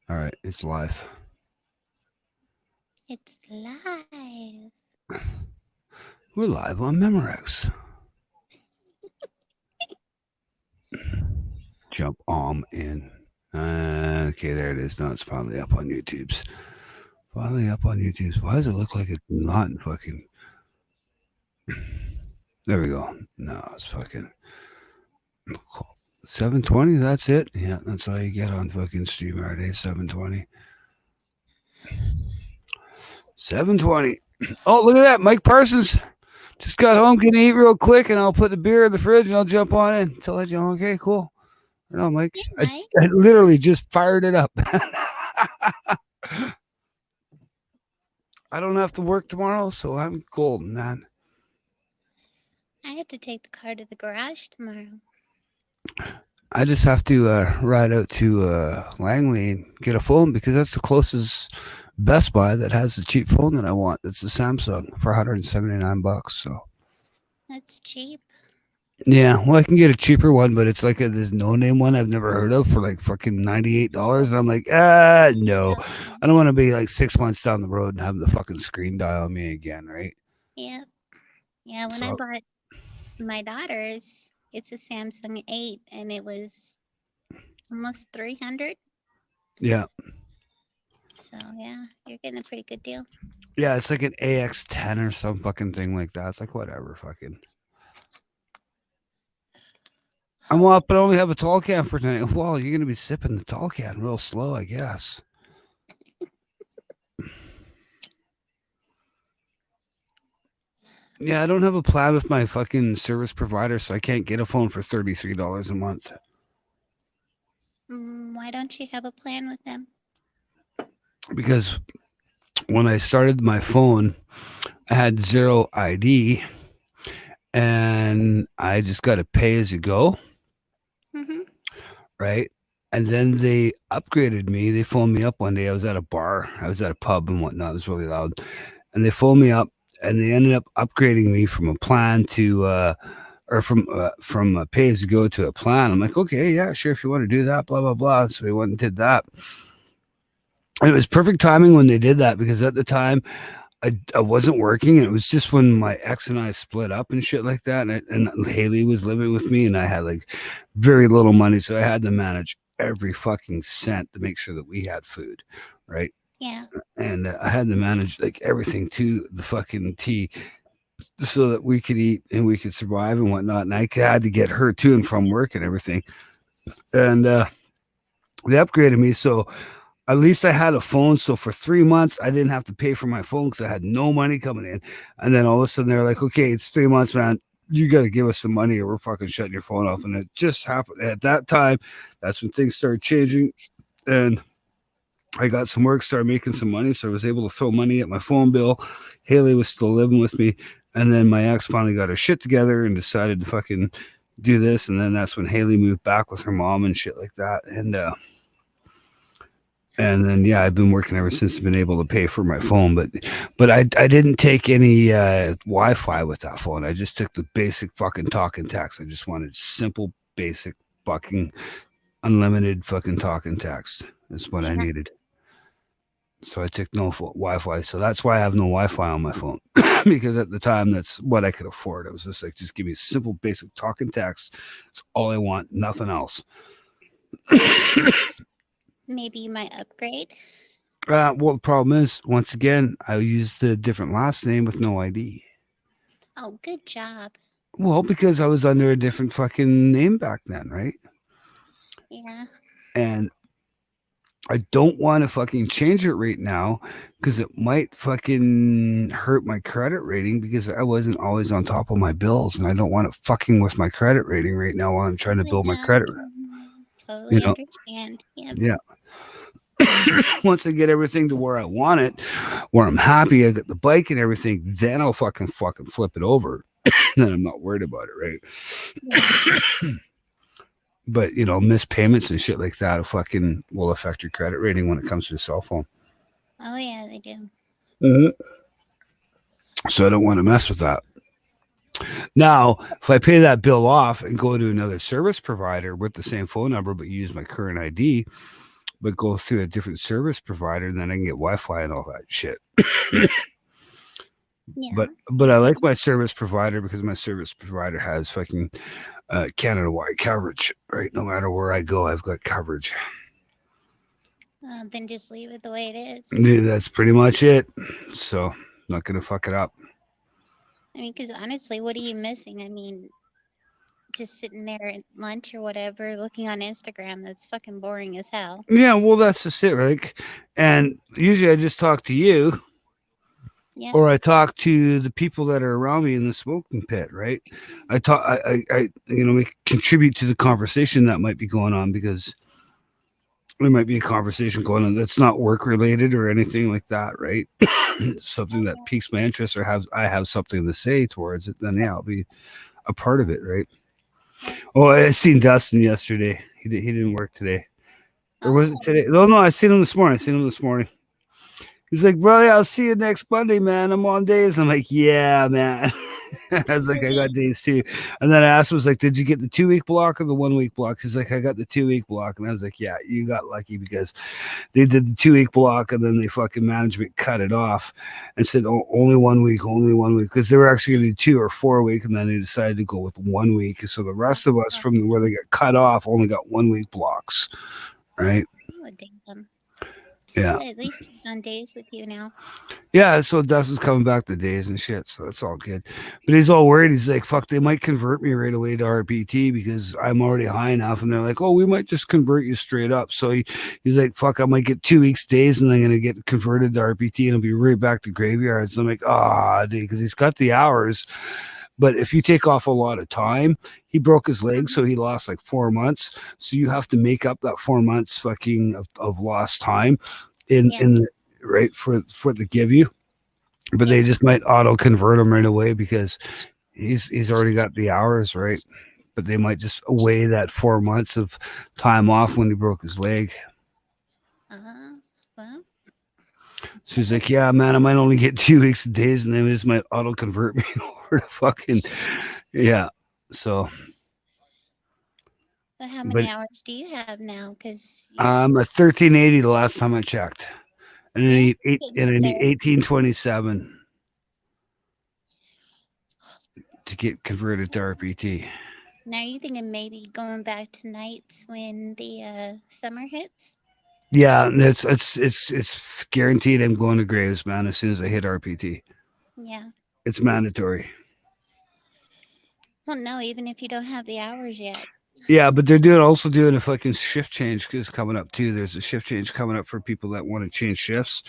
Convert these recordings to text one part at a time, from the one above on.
All right, it's live. It's live. We're live on Memorex. Jump in. Okay, there it is. No, it's finally up on YouTube's. Finally up on YouTube's. Why does it look like it's not in fucking? There we go. No, it's fucking 720. That's it. Yeah, that's all you get on fucking StreamYard. 720. 720. Oh, look at that, Mike Parsons. Just got home, gonna eat real quick, and I'll put the beer in the fridge and I'll jump on in. Tell you, okay, cool. No, Mike. Hey, I, Mike. I literally just fired it up. I don't have to work tomorrow, so I'm golden, man. I have to take the car to the garage tomorrow. I just have to ride out to Langley and get a phone because that's the closest Best Buy that has the cheap phone that I want. It's a Samsung for $179. So That's cheap. yeah, well, I can get a cheaper one, but it's like this no name one I've never heard of for like fucking $98, and I'm like, no, Um, I don't want to be like 6 months down the road and have the fucking screen die on me again, right? yep. Yeah, when I So bought my daughter's, it's a Samsung 8 and it was almost 300. yeah, So, yeah, you're getting a pretty good deal. yeah, it's like an AX10 or some fucking thing like that. It's like whatever, fucking. I'm up, but I only have a tall can for tonight. Well, you're gonna be sipping the tall can real slow, I guess. Yeah, I don't have a plan with my fucking service provider, so I can't get a phone for $33 a month Why don't you have a plan with them? because when I started my phone, I had zero ID, and I just got to pay as you go, Mm-hmm. right? And then they upgraded me. They phoned me up one day. I was at a bar, I was at a pub and whatnot. It was really loud, and they phoned me up, and they ended up upgrading me from a plan to or from a pay as you go to a plan. I'm like, okay, yeah, sure, if you want to do that, blah blah blah. So we went and did that. And it was perfect timing when they did that because at the time I wasn't working, and it was just when my ex and I split up and shit like that, and Haley was living with me, and I had like very little money, so I had to manage every fucking cent to make sure that we had food, right? Yeah. And I had to manage like everything to the fucking T so that we could eat and we could survive and whatnot. And I had to get her to and from work and everything. And they upgraded me, so at least I had a phone. So for 3 months, I didn't have to pay for my phone because I had no money coming in. And then all of a sudden, they're like, "Okay, it's 3 months, man. You got to give us some money, or we're fucking shutting your phone off." And it just happened at that time. That's when things started changing, and I got some work, started making some money, so I was able to throw money at my phone bill. Haley was still living with me, and then my ex finally got her shit together and decided to fucking do this. And then that's when Haley moved back with her mom and shit like that. And then yeah, I've been working ever since. I've been able to pay for my phone, but I didn't take any Wi-Fi with that phone. I just took the basic fucking talking text. I just wanted simple, basic fucking unlimited fucking talking text. That's what I Yeah. needed. So I took no Wi-Fi. So that's why I have no Wi-Fi on my phone because at the time that's what I could afford. It was just like just give me simple, basic talking text. It's all I want, nothing else. Maybe you might upgrade. Well, the problem is, once again, I used the different last name with no ID. Oh, good job. Well, because I was under a different fucking name back then, right? Yeah. And I don't want to fucking change it right now because it might fucking hurt my credit rating because I wasn't always on top of my bills, and I don't want it fucking with my credit rating right now while I'm trying to build my Yeah. credit. You Totally know, understand. Yep. yeah. Once I get everything to where I want it, where I'm happy, I got the bike and everything, then I'll fucking flip it over. Then I'm not worried about it, right? Yeah. But missed payments and shit like that fucking will affect your credit rating when it comes to a cell phone. Oh, yeah, they do. Mhm. So I don't want to mess with that. Now, if I pay that bill off and go to another service provider with the same phone number but use my current ID, but go through a different service provider, and then I can get Wi-Fi and all that shit. Yeah. But I like my service provider because my service provider has fucking Canada-wide coverage, right? No matter where I go, I've got coverage. Then just leave it the way it is. Yeah, that's pretty much it. So not gonna fuck it up. I mean, because honestly, what are you missing? I mean, just sitting there at lunch or whatever, looking on Instagram. That's fucking boring as hell. Yeah, well, that's just it, right? And usually I just talk to you, Yeah. or I talk to the people that are around me in the smoking pit, right? I talk, I we contribute to the conversation that might be going on, because there might be a conversation going on that's not work related or anything like that, right? Something that piques my interest, or I have something to say towards it, then yeah, I'll be a part of it, right? Oh, I seen Dustin yesterday. He didn't work today. Or was it today? No, I seen him this morning. He's like, bro, yeah, I'll see you next Monday, man. I'm on days. I'm like, yeah, man. I was like, I got days too. And then I asked him, I was like, did you get the 2-week block or the 1-week block? He's like, I got the 2-week block. And I was like, yeah, you got lucky, because they did the 2-week block, and then they fucking management cut it off and said, oh, only 1 week, because they were actually going to do 2 or 4 week, and then they decided to go with 1 week. So the rest of us from where they got cut off only got 1-week blocks, right? Oh, damn. Yeah. At least he's on days with you now. Yeah, so Dustin's coming back to days and shit, so that's all good. But he's all worried. He's like, fuck, they might convert me right away to RPT because I'm already high enough. And they're like, oh, we might just convert you straight up. So he's like, fuck, I might get 2 weeks days and I'm going to get converted to RPT and I'll be right back to graveyards. So I'm like, dude, because he's got the hours. But if you take off a lot of time, he broke his leg, so he lost like 4 months. So you have to make up that 4 months fucking of lost time in the right for to give you. But they just might auto convert him right away because he's already got the hours, right? But they might just weigh that 4 months of time off when he broke his leg. Well. So he's like, yeah, man, I might only get 2 weeks of days, and then this might auto convert me over to fucking So. But how many hours do you have now? Because I'm at 1380 the last time I checked, and I need 1827 to get converted to RPT. Now, are you thinking maybe going back to nights when the summer hits? Yeah, it's guaranteed. I'm going to Graves, man, as soon as I hit RPT. Yeah. It's mandatory. Well, no, even if you don't have the hours yet. Yeah, but they're also doing a fucking shift change because coming up too. There's a shift change coming up for people that want to change shifts,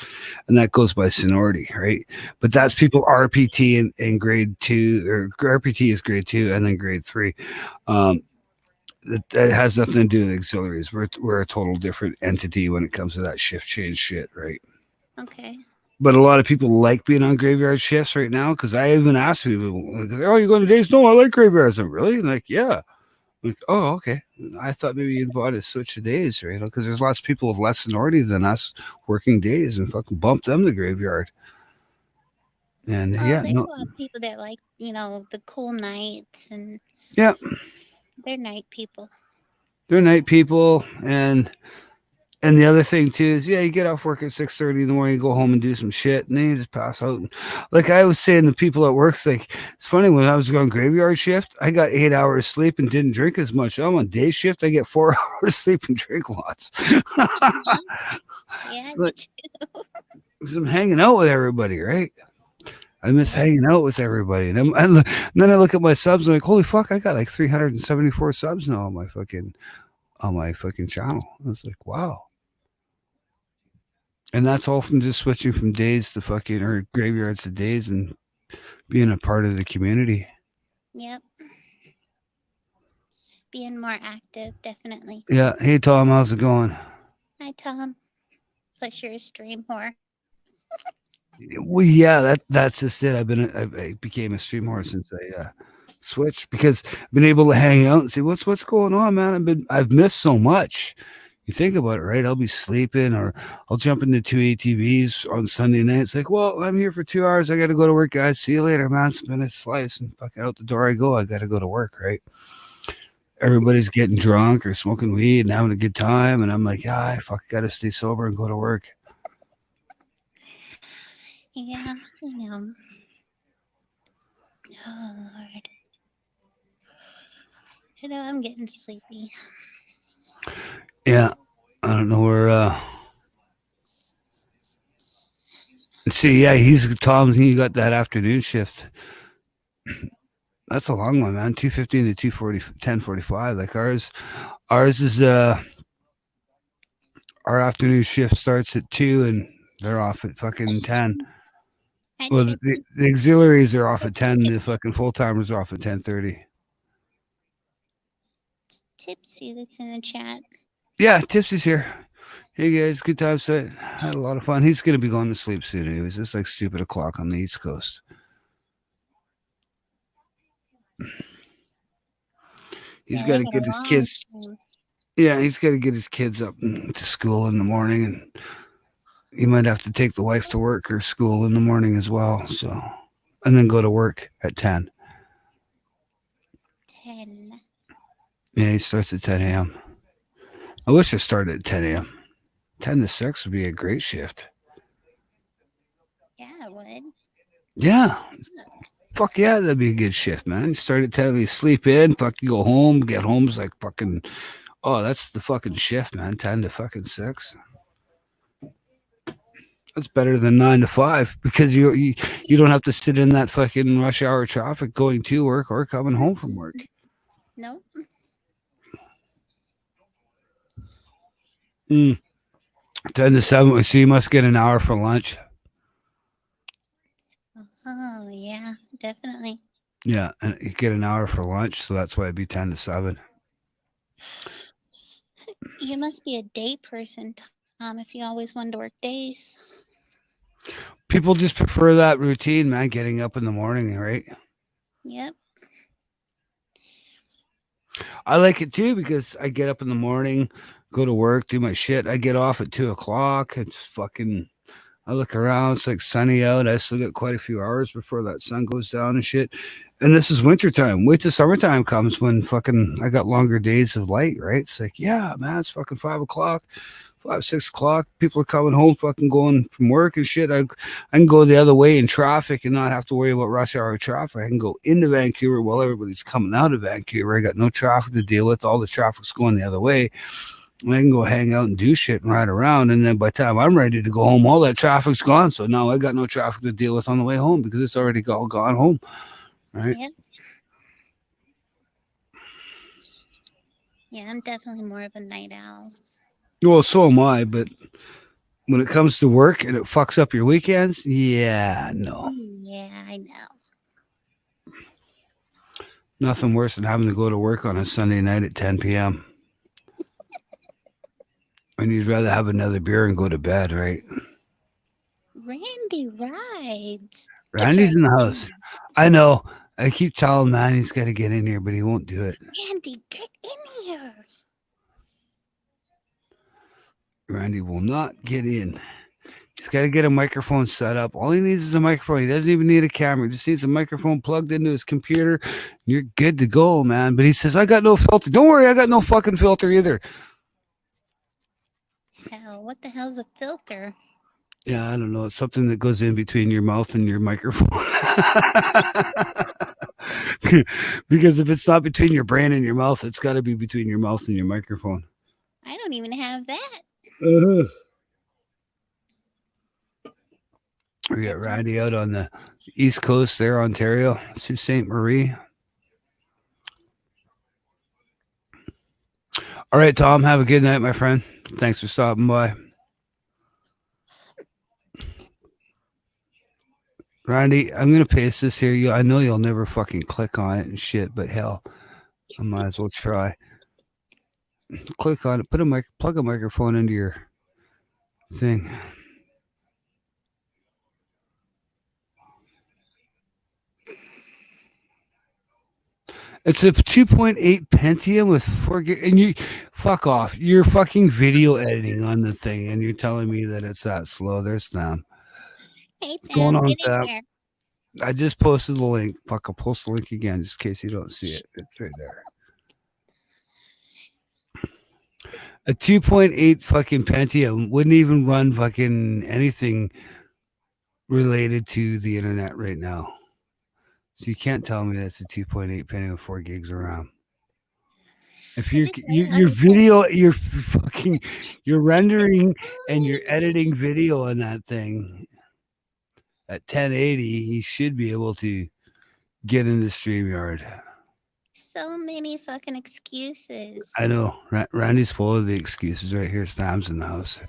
and that goes by seniority, right? But that's people RPT in grade 2, or RPT is grade 2, and then grade 3. That has nothing to do with auxiliaries. We're a total different entity when it comes to that shift change shit, right? Okay. But a lot of people like being on graveyard shifts right now, because I even asked people, like, oh, you going to days? No, I like graveyards. I'm really like, yeah. Like, oh, okay. I thought maybe you'd bought a switch of days, right? Because there's lots of people with less seniority than us working days, and fucking bump them to graveyard. And there's a lot of people that like, the cool nights, and they're night people. They're night people, and the other thing too is, you get off work at 6:30 in the morning, you go home and do some shit, and then you just pass out. Like I was saying to people at work, it's funny, when I was going graveyard shift, I got 8 hours sleep and didn't drink as much. I'm on day shift, I get 4 hours sleep and drink lots. Yeah, because I'm hanging out with everybody, right? I miss hanging out with everybody. And then I look at my subs, and I'm like, holy fuck, I got like 374 subs now on my fucking channel. I was like, wow. And that's all from just switching from days to fucking, or graveyards to days, and being a part of the community. Yep. Being more active, definitely. Yeah. Hey, Tom, how's it going? Hi, Tom. Plus, you're a stream whore. Well, yeah, that's just it. I became a stream whore since I switched, because I've been able to hang out and see what's going on, man. I've missed so much. You think about it, right? I'll be sleeping, or I'll jump into 2 ATVs on Sunday night. It's like, well, I'm here for 2 hours. I got to go to work, guys. See you later, man. It's been a slice, and fucking out the door I go. I got to go to work, right? everybody's getting drunk or smoking weed and having a good time, and I'm like, yeah, I fuck gotta stay sober and go to work. Yeah, I know. Oh Lord. You know, I'm getting sleepy. Yeah, I don't know where. See, yeah, he's Tom. He got that afternoon shift. That's a long one, man. 2:15 to 2:40, 10:45. Like ours is our afternoon shift starts at 2 and they're off at fucking 10. Hi, Well, Tip. the auxiliaries are off at 10. The fucking full timers are off at 10:30. Tipsy that's in the chat. Yeah, Tipsy's here. Hey guys, good time. So had a lot of fun. He's gonna be going to sleep soon. Anyways, it's like stupid o'clock on the East Coast. He's Yeah, got they to got a get his long kids. stream. Yeah, he's got to get his kids up to school in the morning, and he might have to take the wife to work or school in the morning as well. So, and then go to work at 10. 10. Yeah, he starts at 10 a.m. I wish it started at 10 a.m. 10 to 6 would be a great shift. Yeah, it would. Yeah. Fuck yeah, that'd be a good shift, man. You start at 10, you sleep in, fuck, you go home, get home, it's like fucking, oh, that's the fucking shift, man. 10 to fucking 6. That's better than 9 to 5 because you don't have to sit in that fucking rush hour traffic going to work or coming home from work. No. 10 to 7, so you must get an hour for lunch. Oh, yeah, definitely. Yeah, and you get an hour for lunch, so that's why it'd be 10 to 7. You must be a day person, Tom, if you always wanted to work days. People just prefer that routine, man, getting up in the morning, right? Yep. I like it too because I get up in the morning, go to work, do my shit. I get off at 2 o'clock. It's fucking, I look around, it's like sunny out. I still got quite a few hours before that sun goes down and shit. And this is wintertime. Wait till summertime comes when fucking I got longer days of light, right? It's like, yeah, man, it's fucking 5 o'clock. 5, 6 o'clock, people are coming home, fucking going from work and shit. I can go the other way in traffic and not have to worry about rush hour traffic. I can go into Vancouver while everybody's coming out of Vancouver. I got no traffic to deal with. All the traffic's going the other way. And I can go hang out and do shit and ride around. And then by the time I'm ready to go home, all that traffic's gone. So now I got no traffic to deal with on the way home because it's already all gone home. Right? Yep. Yeah, I'm definitely more of a night owl. Well, so am I, but when it comes to work and it fucks up your weekends, yeah, no. Yeah, I know. Nothing worse than having to go to work on a Sunday night at 10 p.m. And you'd rather have another beer and go to bed, right? Randy rides. Randy's in the house. I know. I keep telling him, man, he's got to get in here, but he won't do it. Randy, get in here. Randy will not get in. He's got to get a microphone set up. All he needs is a microphone. He doesn't even need a camera. He just needs a microphone plugged into his computer. You're good to go, man. But he says, I got no filter. Don't worry, I got no fucking filter either. Hell, what the hell's a filter? Yeah, I don't know. It's something that goes in between your mouth and your microphone. Because if it's not between your brain and your mouth, it's got to be between your mouth and your microphone. I don't even have that. We got Randy out on the East Coast there, Ontario, Sault Ste. Marie. All right, Tom, have a good night, my friend. Thanks for stopping by. Randy, I'm going to paste this here. I know you'll never fucking click on it and shit, but hell, I might as well try. Click on it. Plug a microphone into your thing. It's a 2.8 Pentium with 4 gig, and you fuck off. You're fucking video editing on the thing, and you're telling me that it's that slow. There's Sam. Hey, What's going on, get in Sam? here. I just posted the link. Fuck, I'll post the link again just in case you don't see it. It's right there. A 2.8 fucking Pentium wouldn't even run fucking anything related to the internet right now. So you can't tell me that's a 2.8 Pentium with 4 gigs of RAM. If I'm you're just you, saying, your honestly, video, you're rendering and you're editing video on that thing at 1080, you should be able to get into StreamYard. so many fucking excuses. I know. Randy's full of the excuses right here. Stam's in the house.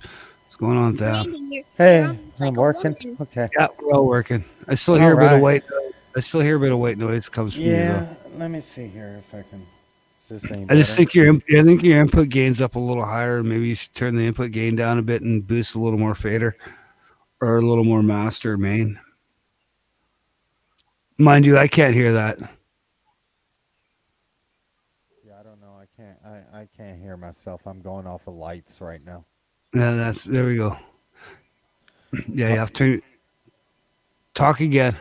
What's going on with that? Randy, you're Hey, almost like I'm a working. woman. Okay. Yeah, we're all working. I still All hear a bit of right. white noise. I still hear a bit of white noise comes from you Yeah. though. Let me see here if I can. Is this any I just better? think I think your input gain's up a little higher. Maybe you should turn the input gain down a bit and boost a little more fader or a little more master main. Mind you, I can't hear that. Yeah, I don't know. I can't. I can't hear myself. I'm going off of lights right now. Yeah, there we go. Yeah, you have to talk again.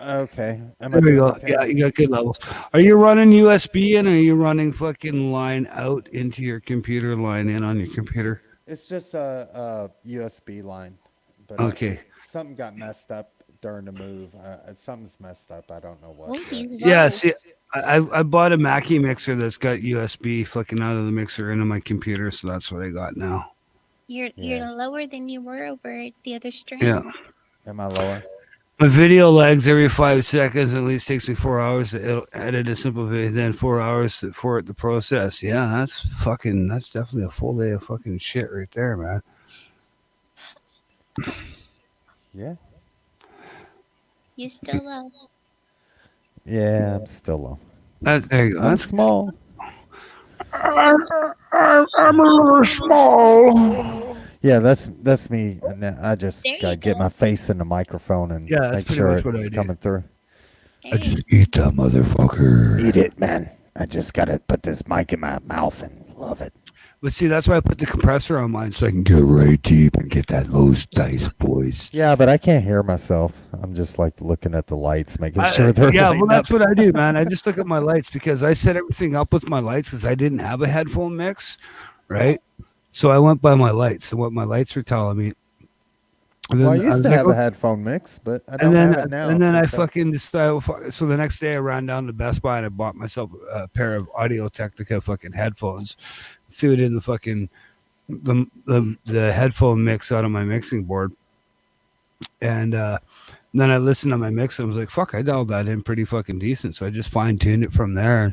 Okay. Am I There we doing go. okay? Yeah, you got good levels. Are you running USB in or are you running fucking line out into your computer, line in on your computer? It's just a USB line, but Okay. something got messed up during the move. Something's messed up. I don't know what. Oh, he's Yeah, low. see, I bought a Mackie mixer that's got USB fucking out of the mixer into my computer, so that's what I got now. You're Yeah. lower than you were over at the other stream. Yeah. Am I lower? My video lags every 5 seconds. At least takes me 4 hours to edit a simple video, then 4 hours for it to process. Yeah, that's definitely a full day of fucking shit right there, man. Yeah. You're still low. Yeah, I'm still low. There you go. I'm That's small. I'm a little small. Yeah, that's me. And then I just There you gotta get go. my face in the microphone and Yeah, that's make pretty sure much what I it's do. coming through. There you go. eat that motherfucker. Eat it, man. I just gotta put this mic in my mouth and love it. But see, that's why I put the compressor on mine so I can get right deep and get that low dice voice. Yeah, but I can't hear myself. I'm just like looking at the lights, making sure they're Yeah, lighting well, that's up. what I do, man. I just look at my lights because I set everything up with my lights because I didn't have a headphone mix, right? So I went by my lights and what my lights were telling me. And Well, I then used was to like, have a "Okay." headphone mix, but I And don't then have it now. and then I since fucking decided. So the next day I ran down to Best Buy and I bought myself a pair of Audio Technica fucking headphones. Threw it in the fucking the headphone mix out of my mixing board, and then I listened to my mix and I was like, fuck, I dialed that in pretty fucking decent. So I just fine tuned it from there.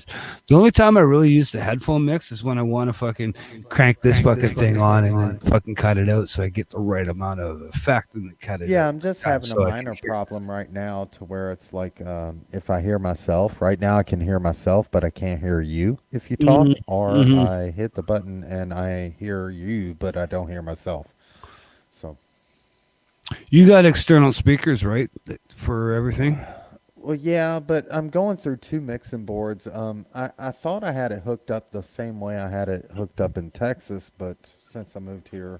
The only time I really use the headphone mix is when I want to fucking crank this fucking thing on and then fucking cut it out so I get the right amount of effect and then cut it Yeah, out. I'm just Yeah, having so a I can minor hear. problem right now to where it's like if I hear myself, right now I can hear myself, but I can't hear you if you talk, or Mhm. I hit the button and I hear you, but I don't hear myself. So, You got external speakers, right, for everything? well, yeah, but I'm going through two mixing boards. I thought I had it hooked up the same way I had it hooked up in Texas, but since I moved here,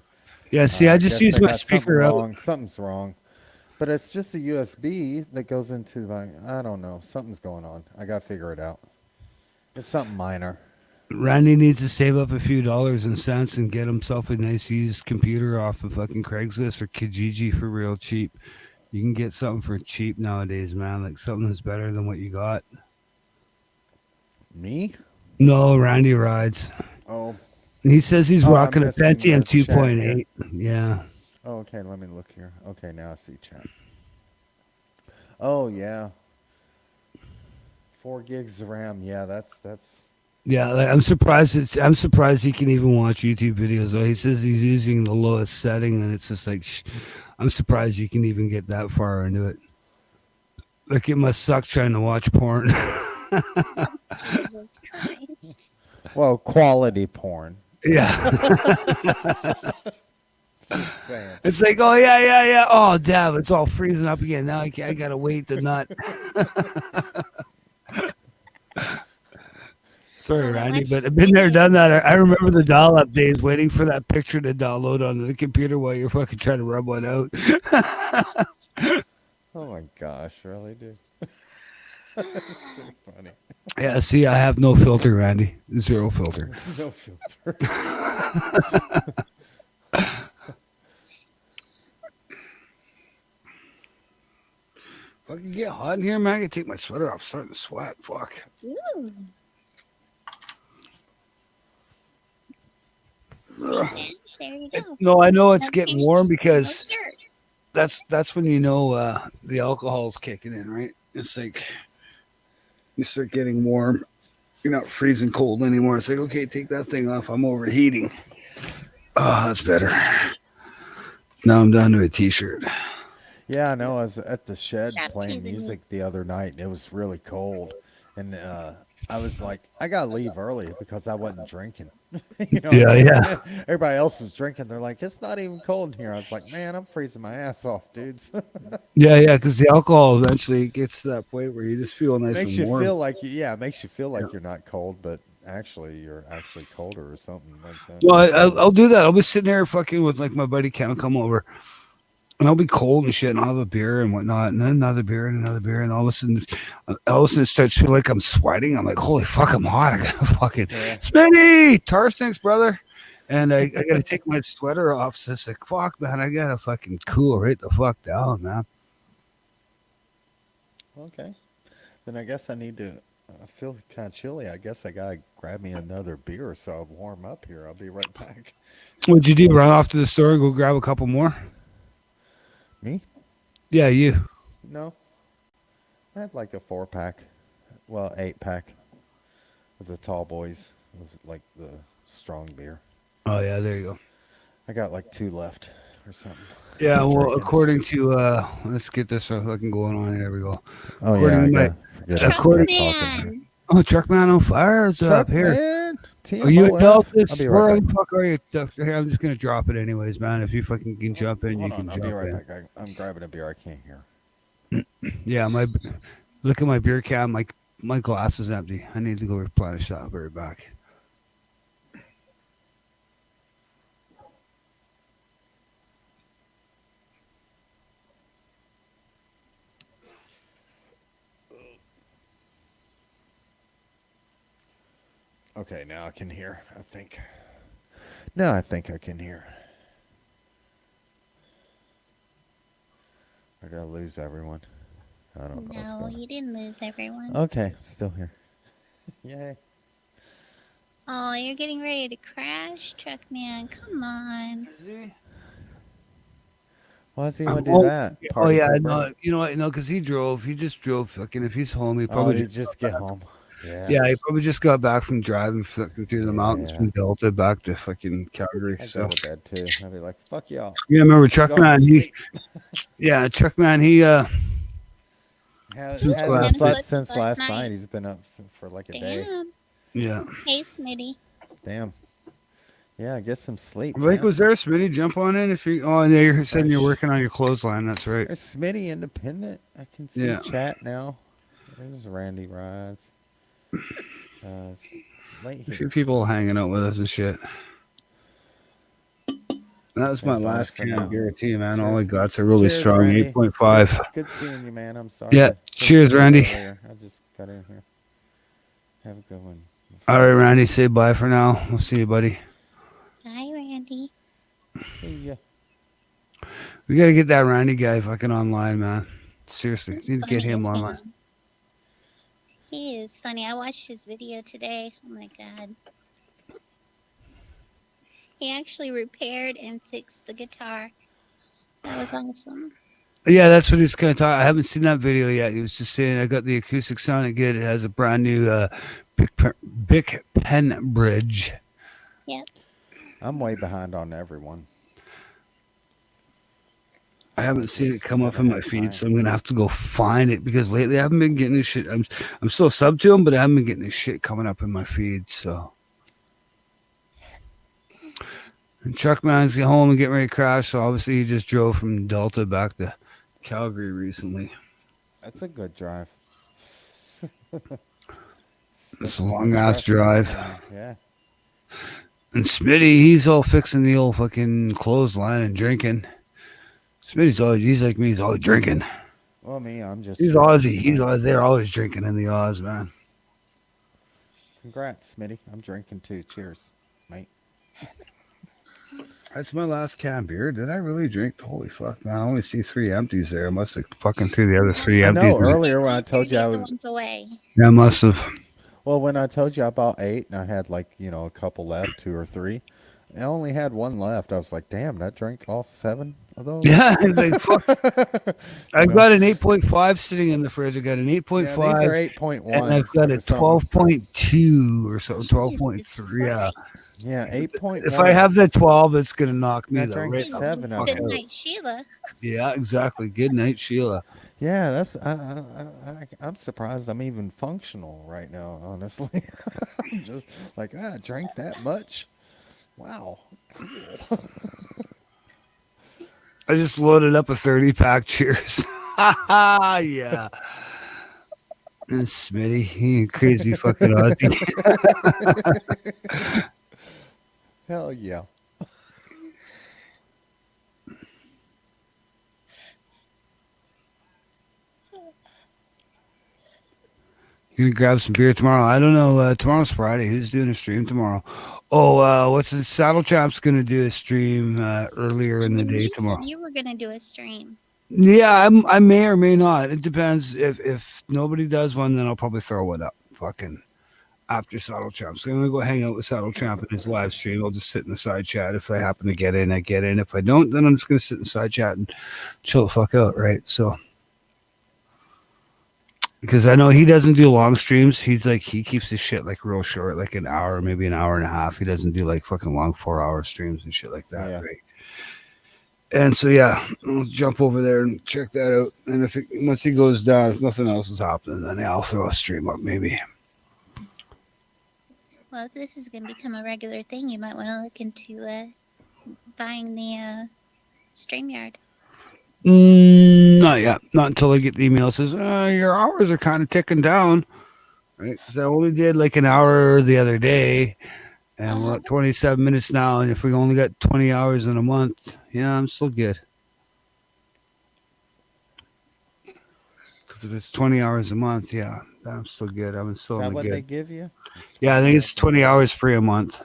Yeah, see, I just guess use I my got something speaker out. wrong. Something's wrong. But it's just a USB that goes into my, I don't know. Something's going on. I got to figure it out. It's something minor. Randy needs to save up a few dollars and cents and get himself a nice used computer off of fucking Craigslist or Kijiji for real cheap. You can get something for cheap nowadays, man. Like something that's better than what you got. Me? No, Randy rides. Oh. He says he's Oh, I'm rocking a missing Pentium the chat 2.8. Yeah. Oh, okay. Let me look here. Okay, now I see chat. Oh, yeah. 4 gigs of RAM. Yeah, that's. Yeah, like, I'm surprised he can even watch YouTube videos. Though he says he's using the lowest setting, and it's just like, I'm surprised you can even get that far into it. Like it must suck trying to watch porn. Jesus Christ. Well, quality porn. Yeah, Just saying. it's like, oh yeah. Oh damn, it's all freezing up again. Now I gotta wait the nut. Sorry, Randy, but I've been there, done that. I remember the dial-up days, waiting for that picture to download onto the computer while you're fucking trying to rub one out. Oh my gosh, really, dude. It's so funny. Yeah, see, I have no filter, Randy. Zero filter. No filter. Fucking get hot in here, man. I can take my sweater off. I'm starting to sweat. Fuck. Ooh. See that? There you go. No, I know it's Now getting change warm to because no shirt. that's when you know the alcohol's kicking in, right? It's like you start getting warm. You're not freezing cold anymore. It's like, okay, take that thing off. I'm overheating. Oh, that's better. Now I'm down to a t-shirt. Yeah, I know. I was at the shed Stop playing teasing me. music the other night, and it was really cold. And I was like, I gotta leave early because I wasn't drinking. You know, Yeah, yeah. Everybody else was drinking. They're like, it's not even cold in here. I was like, man, I'm freezing my ass off, dudes. Yeah, because the alcohol eventually gets to that point where you just feel nice Makes and you warm. feel like it makes you feel like Yeah. you're not cold, but actually you're actually colder or something like that. Well, I'll do that. I'll be sitting there fucking with like my buddy Ken will come over, and I'll be cold and shit, and I'll have a beer and whatnot, and then another beer and another beer, and all of a sudden it starts to feel like I'm sweating. I'm like, holy fuck, I'm hot. I gotta fucking Yeah. Smitty, tar stinks, brother. And I gotta take my sweater off. So it's like, fuck, man, I gotta fucking cool right the fuck down, man. Okay. Then I guess I need to. I feel kind of chilly. I guess I gotta grab me another beer so I'll warm up here. I'll be right back. What'd you do? Run off to the store and go grab a couple more? Me? Yeah, you. No. I had like a 4-pack, well, 8-pack of the tall boys, like the strong beer. Oh yeah, there you go. I got like 2 left or something. Yeah, well, Drinking. according to let's get this fucking going on. There we go. Oh according yeah, to my- forget Truck according- man. Oh, Truckman on fire is up here. Are you at I'll Delphis? be Where right the back. fuck are you? Here, I'm just gonna drop it anyways, man. If you fucking can jump in, you Hold can on, I'll be jump right in. back. I'm grabbing a beer. I can't hear. Yeah, look at my beer can. My glass is empty. I need to go replenish that. I'll be right back. Okay, now I can hear. I think. Now I think I can hear. Or did I lose everyone? I don't know. what's No, going on. you didn't lose everyone. Okay, still here. Yay. Oh, you're getting ready to crash, truck man. Come on. Why does he want to Oh, do that? Oh Party yeah, pooper? no, you know what? No, because he drove. He just drove. Fucking, if he's home, he Oh, probably did he just get home? Yeah. Yeah, he probably just got back from driving fucking through the mountains Yeah. from Delta back to fucking Calgary. I'd So go to bed too. I'd be like, fuck y'all. yeah, remember Go to Truckman? sleep. Truckman. He Hasn't Since last slept night. since Last last night. night. He's been up for like a day. Damn. yeah. Hey, Smitty. Damn. Yeah, get some sleep. Blake, man. was there, Smitty? Jump on in if you. Oh, yeah, you're saying you're working on your clothesline. That's right. There's Smitty Independent. I can see Yeah. chat now. There's Randy Rides. It's late A here. few people hanging out with us and shit. That was Say my bye last for can now. of guarantee, man. All I Cheers. got's a really Cheers, strong Randy. 8.5. Good seeing you, man. I'm sorry. Yeah, I couldn't cheers, see you Randy. earlier. I just got in here. Have a good one. All right, Randy, say bye for now. We'll see you, buddy. Hi, Randy. See ya. We got to get that Randy guy fucking online, man. Seriously, He's need to get funny him as online. hell. He is funny. I watched his video today. Oh my god. He actually repaired and fixed the guitar. That was awesome. Yeah, that's what he's kind of talking. I haven't seen that video yet. He was just saying, I got the acoustic sounding good. It has a brand new Bic pen bridge. I'm way behind on everyone. I haven't seen it come up in my feed, so I'm gonna have to go find it because lately I haven't been getting this shit. I'm still sub to him, but I haven't been getting this shit coming up in my feed. So, and Truckman's get home and getting ready to crash. So obviously he just drove from Delta back to Calgary recently. That's a good drive. It's a long-ass drive. Yeah. And Smitty, he's all fixing the old fucking clothesline and drinking. Smitty's always, he's like me, he's always drinking. Well, me, I'm just. He's Aussie. He's always, they're always drinking in the Oz, man. Congrats, Smitty. I'm drinking too. Cheers, mate. That's my last can of beer. Did I really drink? Holy fuck, man! I only see 3 empties there. I must have fucking threw the other 3 I empties. know earlier when I told you I They're the was. ones away. Yeah, I must have. Well, when I told you I bought 8 and I had like, a couple left, 2 or 3. I only had 1 left. I was like, damn, I drank all 7 of those. Yeah, it's like fuck. I've know? got an 8.5 sitting in the fridge. I got an 8.5. Yeah, these are 8.1. and I've got a 12.2 or so, 12.3. Jesus Yeah. Christ. Yeah, 8.1. If I have the 12, it's gonna knock me I though. drank Right? 7 of Good them. night, Sheila. Yeah, exactly. Good night, Sheila. Yeah, that's. I'm surprised I'm even functional right now. Honestly, I'm just like, I drank that much. Wow. Cool. I just loaded up a 30-pack. Cheers. Yeah. And Smitty, he crazy fucking Aussie. Hell yeah. You gonna grab some beer tomorrow? I don't know. Tomorrow's Friday. Who's doing a stream tomorrow? Oh, what's the Saddle Champ's gonna do a stream earlier in the day You tomorrow? said you were gonna do a stream. Yeah, I may or may not. It depends. If nobody does one, then I'll probably throw one up. Fucking after Saddle Champ. So I'm gonna go hang out with Saddle Champ in his live stream. I'll just sit in the side chat. If I happen to get in, I get in. If I don't, then I'm just gonna sit in the side chat and chill the fuck out, right? So because I know he doesn't do long streams. He's like he keeps his shit like real short, like an hour, maybe an hour and a half. He doesn't do like fucking long 4-hour streams and shit like that, Yeah. right? And so yeah, I'll jump over there and check that out. And if once he goes down, if nothing else is happening, then I'll throw a stream up maybe. Well, if this is gonna become a regular thing, you might want to look into buying the StreamYard. Not yet. Not until I get the email that says your hours are kind of ticking down, right? Because I only did like an hour the other day, and we're at 27 minutes now. And if we only got 20 hours in a month, yeah, I'm still good. Because if it's 20 hours a month, yeah, then I'm still good. I'm Is still that in the what they good. give you? Yeah, I think it's 20 hours free a month.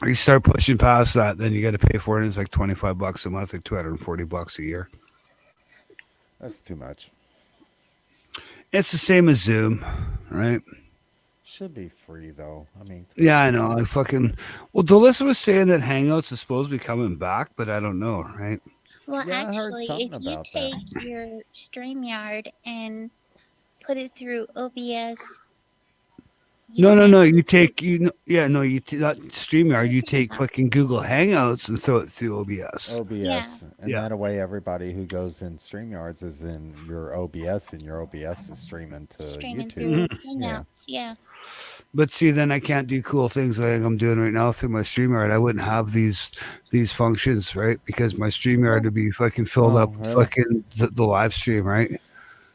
You start pushing past that, then you got to pay for it. It's like $25 a month, like $240 a year. That's too much. It's the same as Zoom, right? Should be free though. I mean, Yeah, I know. I fucking. Well, Delissa was saying that Hangouts is supposed to be coming back, but I don't know, right? Well, Yeah, I heard actually, something if you about that. take your StreamYard and put it through OBS. No. actually- You take not StreamYard. You take fucking Google Hangouts and throw it through OBS. OBS, and Yeah. that way everybody who goes in StreamYards is in your OBS, and your OBS is streaming to streaming YouTube. through Mm-hmm. Hangouts. Yeah. But see, then I can't do cool things like I'm doing right now through my StreamYard. I wouldn't have these functions, right? Because my StreamYard would be fucking filled Oh, up with really? fucking the live stream, right?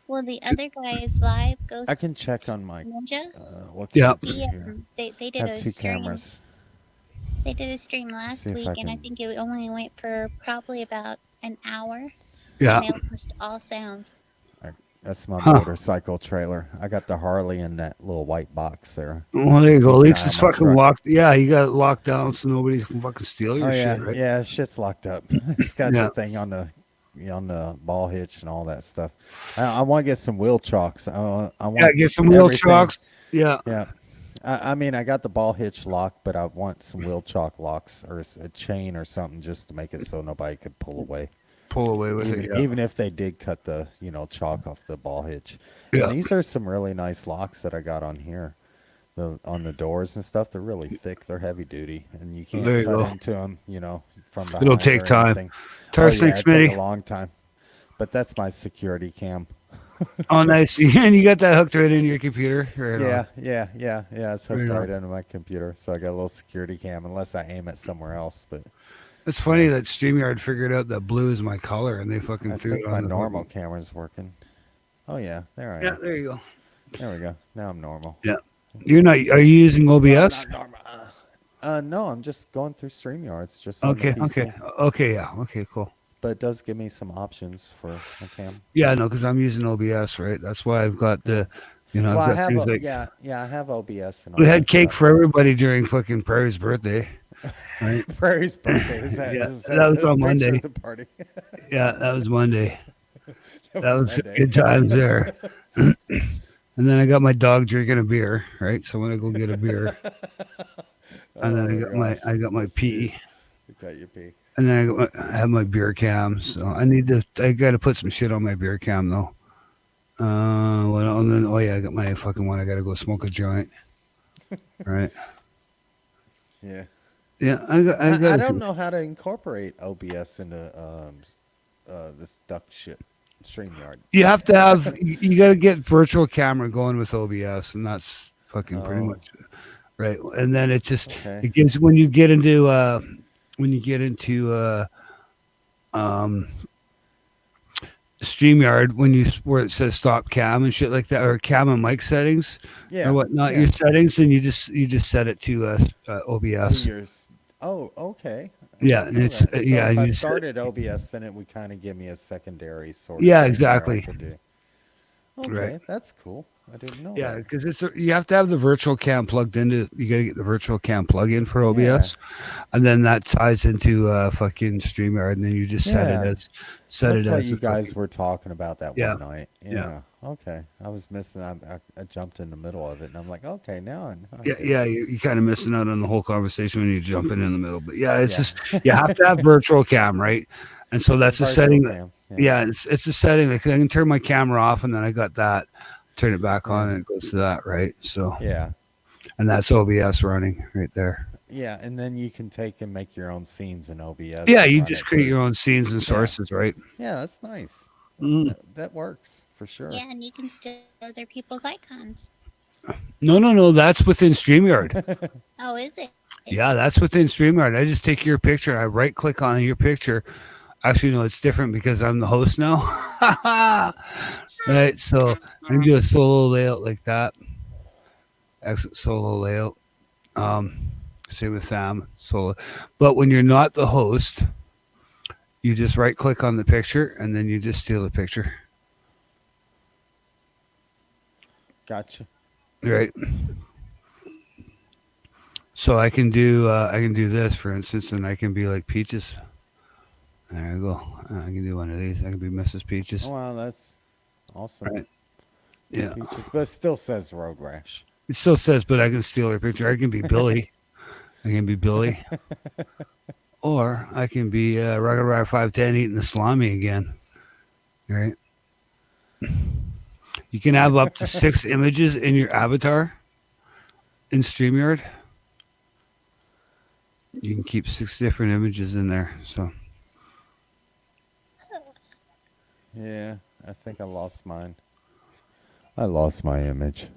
Well, the other guy's live goes I can check on my Ninja. what Yeah. computer here. They did Have a 2 stream. cameras. They did a stream last See if week, I and I can- think it only went for probably about an hour. Yeah. And they lost all sound. That's my Huh. motorcycle trailer. I got the Harley in that little white box there. Well, there you go. At least Nah, it's my fucking truck. locked. Yeah, you got it locked down so nobody can fucking steal your Oh yeah, shit, right? yeah, shit's locked up. It's got Yeah. the thing on the ball hitch and all that stuff. I want to get some wheel chocks. I want Yeah, get some wheel everything- chocks. Yeah. Yeah. I mean, I got the ball hitch locked, but I want some wheel chock locks or a chain or something just to make it so nobody could pull away. Pull away with it. Yeah. Even if they did cut the chalk off the ball hitch. Yeah. And these are some really nice locks that I got on here, on the doors and stuff. They're really thick. They're heavy duty, and you can't There you cut go. into them. From behind. It'll take or time. anything. Tars, Oh, yeah, thanks, it take Smitty. a long time. But that's my security cam. Oh, nice. And you got that hooked right into your computer. Right on. Yeah. It's hooked Right on. right into my computer, so I got a little security cam. Unless I aim it somewhere else, but It's funny that StreamYard figured out that blue is my color and they fucking I threw think it my on the normal fucking- camera's working. Oh yeah, there I Yeah, am. there you go. There we go. Now I'm normal. Yeah. You're not. Are you using OBS? Not normal. No, I'm just going through StreamYards. Just on the Okay. PC. Okay. Okay. Yeah. Okay. Cool. but it does give me some options for a cam. Yeah, no, because I'm using OBS, right? That's why I've got the, Well, I've I got have things like yeah, I have OBS and we all had that cake stuff. for everybody during fucking Prairie's birthday, right? Prairie's birthday Yeah, is that that was the on picture Monday. of the party? Yeah, that was Monday. That That was was Monday. good times there. And then I got my dog drinking a beer, right? So when I go get a beer, and then Oh my gosh, I got my that's cute. pee, You got your pee. and then I have my beer cam. So I got to put some shit on my beer cam though. And then oh yeah, I got my fucking one. I got to go smoke a joint, right? Yeah. Yeah, I I got don't to. know how to incorporate OBS into this duck shit StreamYard. You have to have you got to get virtual camera going with OBS, and that's fucking pretty Oh, much right. And then okay. it gives when you get into um StreamYard when you where it says stop cam and shit like that, or cam and mic settings or Yeah, whatnot, yeah. your settings, and you just set it to Oh, OBS. oh, okay. I Yeah, didn't and know it's that. So yeah, if and I you set, started OBS, then it would kind of give me a secondary sort of yeah, thing where I exactly, could do. right. Okay, that's cool. I didn't know Yeah, that. because you have to have the virtual cam plugged into. You got to get the virtual cam plug in for Yeah, OBS, and then that ties into fucking StreamYard, and then you just yeah. set it That's what as you a guys fucking were talking about that yeah, one night. yeah. Yeah. Okay. I was missing. I jumped in the middle of it, and I'm like, okay, now I Yeah, get it. yeah, you kind of missing out on the whole conversation when you jump in the middle. But yeah, it's Yeah. just you have to have virtual cam, right? And so that's a Virtual setting. cam. Yeah. Yeah, it's a setting. Like I can turn my camera off, and then I got that. Turn it back Yeah. on, and it goes to that, right? So, Yeah. and that's OBS running right there. Yeah. And then you can take and make your own scenes in OBS Yeah, and you run just it create through. your own scenes and Yeah. sources, right? Yeah. That's nice. Mm. That works for sure. Yeah, and you can steal other people's icons. No. That's within StreamYard. Oh, is it? Yeah, that's within StreamYard. I just take your picture and I right click on your picture. Actually, no, it's different because I'm the host now. Right, so I can do a solo layout like that. Exit solo layout. Um, Same with Sam solo. But when you're not the host, you just right click on the picture and then you just steal the picture. Gotcha. Right. So I can do this for instance, and I can be like Peaches. There I go. I can do one of these. I can be Mrs. Peaches. Oh, wow. That's awesome. Right. Yeah. Peaches, but it still says Road Rash. It still says, but I can steal her picture. I can be Billy. I can be Billy. Or I can be Rugged Rock 510 eating the salami again. Right? You can have up to 6 images in your avatar in StreamYard. You can keep 6 different images in there. So Yeah. I think I lost mine. I lost my image.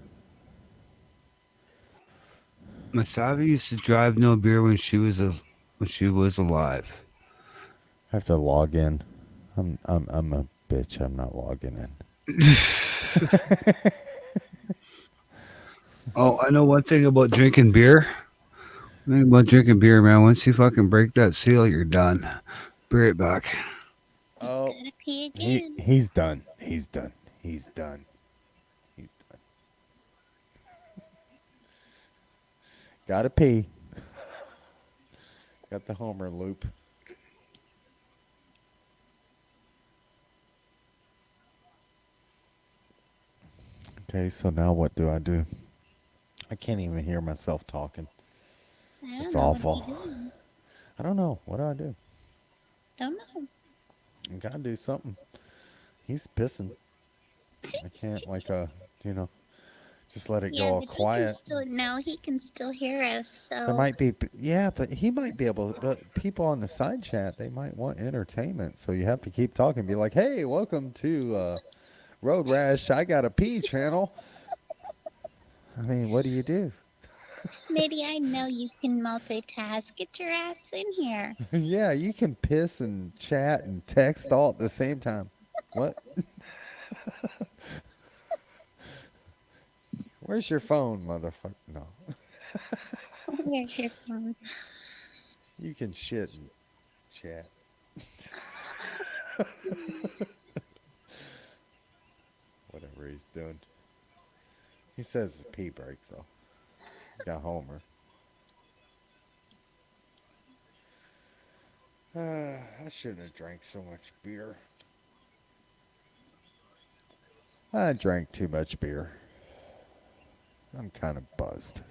Masavi used to drive no beer when she was alive. I have to log in. I'm a bitch. I'm not logging in. Oh, I know one thing about drinking beer. One thing about drinking beer, man. Once you fucking break that seal, you're done. Be right back. Oh, Gotta pee again. he's done. He's done. He's done. He's done. Gotta pee. Got the Homer loop. Okay, so now what do? I can't even hear myself talking. I don't It's know. What awful. are you doing? I don't know. What do? Don't know. I gotta do something. He's pissing. I can't just let it Yeah, go all but quiet. he can still hear us. There So might be, yeah, but he might be able. But people on the side chat, they might want entertainment. So you have to keep talking. Be like, hey, welcome to Road Rash. I got a pee channel. I mean, what do you do? Smitty, I know you can multitask. Get your ass in here. Yeah, you can piss and chat and text all at the same time. What? Where's your phone, motherfucker? No. Where's your phone? You can shit and chat. Whatever he's doing. He says it's a pee break, though. He's got Homer. I shouldn't have drank so much beer. I drank too much beer. I'm kind of buzzed.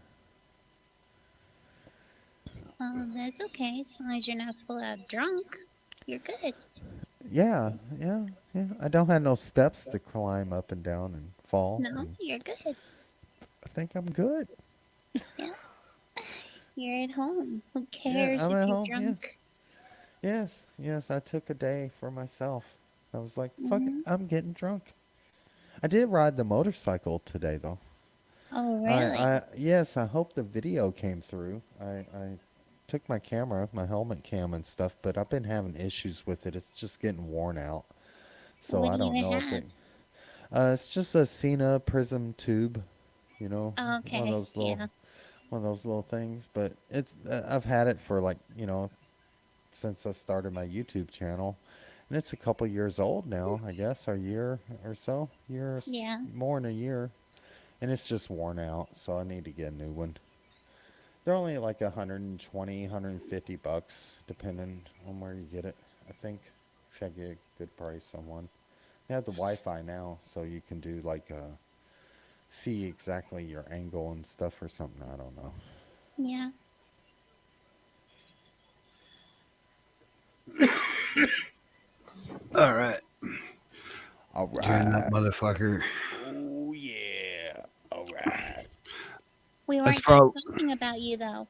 Well, that's okay. As long as you're not full out drunk, you're good. Yeah. I don't have no steps to climb up and down and fall. No, and you're good. I think I'm good. You're at home. Who cares I'm if at you're home, drunk? Yes, I took a day for myself. I was like, fuck it, Mhm. I'm getting drunk. I did ride the motorcycle today, though. Oh, really? Yes, I hope the video came through. I took my camera, my helmet cam and stuff, but I've been having issues with it. It's just getting worn out. So What I do you don't know if have? it. It's just a Cena Prism tube, you know, Oh, okay. Yeah. one of those little things. But it's I've had it for like since I started my YouTube channel, and it's a couple years old now, I guess, a year or so, Yeah. more than a year, and it's just worn out. So I need to get a new one. They're only like 120, 150 bucks, depending on where you get it. I think if I get a good price on one. They have the Wi-Fi now, so you can do like see exactly your angle and stuff or something. I don't know. Yeah. All right. All Turn that motherfucker. Oh yeah. All right. We That's weren't done prob- talking about you, though.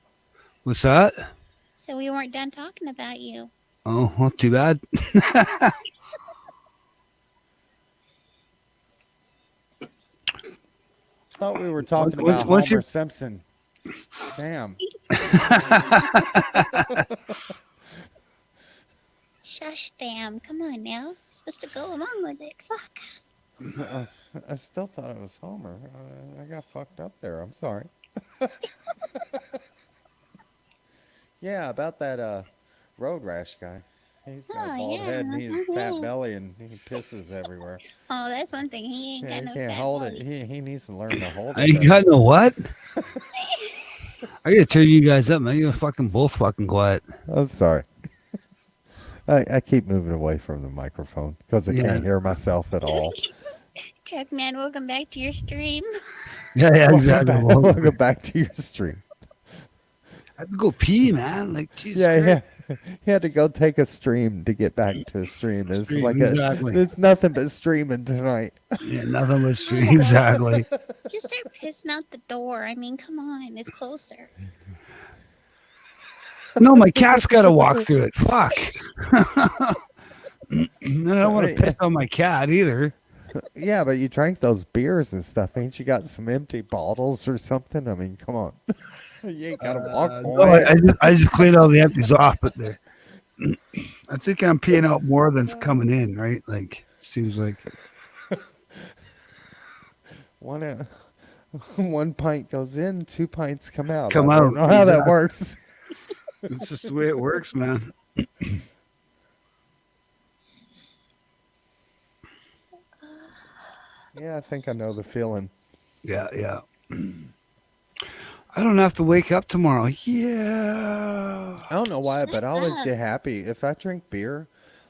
What's that? So we weren't done talking about you. Oh, not too bad. Thought we were talking Once- about once you- Homer Simpson. Damn. Shush, damn. Come on now. You're supposed to go along with it. Fuck. I still thought it was Homer. I got fucked up there. I'm sorry. Yeah, about that road rash guy. He's got a Oh, bald head and yeah. he's fat belly and he pisses everywhere. Oh, that's one thing. He ain't Yeah, got he no can't fat hold belly. it. He needs to learn to hold I it. ain't better. got no what? I gotta turn you guys up, man. You're fucking both fucking quiet. I'm sorry. I keep moving away from the microphone because I Yeah. can't hear myself at all. Chuck, man, welcome back to your stream. Yeah, exactly. Welcome back to your stream. I had to go pee, man. Like, Jesus Yeah, Christ. yeah. He had to go take a stream to get back to a stream. It's Stream, like exactly. it's nothing but streaming tonight. Yeah, nothing but stream. Exactly. Just start pissing out the door. I mean, come on. It's closer. No, my cat's got to walk through it. Fuck. I don't want to piss on my cat either. Yeah, but you drank those beers and stuff. Ain't you got some empty bottles or something? I mean, come on. You ain't got to walk No, away. I just cleaned all the empties off, but there. I think I'm peeing out more than's coming in, right? Like, seems like. One pint goes in, 2 pints come out. Come I don't out, know how that exactly. works. It's just the way it works, man. Yeah, I think I know the feeling. Yeah, yeah. I don't have to wake up tomorrow. Yeah. I don't know why, but I always up. get happy if I drink beer.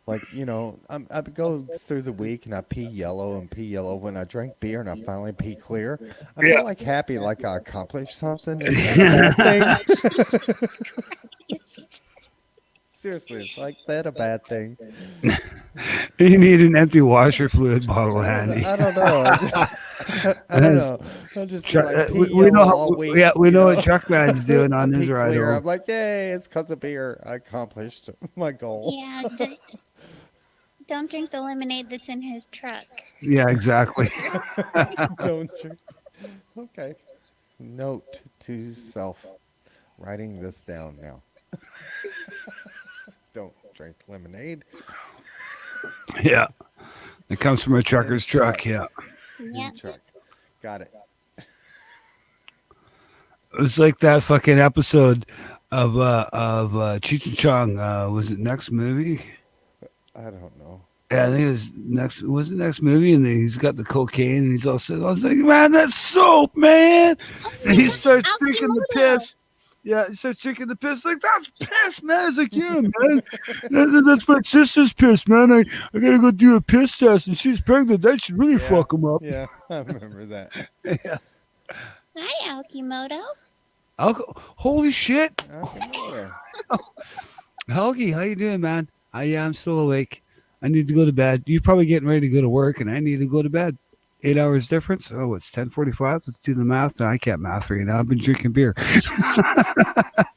Like, I go through the week and I pee yellow and pee yellow. When I drink beer and I finally pee clear, I Yeah. feel like happy, like I accomplished something. Is that a bad thing? Seriously, it's like that a bad thing? You need an empty washer fluid bottle handy. I don't know. I don't know. I'm just Chuck- like we pee know yellow how, all week, yeah, we you know what Truckman's doing on I his pee ride clear. home. I'm like, yay, it's because of beer. I accomplished my goal. Yeah. Don't drink the lemonade that's in his truck. Yeah, exactly. Don't drink. Okay. Note to self. Writing this down now. Don't drink lemonade. Yeah. It comes from a trucker's truck. Yeah. in the Yep. truck. Got it. It was like that fucking episode of Cheech and Chong. Was it Next Movie? I don't know. Yeah, I think it was next. Was the next movie? And then he's got the cocaine, and he's all said, "I was like, man, that's soap, man." And he starts drinking the Akimoto. piss. Yeah, he starts drinking the piss. Like, that's piss, man. It's like, yeah, man. That's my sister's piss, man. I gotta go do a piss test, and she's pregnant. That should really fuck him up. Yeah, I remember that. Yeah. Hi, Akimoto. Holy shit, Akimoto. Helgi, how you doing, man? Yeah, I'm still awake. I need to go to bed. You're probably getting ready to go to work, and I need to go to bed. 8 hours difference. Oh, it's 10:45. Let's do the math. I can't math right now. I've been drinking beer.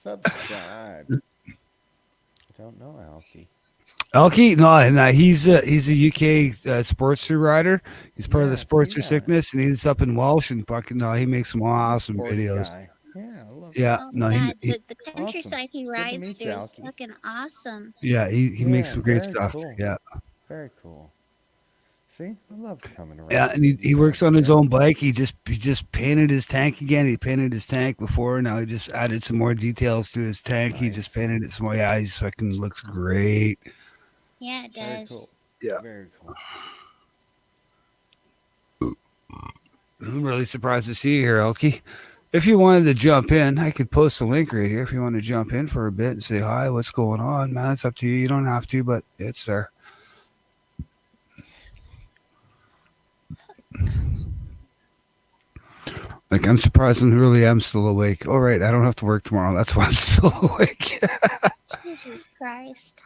Subscribe. Don't know Alki. Elkie, no, he's a UK Sportster rider. He's part of the Yeah, I Sportster see that. Sickness, and he's up in Welsh and fucking. No, he makes some awesome Sporty videos. guy. Yeah, I love Yeah, Oh no, my he, God, the countryside he to rides meet through you, is Alki. fucking awesome. yeah, he makes Yeah, some great very stuff. cool. Yeah, Very cool. See, I love coming around. yeah, and he works on his own bike. He just painted his tank again. He painted his tank before. Now he just added some more details to his tank. He just Nice. painted it some more. Yeah, he's fucking looks great. Yeah, it Very does. cool. Yeah. Very cool. I'm really surprised to see you here, Elkie. If you wanted to jump in, I could post a link right here. If you want to jump in for a bit and say hi, what's going on, man? It's up to you. You don't have to, but it's there. Like, I'm surprised I really am still awake. All right, I don't have to work tomorrow. That's why I'm still awake. Jesus Christ.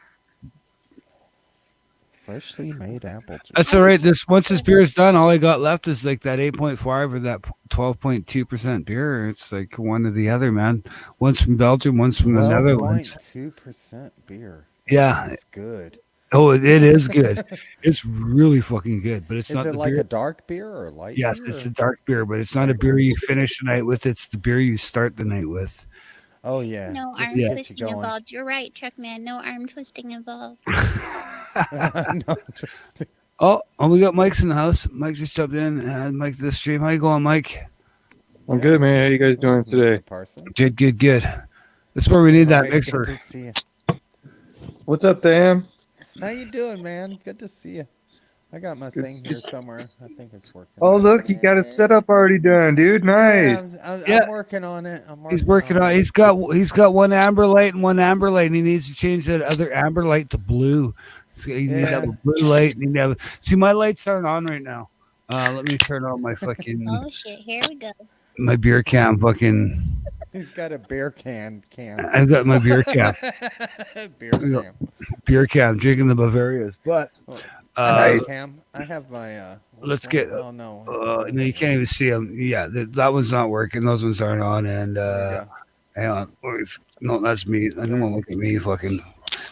Freshly made apple juice. That's all right. Once this beer is done, all I got left is like that 8.5 or that 12.2% beer. It's like one or the other, man. One's from Belgium, one's from the Netherlands. 12.2% beer. Yeah. That's good. Oh, it is good. It's really fucking good, but it's Is not it the like beer. a dark beer or a light Yes, beer? it's or- a dark beer, but it's not a beer you finish the night with. It's the beer you start the night with. Oh, yeah. No just arm to get you twisting going. involved. You're right, Truckman. No arm twisting involved. No, interesting. Oh, we got Mike's in the house. Mike just jumped in and Mike to the stream. How you going, Mike? I'm good, man. How you guys doing today? Mr. Parsons. Good. This is where we need that Mike, mixer. Good to see you. What's up, Dan? How you doing, man? Good to see you. I got my Good thing to here see- somewhere. I think it's working. Oh, look, you got a setup already done, dude. Nice. I'm Yeah. working on it. He's working on. He's got one amber light and one amber light, and he needs to change that other amber light to blue. So you need to have a Yeah. blue light. And you need to have. See, my lights aren't on right now. Let me turn on my fucking Oh shit, here we go. my beer cam. Fucking, He's got a beer can. I've got my beer cam. Beer Yeah. cam. Beer cam, drinking the Bavarias. But I have cam. I have my. let's which get- one? Oh no. no, you can't even see them. Yeah, that one's not working. Those ones aren't on. And There hang on. No, that's me. I don't want to look at me. Fucking. you go.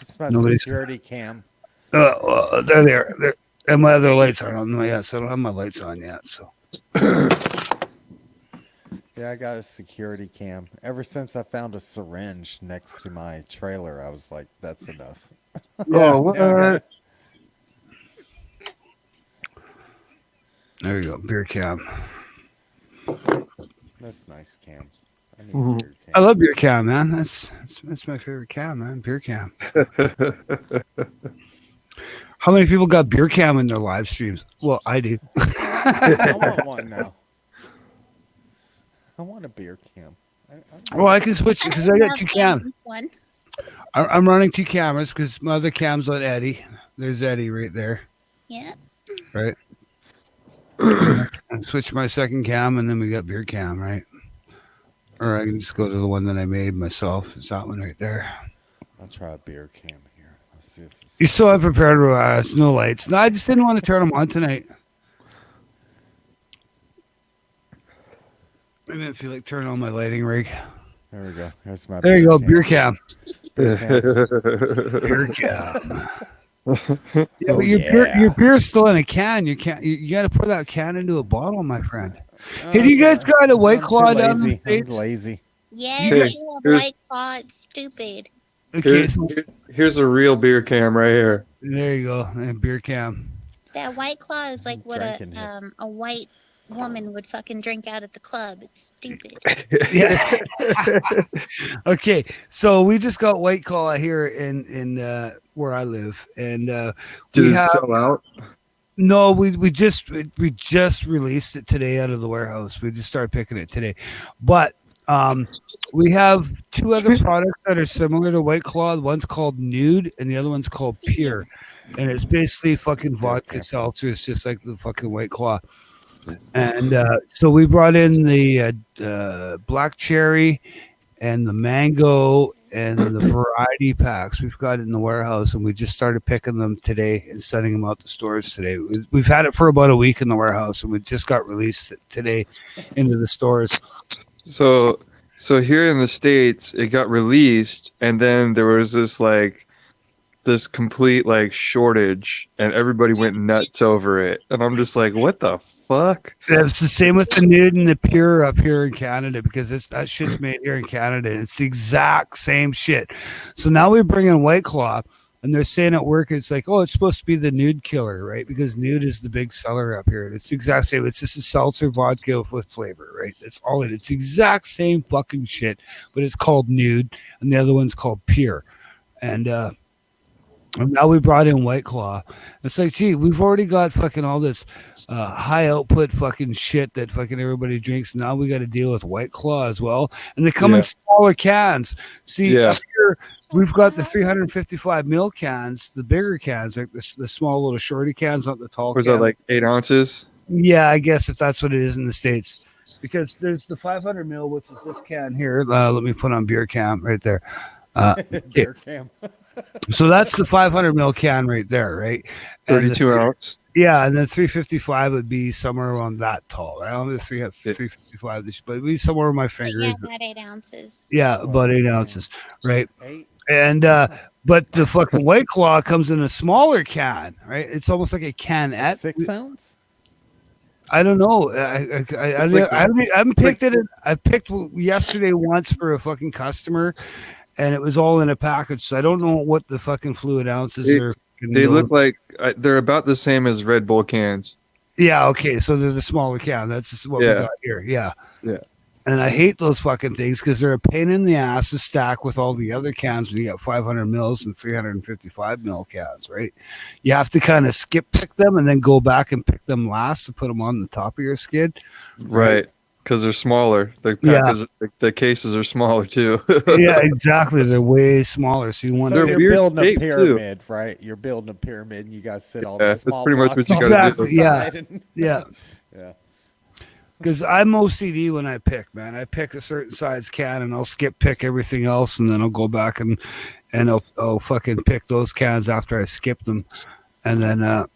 It's my nobody's- security cam. They're there. And my other lights aren't on. Yeah, so I don't have my lights on yet. So. Yeah, I got a security cam. Ever since I found a syringe next to my trailer, I was like, that's enough. Oh, what? There you go, beer cam. That's nice, Cam. I need Mhm. a beer cam. I love beer cam, man. That's my favorite cam, man. Beer cam. How many people got beer cam in their live streams? Well, I do. I want one now. I want a beer cam. Well, I can switch because I got two cams. One. I'm running two cameras because my other cam's on Eddie. There's Eddie right there. Yeah. Right. And switch my second cam, and then we got beer cam, right? Or I can just go to the one that I made myself. It's that one right there. I'll try a beer cam here. Let's see if this You're so unprepared. It's no lights. No, I just didn't want to turn them on tonight. I didn't feel like turning on my lighting rig. There we go. There's my There you go, beer cam. cam. Beer cam. Beer cam. Oh, Yeah, but your beer's still in a can. You got to pour that can into a bottle, my friend. Hey, do you guys got a White I'm Claw too down in the lazy. I'm States? lazy. Yes, Here, we have here's- White Claw. It's stupid. Okay, so Here's a real beer cam right here. there you go, beer cam. That White Claw is like what Drinking his. a white woman would fucking drink out at the club. It's stupid. Yeah. Okay, so we just got White Claw here in where I live, and Did we it have sell out? no, we just released it today out of the warehouse. We just started picking it today, but we have two other products that are similar to White Claw. One's called Nude, and the other one's called Pure, and it's basically fucking vodka seltzer. It's just like the fucking White Claw. And so we brought in the black cherry and the mango and the variety packs. We've got it in the warehouse, and we just started picking them today and sending them out to stores today. We've had it for about a week in the warehouse, and we just got released today into the stores. So here in the States, it got released, and then there was this complete like shortage, and everybody went nuts over it. And I'm just like, what the fuck? It's the same with the Nude and the Pure up here in Canada, because that shit's made here in Canada. It's the exact same shit. So now we bring in White Claw, and they're saying at work, it's like, oh, it's supposed to be the Nude killer, right? Because Nude is the big seller up here. It's the exact same. It's just a seltzer vodka with flavor, right? That's all it is. It's the exact same fucking shit, but it's called Nude, and the other one's called Pure. And now we brought in White Claw. It's like, gee, we've already got fucking all this high output fucking shit that fucking everybody drinks. Now we got to deal with White Claw as well, and they come in smaller cans. See, up here we've got the 355 ml cans, the bigger cans, like the small little shorty cans, not the tall. Was that like 8 ounces? Yeah, I guess if that's what it is in the States, because there's the 500 ml, which is this can here. Let me put on beer cam right there. Beer cam. So that's the 500 ml can right there, right? 32 ounce. Yeah, and then 355 would be somewhere around that tall, right? Only 355, but it'd be somewhere where my So finger yeah, is. about 8 ounces. Yeah, about 8 ounces, right? 8. And but the fucking White Claw comes in a smaller can, right? It's almost like a canette. 6 ounce. I don't know. I haven't picked it. I picked yesterday once for a fucking customer, and it was all in a package. So I don't know what the fucking fluid ounces are. They look like they're about the same as Red Bull cans. Yeah. Okay. So they're the smaller can. That's just what we got here. Yeah. Yeah. And I hate those fucking things because they're a pain in the ass to stack with all the other cans when you got 500 mils and 355 mil cans, right? You have to kind of skip pick them and then go back and pick them last to put them on the top of your skid. Right. Because they're smaller. The cases are smaller too. Yeah, exactly. They're way smaller. So you want So They're you're weird building a shape, too. pyramid, right? You're building a pyramid, and you guys sit all Yeah, the that's small pretty much blocks what you on gotta the do. Yeah. side and- yeah. Yeah. Because I'm OCD when I pick, man. I pick a certain size can and I'll skip pick everything else, and then I'll go back and I'll fucking pick those cans after I skip them, and then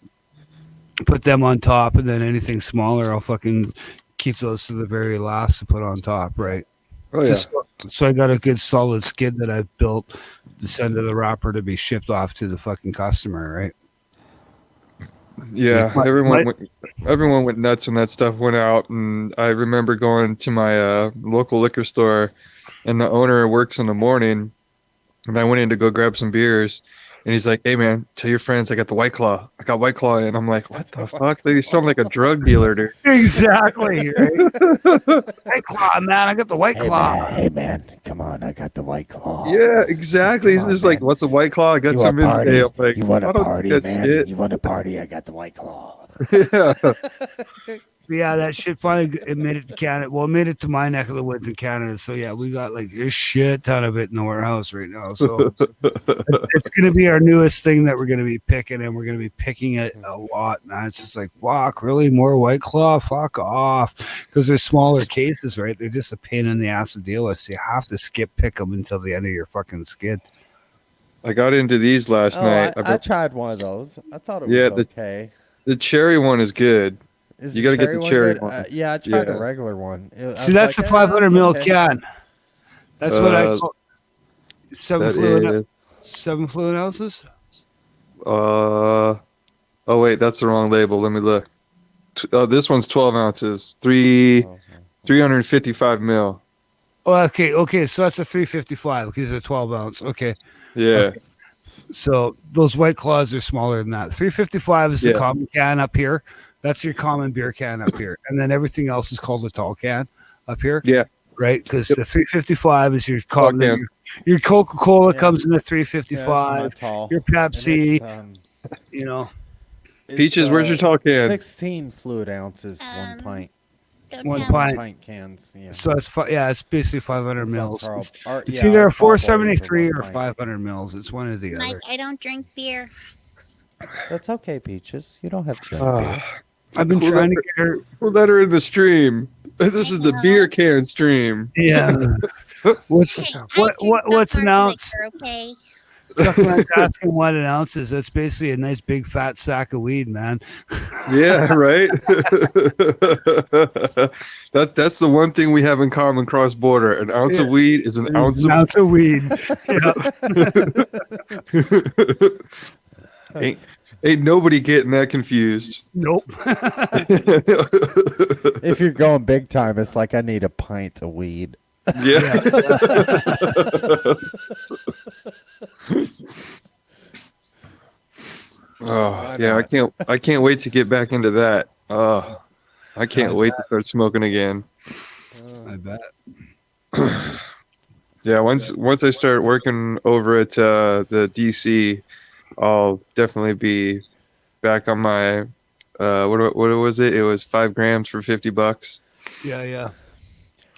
put them on top, and then anything smaller I'll fucking keep those to the very last to put on top, right? Oh yeah. Just so I got a good solid skid that I've built to send to the wrapper to be shipped off to the fucking customer, right? Yeah, My- everyone went nuts when that stuff went out, and I remember going to my local liquor store, and the owner works in the morning, and I went in to go grab some beers, and he's like, "Hey man, tell your friends I got the White Claw. I got White Claw," and I'm like, "What the fuck? They sound like a drug dealer, dude." Exactly, right? White Claw, man. I got the White Claw. Hey man, come on! I got the White Claw. Yeah, exactly. He's Come on, just like, man. "What's a White Claw? I got You some want in party? there." I'm like, You want "I a don't party, get man? shit." You want a party? I got the White Claw. Yeah. Yeah, that shit finally made it to Canada. Well, it made it to my neck of the woods in Canada. So yeah, we got like a shit ton of it in the warehouse right now. So it's gonna be our newest thing that we're gonna be picking, and we're gonna be picking it a lot. Now it's just like, fuck, really more White Claw? Fuck off, because they're smaller cases, right? They're just a pain in the ass to deal with. So you have to skip pick them until the end of your fucking skid. I got into these last night. I tried one of those. I thought it was Yeah, okay. The cherry one is good. Is You the gotta get the one cherry good? one. Yeah, I tried the Yeah. regular one. See, that's the 500 mil can. That's what I call seven That fluid ounces. oh wait, that's the wrong label. Let me look. This one's 12 ounces. 355 mil. Oh, okay. So that's a 355 because it's a 12 ounce. Okay. Yeah. Okay. So those White Claws are smaller than that. 355 is the Yeah. common can up here. That's your common beer can up here, and then everything else is called a tall can up here. Yeah. Right, because Yep. the 355 is your Tall common. can. Your Coca-Cola Yeah. comes in the Yeah, it's 355. not tall. Your And Pepsi, it's, you know, Peaches, where's your tall can? 16 fluid ounces, one pint. Go One tell pint. me. Pint cans. Yeah. so it's basically 500 It's mils. like It's yeah, either our a tall boys are 473 one or pint. 500 mils. It's one or the Mike, other. I don't drink beer. That's okay, Peaches. You don't have to drink Ah, beer. I've been Cool trying to that- get her. We'll let her in the stream. This is the know. beer can stream. Yeah. What's Hey, what's an ounce? Okay. Chuckman's asking what an ounce is. That's basically a nice big fat sack of weed, man. Yeah, right. That's the one thing we have in common cross border. An ounce of weed is an ounce An of ounce of weed. Yeah. ain't nobody getting that confused. Nope. If you're going big time, it's like I need a pint of weed. Yeah. Oh yeah, I can't wait to get back into that. Oh, I can't wait to start smoking again. I bet. Yeah, once I start working over at the DC, I'll definitely be back on my what was it? It was 5 grams for $50. Yeah, yeah.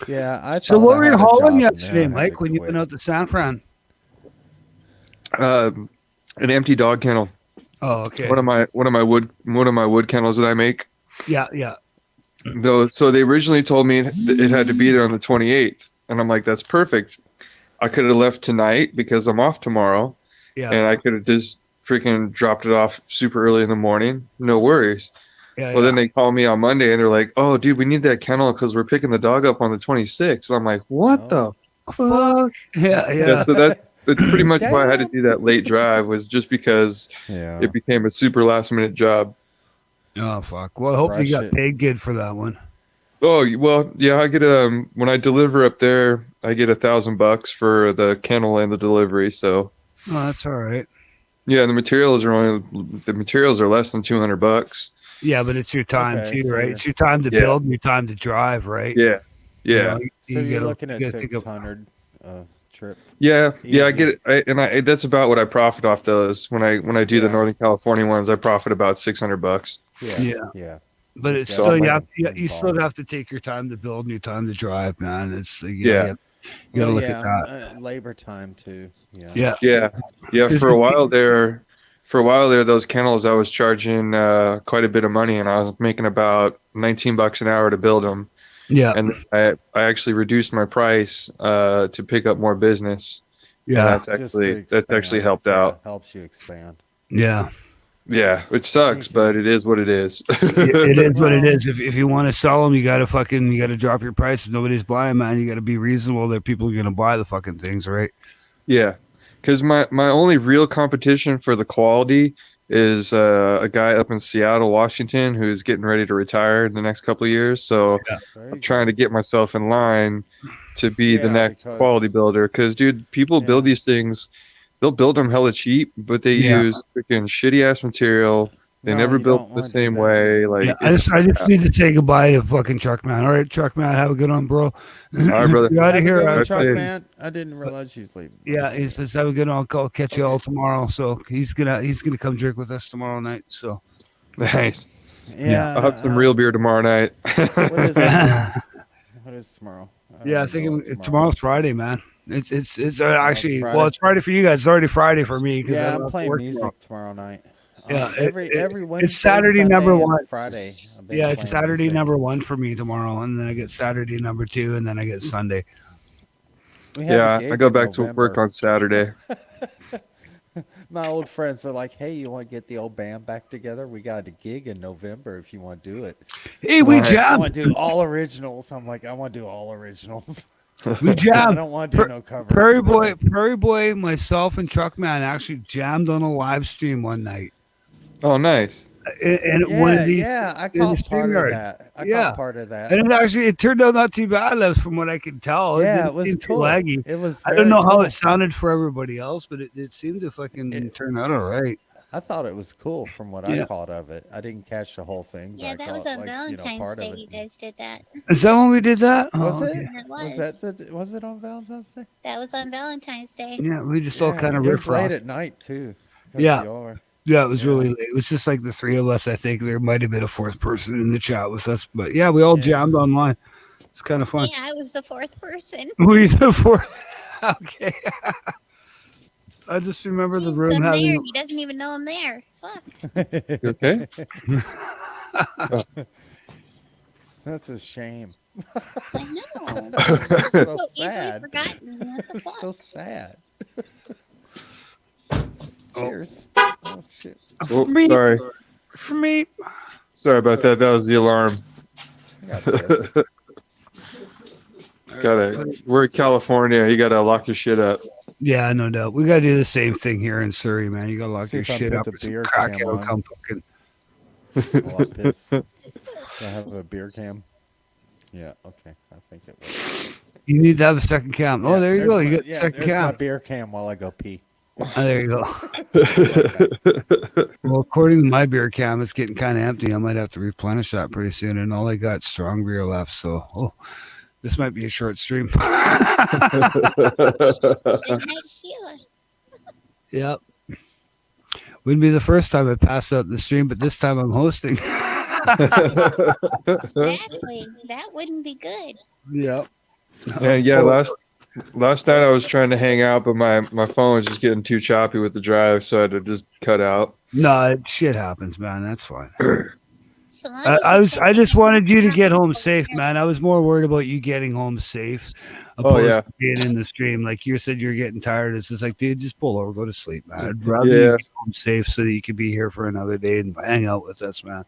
Yeah, I. So thought what I were you had a hauling job and yesterday, then I had Mike, to when you quit. went out to San Fran? An empty dog kennel. Oh, okay. One of my wood kennels that I make. Yeah, yeah. Though, so they originally told me it had to be there on the 28th, and I'm like, that's perfect. I could have left tonight because I'm off tomorrow, Yeah. and I could have just freaking dropped it off super early in the morning. No worries. Yeah, Well, then they call me on Monday, and they're like, "Oh, dude, we need that kennel because we're picking the dog up on the 26th." And I'm like, "What the fuck?" yeah, Yeah. yeah. So that's pretty much why I had to do that late drive, was just because Yeah. it became a super last minute job. Oh fuck. Well, I hope you Rush got it. paid good for that one. Oh well, yeah. I get when I deliver up there, I get $1,000 for the kennel and the delivery. So Oh, that's all right. yeah, the materials are less than $200. Yeah, but it's your time Okay, too, so right? you're- It's your time to Yeah. build and your time to drive, right? Yeah, You yeah, know, So you you're gotta- looking at you gotta think of- 600 trip. yeah. I Easy. get it. That's about what I profit off those. When I do the Yeah. Northern California ones, I profit about $600. Yeah. Yeah. Yeah. But it's Yeah, still I'm you have like you still involved. have to take your time to build and your time to drive, man. It's you Yeah. know, you gotta Well, look yeah, at that. labor time too. Yeah. Yeah. Yeah. This For a is- while there, those kennels I was charging quite a bit of money, and I was making about $19 an hour to build them. Yeah. And I actually reduced my price to pick up more business. And Yeah. that's Just actually to expand. helped Yeah, out. helps you expand. Yeah. Yeah, it sucks, but it is what it is. It is what it Well- is. If you want to sell them, you gotta drop your price. If nobody's buying, man, you gotta be reasonable that people are gonna buy the fucking things, right? Yeah, because my only real competition for the quality is a guy up in Seattle, Washington, who's getting ready to retire in the next couple of years. So Very I'm good. trying to get myself in line to be the Yeah, next because- quality builder. Because, dude, people Yeah. build these things. They'll build them hella cheap, but they Yeah. use freaking shitty ass material. They No, never you built don't the wanna do same that. way. Like, Yeah, I just need to say goodbye to fucking Truckman. All right, Truckman, have a good one, bro. All right, brother. You're out Have of a here. good one, Right, Chuck, dude. man. I didn't realize you was leaving. Yeah, he says have a good one. I'll catch you all tomorrow. So he's gonna come drink with us tomorrow night. So Nice. Yeah. I'll have some real beer tomorrow night. What is it? What is tomorrow? don't yeah, I even think know what tomorrow's Friday, man. It's actually Friday? well, it's Friday for you guys. It's already Friday for me because Yeah, I I'm playing music tomorrow night. Yeah, every Wednesday, Saturday Sunday, number and one. Friday. I've been Yeah, it's playing Saturday music. number 1 for me tomorrow, and then I get Saturday number 2, and then I get Sunday. We have a Yeah, gig I go in back to work November. on Saturday. My old friends are like, "Hey, you want to get the old band back together? We got a gig in November if you want to do it." Hey, we Right. I jam. want to do all originals. I'm like, I want to do all originals. We I jam. don't want to do no covers. Prairie Boy, myself, and Truckman actually jammed on a live stream one night. Oh, nice. And Yeah, one of these, yeah, I in the caught part StreamYard. of that. I Yeah. caught part of that. And it turned out not too bad, Les, from what I can tell. Yeah, didn't it was seem too cool. laggy. It was. I don't very know how cool. it sounded for everybody else, but it seemed to fucking turn out all right. I thought it was cool from what Yeah. I caught of it. I didn't catch the whole thing. But Yeah, I that was caught, on like, Valentine's part Day. of You it. guys did that. Is that when we did that? Was Oh, it? okay. It Was was. that the? Was it on Valentine's Day? That was on Valentine's Day. Yeah, we just all kind of it riff was late raff. at night too. 'Cause Yeah. y'all- Yeah, it was Yeah. really late. It was just like the three of us. I think there might have been a fourth person in the chat with us, but yeah, we all Yeah. jammed online. It's kind of fun. Yeah, I was the fourth person. We the fourth. Okay. I just remember the Jeez, room I'm there. having. He doesn't even know I'm there. Fuck. You okay? That's a shame. I know. That's So so easily sad. forgotten. What the It's fuck? so sad. Oh. Cheers. Oh shit. Oh, me. sorry. For me. Sorry about that. That was the alarm. I got this. We're in California. You gotta lock your shit up. Yeah, no doubt. We gotta do the same thing here in Surrey, man. You gotta lock See your if I shit put up. the Or some beer crackhead cam will on. come fucking. While I piss. Do I have a beer cam? Yeah. Okay. I think it was. You need to have a second cam. Oh, Yeah, there you there's go. You my- got the yeah, second there's my cam. beer cam while I go pee. Oh, there you go. Well, according to my beer cam, it's getting kind of empty. I might have to replenish that pretty soon. And all I got is strong beer left. So, this might be a short stream. Good night, Sheila. Yep. Wouldn't be the first time I passed out the stream, but this time I'm hosting. Exactly. That wouldn't be good. Yep. And yeah, last night I was trying to hang out, but my phone was just getting too choppy with the drive, so I had to just cut out. No, shit happens, man. That's fine. So long as I you was. check I just in wanted you to with get your home safe, partner. man. I was more worried about you getting home safe, Oh, opposed yeah. to being in the stream. Like you said, you're getting tired. It's just like, dude, just pull over, go to sleep, man. I'd rather Yeah. you get home safe so that you could be here for another day and hang out with us, man.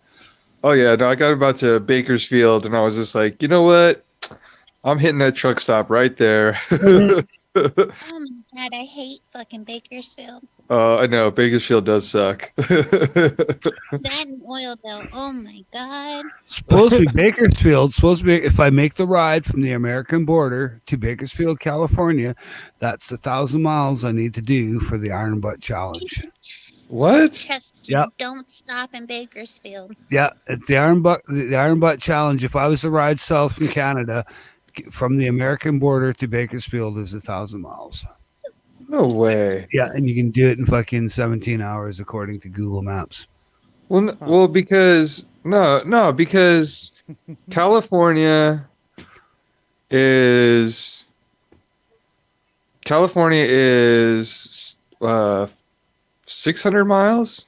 Oh yeah, no, I got about to Bakersfield, and I was just like, you know what? I'm hitting that truck stop right there. Oh my god, I hate fucking Bakersfield. I know Bakersfield does suck. That and Oildale. Oh my god. Supposed to be Bakersfield. Supposed to be if I make the ride from the American border to Bakersfield, California, that's 1,000 miles I need to do for the Iron Butt Challenge. What? Trust me, Yep. don't stop in Bakersfield. Yeah, at the Iron Butt Challenge. If I was to ride south from Canada, from the American border to Bakersfield is 1,000 miles. No way. Yeah, and you can do it in fucking 17 hours according to Google Maps. Well, because because California is 600 miles.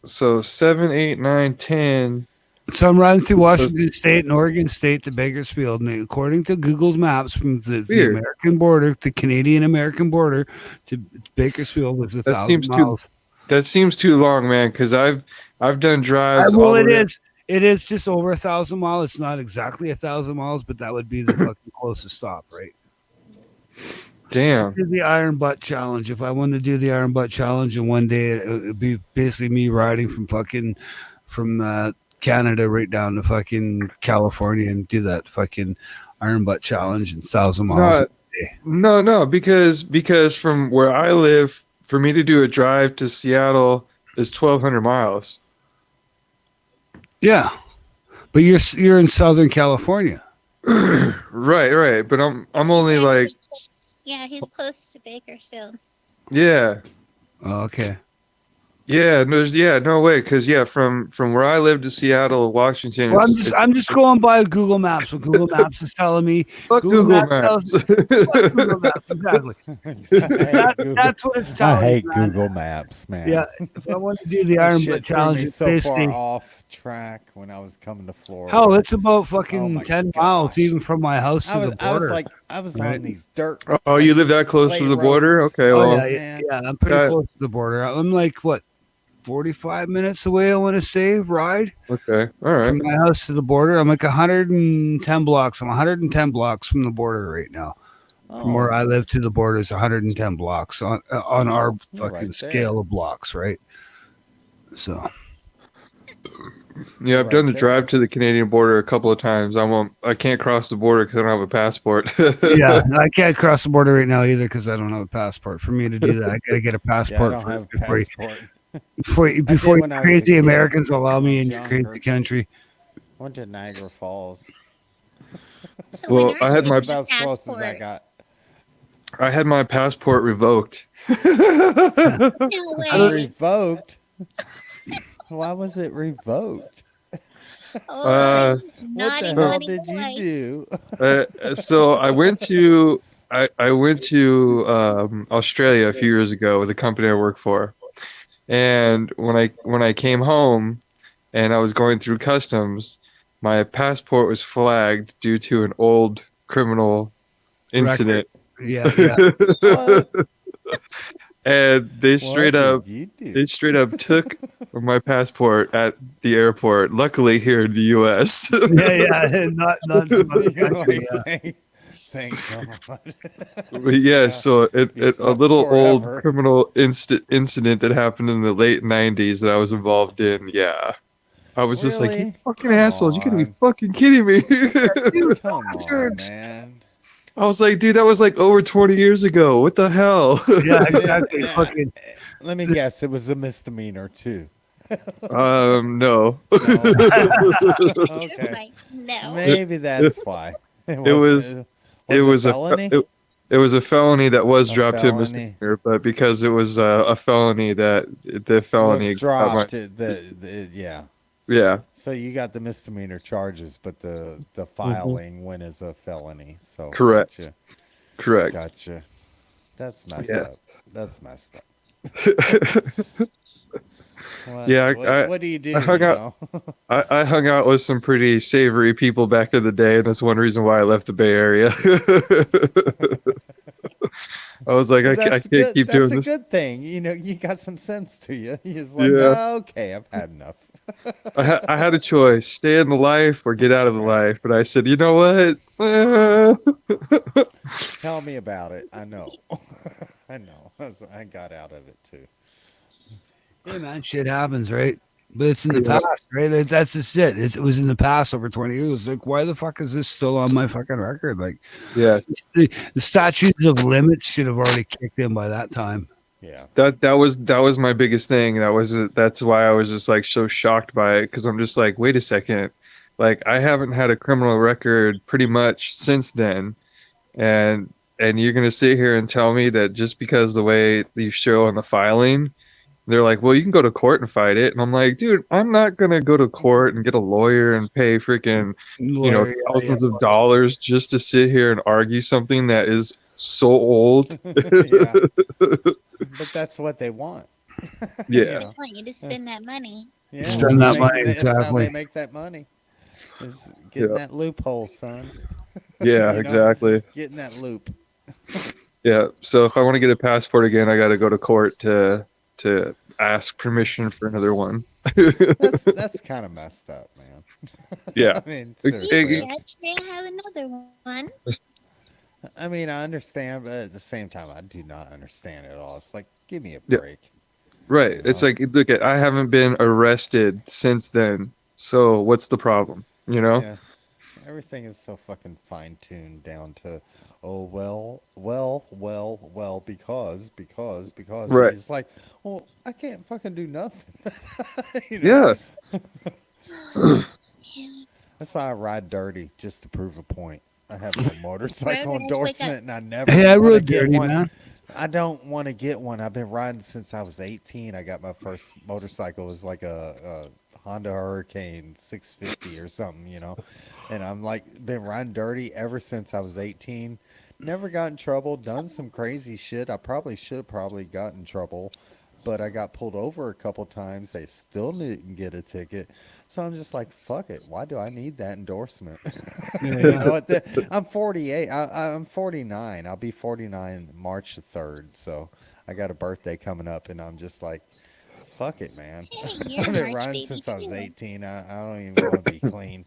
So 7, 8, 9, 10. So I'm riding through Washington State and Oregon State to Bakersfield, and according to Google's Maps, from the Weird. American border, the Canadian-American border to Bakersfield is 1,000 seems too- miles. That seems too long, man. Because I've done drives. Well, all it the way- is. It is just over 1,000 miles. It's not exactly 1,000 miles, but that would be the fucking closest stop, right? Damn. Do the Iron Butt Challenge. If I wanted to do the Iron Butt Challenge in one day, it would be basically me riding from Canada right down to fucking California and do that fucking Iron Butt Challenge in 1,000 miles. No, because from where I live, for me to do a drive to Seattle is 1,200 miles. Yeah, but you're in Southern California. Right. But I'm only He's like, actually close- yeah, he's close to Bakersfield. yeah. Oh, okay. Yeah, no way, because from where I live to Seattle, Washington. Well, it's- I'm just going by Google Maps. What Google Maps is telling me. fuck Google Google Maps Maps. Fuck Google Maps, exactly. That's what it's I telling hate me. man. Google Maps, man. Yeah, if I want to do the That Iron shit Butt threw Challenge, me it's so basically far off track when I was coming to Florida. hell, it's about Oh fucking my 10 miles gosh. even from my house to I was the border. I was Right. on these dirt. Oh, you live that close to clay the border? roads. Okay, Oh, well, yeah, I'm pretty That- close to the border. I'm like, what, 45 minutes away, I want to say, ride okay, all right. from my house to the border. I'm like 110 blocks. I'm 110 blocks from the border right now. From where I live to the border is 110 blocks on our You're fucking right scale of blocks, right? So Yeah, I've Right done the there. drive to the Canadian border a couple of times. I can't cross the border because I don't have a passport. Yeah, I can't cross the border right now either because I don't have a passport. For me to do that, I gotta get a Yeah, I passport don't have first a passport. before when I was a crazy kid, Americans allow when I me was in your crazy younger. country. Went to Niagara Falls. So when Well, are I you had getting my That's a about as close as I passport? got. I had my passport revoked. No I don't- way. Revoked? Why was it revoked? Oh, uh, What naughty, the so hell naughty did you boy. do? so I went to Australia a few years ago with a company I work for, and when I came home and I was going through customs, my passport was flagged due to an old criminal incident. Yeah, yeah. What? And What did you do? they straight up took my passport at the airport. Luckily here in the US. Yeah, yeah. Not in some other You're country. like, Yeah. thank God. But yeah, Yeah, so be a stuck little old forever. criminal incident that happened in the late 90s that I was involved in. Yeah. I was just like, you Really? fucking Come asshole. You gotta be on. fucking kidding me. Come on, man. I was like, dude, that was like over 20 years ago. What the hell? Yeah, Yeah, exactly. Fucking let me guess. It was a misdemeanor, too. No. No. Okay. Like, no. Maybe that's why. It It was it was a was a felony? it was a felony that was A dropped to a felony misdemeanor, but because it was a felony that the felony was got my dropped. Yeah. yeah, So you got the misdemeanor charges, but the filing went as a felony. So correct. Correct. Gotcha. That's messed Yes. up. That's messed up. What, Yeah, what do you do? I hung You out know? I hung out with some pretty savory people back in the day, and that's one reason why I left the Bay Area. I was like, I That's can't good. keep That's doing a this. good thing. You know, you got some sense to you. You're just like, Yeah. "Oh, okay, I've had enough." I had a choice: stay in the life or get out of the life. And I said, you know what? Tell me about it. I know. I know. I got out of it too. hey man, shit happens, right? But it's in the Yeah. past, right? That's just it. It was in the past over 20 years. Like, why the fuck is this still on my fucking record? Like, Yeah, the statutes of limits should have already kicked in by that time. Yeah. that was my biggest thing. That's why I was just like so shocked by it because I'm just like, wait a second, like I haven't had a criminal record pretty much since then, and you're gonna sit here and tell me that just because the way you show on the filing, they're like, well, you can go to court and fight it, and I'm like, dude, I'm not gonna go to court and get a lawyer and pay freaking Lawyer, yeah, thousands of dollars just to sit here and argue something that is so old. Yeah. But that's what they want. Yeah. You They know? want you to spend that money. Yeah. Spend that Make- money, That's how exactly. they make that money. Is getting Yeah. that loophole, son. Yeah, You know? exactly. Getting that loop. Yeah. So if I want to get a passport again, I got to go to court to ask permission for another one. That's kind of messed up, man. Yeah. I mean, It's- seriously. You actually have another one. I mean, I understand, but at the same time, I do not understand it at all. It's like, give me a Yeah. break. Right. It's like, look, I haven't been arrested since then. So what's the problem? You know? Yeah. Everything is so fucking fine tuned down to, oh well, because. Right. And it's like, well, I can't fucking do nothing. You know? Yeah. That's why I ride dirty, just to prove a point. I have no motorcycle Right, that's like endorsement, and I never. Hey, I wanna rode get dirty, one. man. I don't want to get one. I've been riding since I was 18. I got my first motorcycle. It was like a Honda Hurricane 650 or something, you know. And I'm like been riding dirty ever since I was 18. Never got in trouble. Done some crazy shit. I probably should have probably got in trouble, but I got pulled over a couple times. They still didn't get a ticket. So I'm just like, fuck it. Why do I need that endorsement? You know, I'm 48. I'm 49. I'll be 49 March the 3rd. So I got a birthday coming up, and I'm just like, fuck it, man. Hey, you're I've a been March riding baby since I was too. 18. I don't even want to be clean.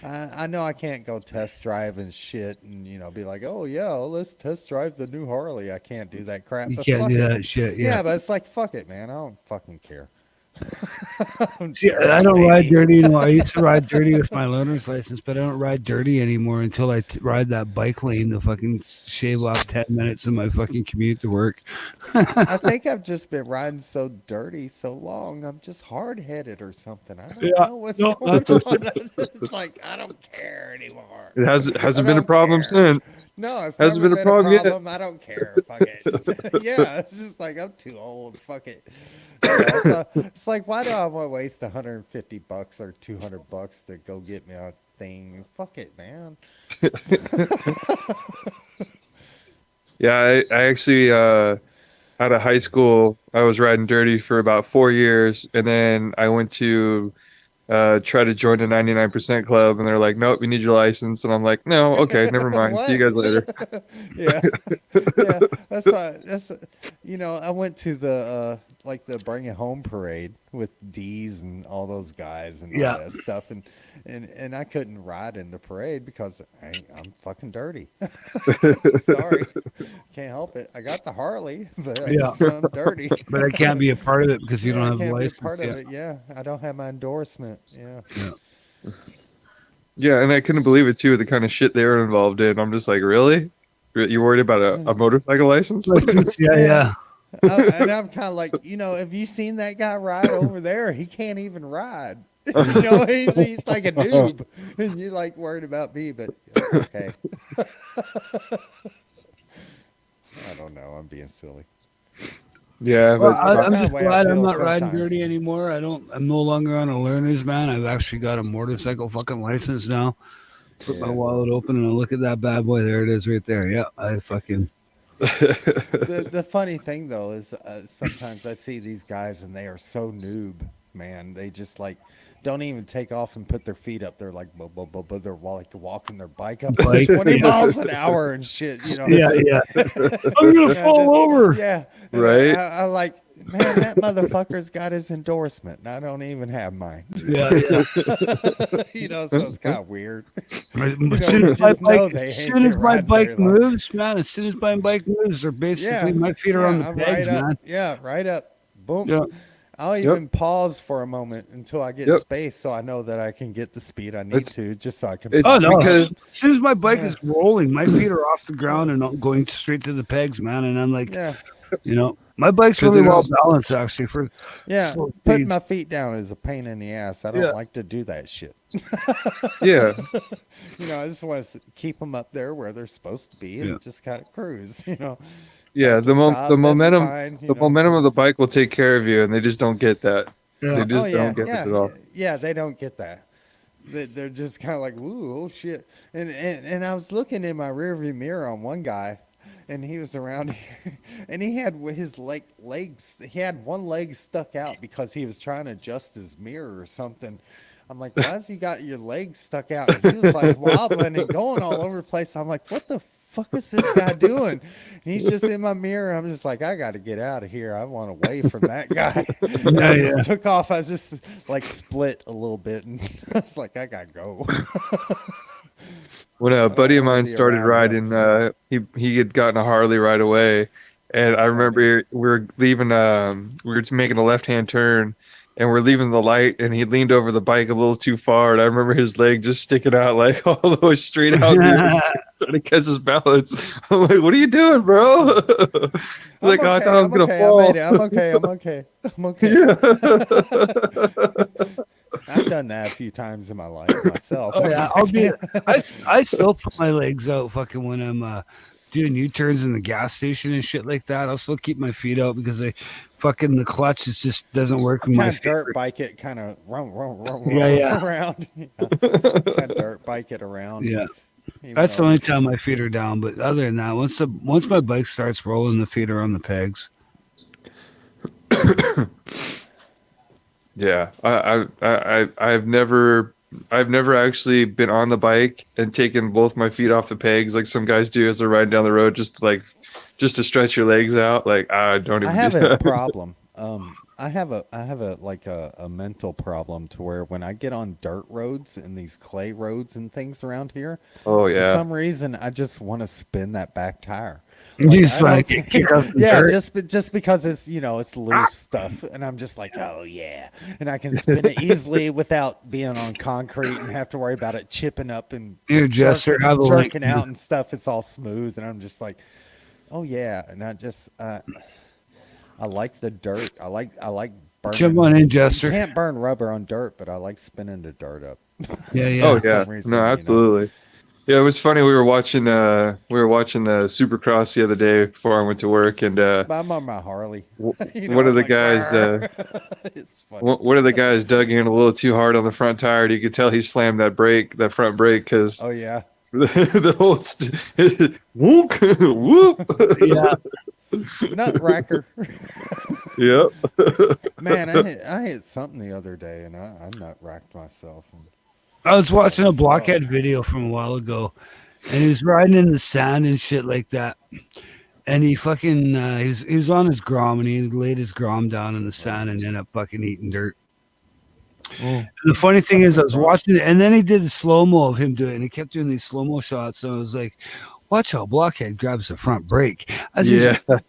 I know I can't go test drive and shit and, you know, be like, oh, yeah, let's test drive the new Harley. I can't do that crap. You but can't fuck do it. that shit. Yeah, Yeah. but it's like, fuck it, man. I don't fucking care. See, Dirty, I don't ride baby. dirty anymore. I used to ride dirty with my learner's license, but I don't ride dirty anymore until I ride that bike lane to fucking shave off 10 minutes of my fucking commute to work. I think I've just been riding so dirty so long. I'm just hard headed or something. I don't Yeah, know what's no, going that's what's- on. It's like I don't care anymore. It hasn't I been a don't problem care. since. No, it's Hasn't never been a been a problem yet. problem. I don't care. Fuck it. Yeah, it's just like I'm too old. Fuck it. You know, it's like why do I want to waste $150 or $200 to go get me a thing? Fuck it, man. Yeah, I actually out of high school, I was riding dirty for about 4 years, and then I went to try to join the 99% club, and they're like, "Nope, you need your license." And I'm like, "No, okay, never mind. See you guys later." Yeah, yeah. That's why. I went to the like the Bring It Home parade with D's and all those guys and all Yeah. that stuff, and I couldn't ride in the parade because I'm fucking dirty. Sorry, can't help it. I got the Harley, but Yeah. I'm dirty. But I can't be a part of it because you Yeah, don't I have a can't be license. a part Yeah. of it. Yeah, I don't have my endorsement. Yeah. Yeah, and I couldn't believe it too, the kind of shit they were involved in. I'm just like, really? You're worried about a motorcycle license? Yeah, yeah. And I'm kind of like, have you seen that guy ride over there? He can't even ride. He's like a noob, and you're like worried about me, but it's okay. I don't know. I'm being silly. Yeah, Well, but That's I'm kinda just the way I glad I'm feel not riding sometimes. dirty anymore. I'm no longer on a learner's man. I've actually got a motorcycle fucking license now. Flip my Yeah. wallet open and I look at that bad boy. There it is right there. Yeah, I fucking. The funny thing though is sometimes I see these guys and they are so noob, man. They just like don't even take off and put their feet up. They're like, but they're like walking their bike up Bike, at 20 yeah. miles an hour and shit. Yeah, yeah. I'm gonna Yeah, fall over. Yeah, and Right? I like, man, that motherfucker's got his endorsement, and I don't even have mine. Yeah, yeah. So it's kind of weird. As soon as my just know bike, they as ain't soon as been my riding bike very long. moves, man. As soon as my bike moves, they're basically my feet are on the I'm pegs, right up. man. Yeah, right up. Boom. Yeah. I'll even pause for a moment until I get Yep. space, so I know that I can get the speed I need It's- to, just so I can. it's Oh no! because- As soon as my bike Yeah. is rolling, my feet are off the ground and not going straight to the pegs, man. And I'm like, Yeah, my bike's Because really they well don't- balanced actually for yeah. slow Putting speeds. my feet down is a pain in the ass. I don't Yeah. like to do that shit. yeah, I just want to keep them up there where they're supposed to be and Yeah. just kind of cruise. yeah. Like The stop, that's momentum, fine, the momentum of the bike will take care of you, and they just don't get that. Yeah. They just Oh yeah, don't get yeah, it at all. yeah. They don't get that. They're just kind of like, ooh, oh shit. And I was looking in my rearview mirror on one guy, and he was around here, and he had his legs. He had one leg stuck out because he was trying to adjust his mirror or something. I'm like, why has you got your legs stuck out? And he was like wobbling and going all over the place. I'm like, what the fuck is this guy doing? And he's just in my mirror. I'm just like, I got to get out of here. I want away from that guy. I Yeah. just took off. I just like split a little bit, and I was like, I gotta go. When a buddy of wanna mine be started around riding, he had gotten a Harley right away, and I remember we were leaving. We were making a left-hand turn, and we're leaving the light, and he leaned over the bike a little too far, and I remember his leg just sticking out like all the way straight out there, trying to catch his balance. I'm like, "What are you doing, bro?" He's like, "Oh, I thought I was gonna I fall." made it. I'm okay. I'm okay. I'm okay. Yeah. I've done that a few times in my life myself. Oh yeah, I'll be. I still put my legs out, fucking when I'm doing U-turns in the gas station and shit like that. I'll still keep my feet out because the clutch just doesn't work with my Kind of feet. dirt bike it, kind of run Yeah. around. Kind of dirt bike it around. Yeah, even that's the though- only time my feet are down. But other than that, once my bike starts rolling, the feet are on the pegs. Yeah, I've never actually been on the bike and taken both my feet off the pegs like some guys do as they're riding down the road, just to stretch your legs out. Like I don't I even have do a that. problem. I have a mental problem to where when I get on dirt roads and these clay roads and things around here, Oh for yeah, some reason I just want to spin that back tire. You just I want don't to kick up the yeah, dirt. just because it's it's loose stuff, and I'm just like, oh yeah, and I can spin it easily without being on concrete and have to worry about it chipping up and Here, Jester, have a link. jerking out and stuff. It's all smooth, and I'm just like, oh yeah, and I like the dirt. I like burning. Jump on in, You Jester. can't burn rubber on dirt, but I like spinning the dirt up. Yeah, yeah. Oh For yeah, some reason, no, absolutely. Yeah, it was funny. We were watching the Supercross the other day before I went to work, and I'm on my Harley. one I'm of the like, guys, it's funny. one of the guys dug in a little too hard on the front tire. And you could tell he slammed that front brake, because Oh yeah. the whole whoop whoop. Yeah. Nutcracker. Yep. Man, I hit something the other day, and I nut racked myself. And I was watching a Blockhead video from a while ago, and he was riding in the sand and shit like that. And he fucking he was on his grom, and he laid his grom down in the sand and ended up fucking eating dirt. And the funny thing is, I was watching it, and then he did a slow mo of him doing it, and he kept doing these slow mo shots. And I was like, watch how Blockhead grabs the front brake as he's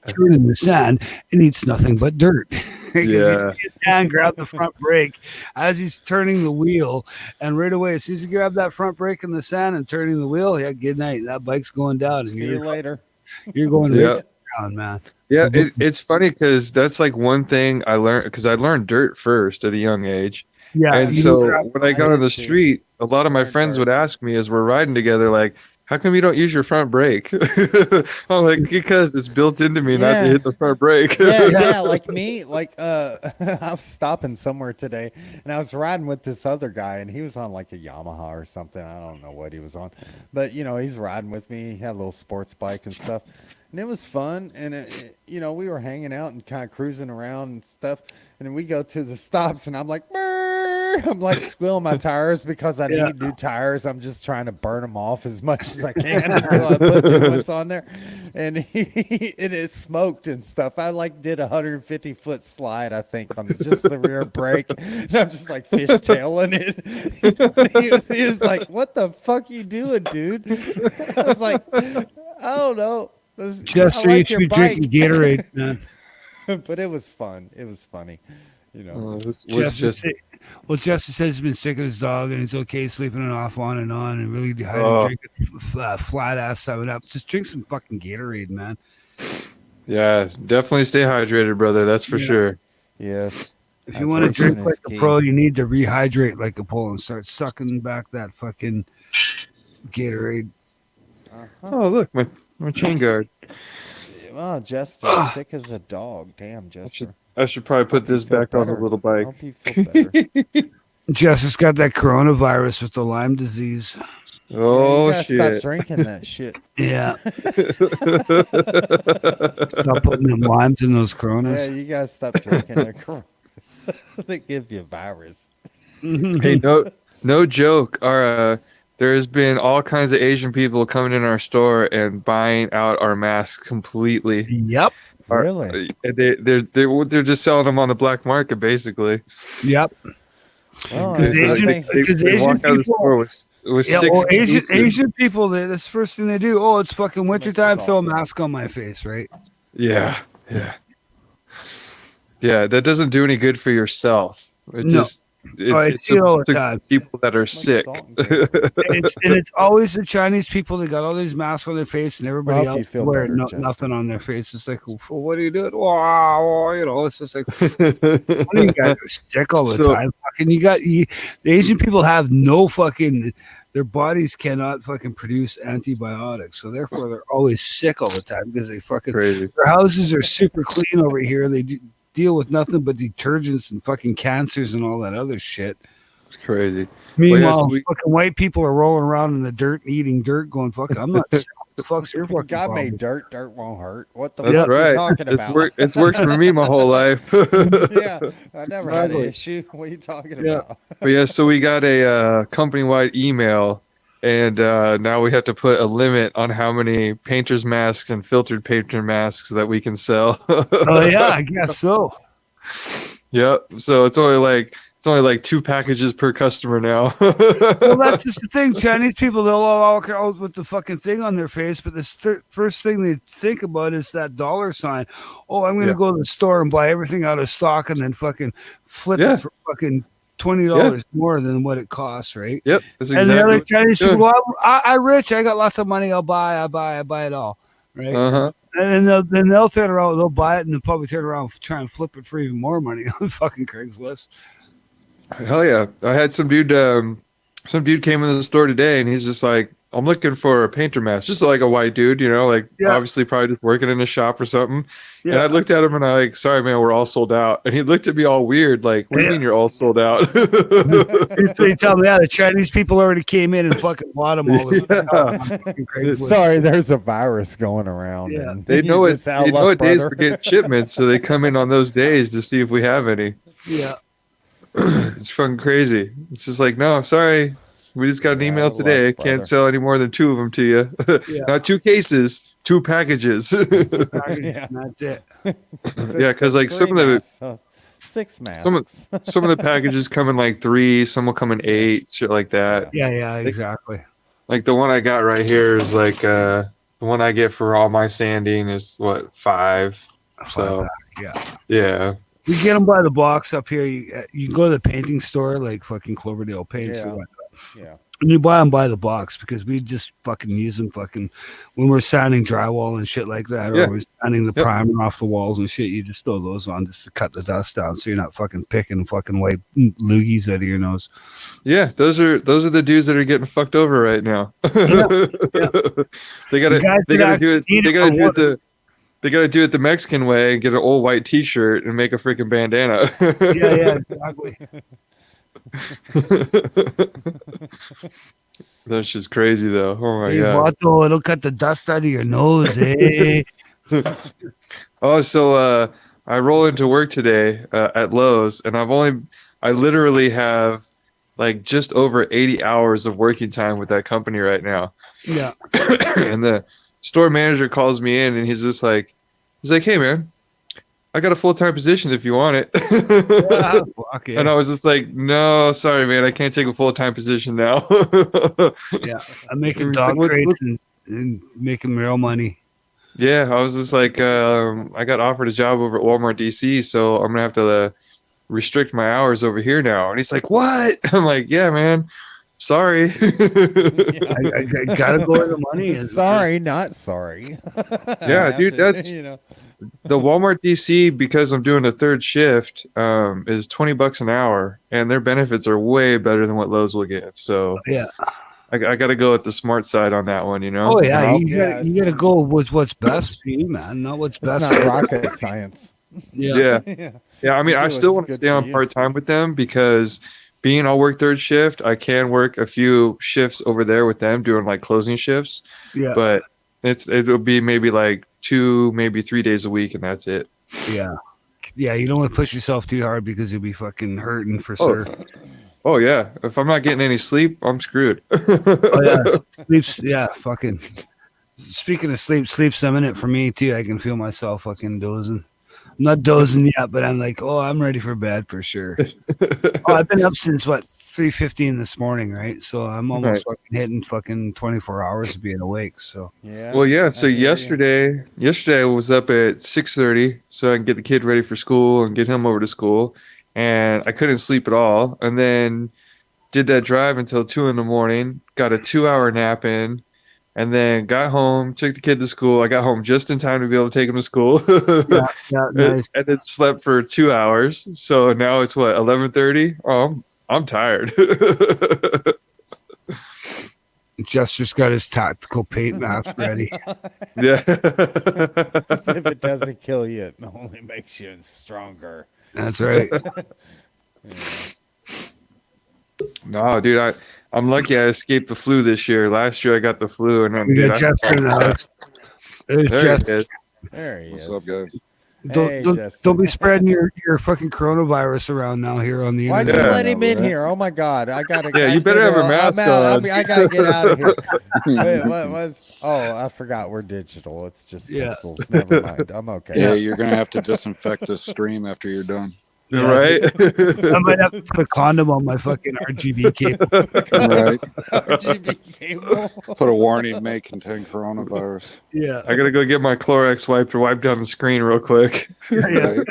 turning the sand and eats nothing but dirt. Yeah. He gets down, grab the front brake as he's turning the wheel, and right away, as soon as you grab that front brake in the sand and turning the wheel, yeah, good night. That bike's going down, and see you later. you're going Yeah. right down, man. Yeah, it's funny because that's like one thing I learned, because I learned dirt first at a young age. Yeah, And you so grab- when I got I on the did too. street, a lot of my Learned friends dirt. would ask me as we're riding together, like, how come you don't use your front brake? I'm like, because it's built into me not to Yeah. hit the front brake. Yeah, like me, I was stopping somewhere today, and I was riding with this other guy, and he was on like a Yamaha or something. I don't know what he was on, but he's riding with me. He had a little sports bike and stuff, and it was fun. And we were hanging out and kind of cruising around and stuff. And then we go to the stops, and I'm like, "Brr!" I'm like squealing my tires because I Yeah. need new tires. I'm just trying to burn them off as much as I can until I put new ones on there. And it is smoked and stuff. I like did a 150-foot slide, I think, on just the rear brake. And I'm just like fishtailing it. He was like, "What the fuck you doing, dude?" I was like, "I don't know." Jester, I you like should your be drinking bike." Gatorade, man. But it was fun. It was funny. Jester says he's been sick of his dog, and he's okay sleeping it off on, and really dehydrated, Oh. drinking flat ass 7-Up. Just drink some fucking Gatorade, man. Yeah, definitely stay hydrated, brother. That's for Yeah. sure. Yes. If you want to drink Hydration like is a key. pro, you need to rehydrate like a pro and start sucking back that fucking Gatorade. Oh, look, my chain guard. Oh, Jester, sick as a dog. Damn, Jester. I should probably put this feel back on the better. little bike. Hope you feel better. Jester's got that coronavirus with the Lyme disease. Oh, you gotta stop shit. drinking that shit. Yeah. Stop putting them limes in those Yeah, coronas. you gotta stop drinking the coronas. They give you virus. Hey, no joke. There has been all kinds of Asian people coming in our store and buying out our masks completely. Yep. Really? They're just selling them on the black market, basically. Yep. Oh, Because I- Asian- they- because they Asian walk out of the people- store with Yeah, 6 well, cases. Asian people, that's the first thing they do. Oh, it's fucking wintertime, Like throw a salt. mask on my face, right? Yeah. That doesn't do any good for yourself. It No. just I see it all the for time. people that are like sick. salt and pepper. It's always the Chinese people that got all these masks on their face, and everybody Well, I hope else you feel wearing better, Justin. nothing on their face. It's like, well, what are you doing? Wow, it's just like, what are you guys are sick all the So- time? Fucking, the Asian people have no fucking. Their bodies cannot fucking produce antibiotics, so therefore they're always sick all the time because they fucking Crazy. their houses are super clean over here. They deal with nothing but detergents and fucking cancers and all that other shit. It's crazy. Meanwhile, we- fucking white people are rolling around in the dirt and eating dirt, going, "Fuck, I'm not sick. What the fuck's your fucking God problem?" made dirt. Dirt won't hurt. What the That's fuck are right. you talking about? It's worked for me my whole life. Yeah, I never had an Exactly. issue. What are you talking Yeah. about? But yeah, so we got a company-wide email, and now we have to put a limit on how many painter's masks and filtered painter masks that we can sell. Oh yeah, I guess so. Yep. So it's only like It's only like 2 packages per customer now. Well, that's just the thing. Chinese people, they'll all walk out with the fucking thing on their face, but the first thing they think about is that dollar sign. Oh, I'm going to Yeah. go to the store and buy everything out of stock and then fucking flip Yeah. it for fucking $20 more than what it costs, right? Yep, that's And exactly the other what Chinese they're people doing. go, I'm rich. I got lots of money. I buy it all, right? Uh-huh. And then they'll turn around, they'll buy it, and they'll probably turn around and try and flip it for even more money on fucking Craigslist. Hell yeah. I had some dude came into the store today and he's just like, I'm looking for a painter mask. Just like a white dude, you know, like Yeah. obviously probably just working in a shop or something. And Yeah. I looked at him and I like, sorry man, we're all sold out. And he looked at me all weird, like, what do you Yeah. mean you're all sold out? So you tell me, yeah, the Chinese people already came in and fucking bought them all. Sorry, there's a virus going around. Yeah. And They you know it. just out They know luck, what days brother. we're getting shipments, so they come in on those days to see if we have any. Yeah. It's fucking crazy. It's just like, no, sorry, we just got an Yeah, email luck, today. brother. Can't sell any more than 2 of them to you. Yeah. Not 2 cases, 2 packages. Yeah. And that's it. Yeah, 'cause, like, some of the- 6 masks. Some of the packages come in like 3, some will come in 8, shit like that. Yeah, exactly. Like the one I got right here is like the one I get for all my sanding is what 5. So yeah. We get them by the box up here. You go to the painting store like fucking Cloverdale Paints Yeah. or whatnot. Yeah. And you buy them by the box because we just fucking use them fucking when we're sanding drywall and shit like that, or Yeah. we're sanding the Yep. primer off the walls and shit. You just throw those on just to cut the dust down, so you're not fucking picking fucking white loogies out of your nose. Yeah, those are the dudes that are getting fucked over right now. They gotta The guys they that gotta do it. need it They gotta for do work. it they gotta do it the Mexican way and get an old white T-shirt and make a freaking bandana. Yeah, exactly. That's just crazy though. Oh my Hey, god. vato, it'll cut the dust out of your nose, eh? Oh, so I roll into work today at Lowe's, and I literally have like just over 80 hours of working time with that company right now. Yeah. And the store manager calls me in, and he's like, hey man, I got a full-time position if you want it. Yeah, fuck And yeah. I was just like, no, sorry man, I can't take a full-time position now. Yeah. I'm making He's dog like, crates and making real money. Yeah, I was just like, I got offered a job over at Walmart DC, so I'm gonna have to restrict my hours over here now. And he's like, what? I'm like, yeah, man, sorry. I gotta go where the money is. Sorry, not sorry. Yeah, dude, that's- you know. The Walmart DC, because I'm doing a 3rd shift, is $20 an hour, and their benefits are way better than what Lowe's will give. So Yeah. I got to go with the smart side on that one, you know. Oh yeah, Well, you gotta go with what's best for you, man. Not what's It's best. not for rocket science. Yeah. Yeah. Yeah, I mean, You I do still what's want to good stay for on you. part time with them because being I'll work 3rd shift, I can work a few shifts over there with them doing like closing shifts, Yeah, but it'll be maybe like 2, maybe 3 days a week, and that's it. yeah, yeah. You don't want to push yourself too hard because you'll be fucking hurting for Oh. sure. Oh yeah, if I'm not getting any sleep, I'm screwed. Oh yeah, sleeps. Yeah, fucking. Speaking of sleep, sleep's imminent for me too. I can feel myself fucking dozing. I'm not dozing yet, but I'm like, oh, I'm ready for bed for sure. Oh, I've been up since what 3:15 this morning, right? So I'm almost Nice. fucking hitting fucking 24 hours of being awake. So Yeah. Well, yeah. So I hear ya. yesterday I was up at 6:30 so I can get the kid ready for school and get him over to school, and I couldn't sleep at all. And then did that drive until 2 in the morning. Got a 2-hour nap in, and then got home, took the kid to school. I got home just in time to be able to take him to school. yeah, nice. And then slept for 2 hours. So now it's what 11:30. Oh, I'm tired. Jester's got his tactical paint mask ready. Yeah. As if it doesn't kill you, it only makes you stronger. That's right. Yeah. No, dude, I'm lucky I escaped the flu this year. Last year I got the flu, and We dude, got Jester in the house. There's there Jester. it is. There he What's is. up, guys? Hey, Don't Justin. be spreading your fucking coronavirus around now here on the Why'd you internet. Yeah, let him in right? here? Oh my God! I gotta. Yeah, you I better gotta- have a mask I'm out. on. I gotta get out of here. Wait, what was? Oh, I forgot. We're digital. It's just Yeah. pixels. Never mind. I'm okay. Yeah, you're gonna have to disinfect this stream after you're done. Yeah. Right? I might have to put a condom on my fucking RGB cable. Right. RGB cable. Put a warning may contain coronavirus. Yeah. I gotta go get my Clorox wipe to wipe down the screen real quick. Yeah. Right?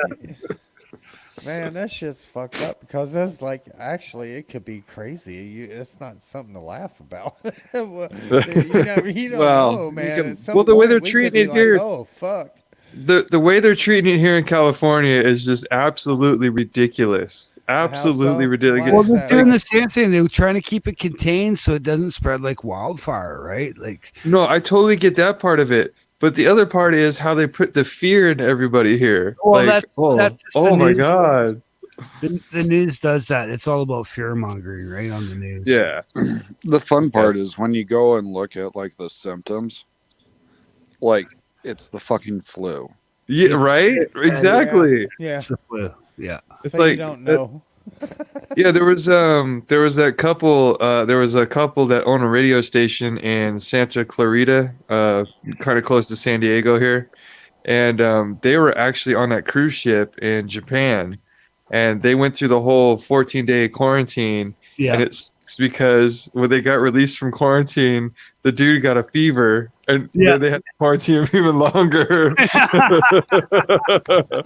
Man, that shit's fucked up because that's like actually it could be crazy. It's not something to laugh about. Well, you don't Well, know, you man. can- At some Well, the way point, they're we could treating be it like, here- oh fuck. The way they're treating it here in California is just absolutely ridiculous. Absolutely so? ridiculous. Why Well, is they're that? doing the same thing. They were trying to keep it contained so it doesn't spread like wildfire, right? Like, No, I totally get that part of it. But the other part is how they put the fear in everybody here. Well, like, that's just oh the my news. God. the news does that. It's all about fear mongering, right? On the news. Yeah. The fun part is when you go and look at like the symptoms, like it's the fucking flu. Yeah, right? Exactly. Yeah. It's the flu. Yeah. It's So like you don't know. Yeah, there was that couple there was a couple that own a radio station in Santa Clarita, kind of close to San Diego here. And they were actually on that cruise ship in Japan, and they went through the whole 14-day quarantine. Yeah. And it's because when they got released from quarantine, the dude got a fever, and Yeah. then they had to quarantine him even longer.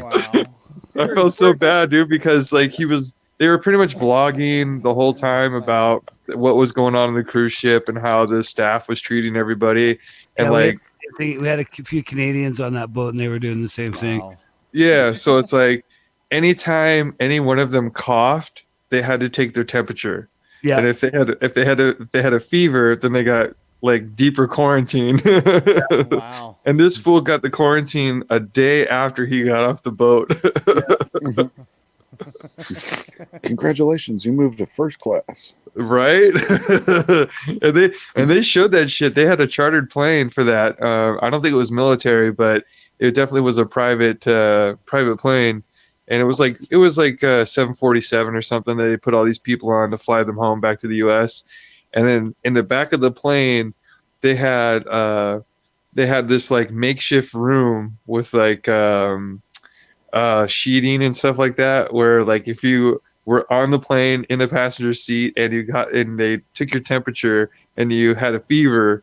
Wow. I felt so bad, dude, because like they were pretty much vlogging the whole time about what was going on the cruise ship and how the staff was treating everybody. And Yeah, like, we had a few Canadians on that boat, and they were doing the same thing. Wow. yeah, so it's like anytime any one of them coughed, they had to take their temperature. Yeah. And if they had a fever, then they got like deeper quarantine. Wow. And this fool got the quarantine a day after he got off the boat. Congratulations, you moved to first class. Right. and they showed that shit. They had a chartered plane for that. I don't think it was military, but it definitely was a private plane. And it was like 747 or something that they put all these people on to fly them home back to the US. And then in the back of the plane they had this like makeshift room with like sheeting and stuff like that, where like if you were on the plane in the passenger seat and they took your temperature and you had a fever,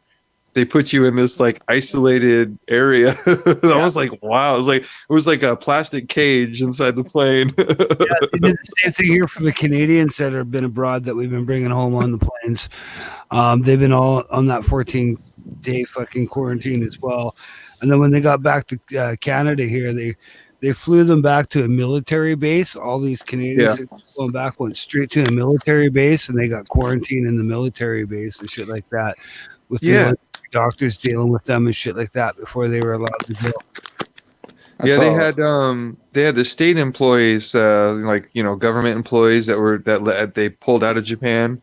they put you in this like isolated area. I was like, wow. It was like a plastic cage inside the plane. Yeah, they did the same thing here for the Canadians that have been abroad that we've been bringing home on the planes. They've been all on that 14-day fucking quarantine as well. And then when they got back to Canada here, they flew them back to a military base. All these Canadians that going back went straight to a military base, and they got quarantined in the military base and shit like that. With the doctors dealing with them and shit like that before they were allowed to go. They had the state employees, like government employees that they pulled out of Japan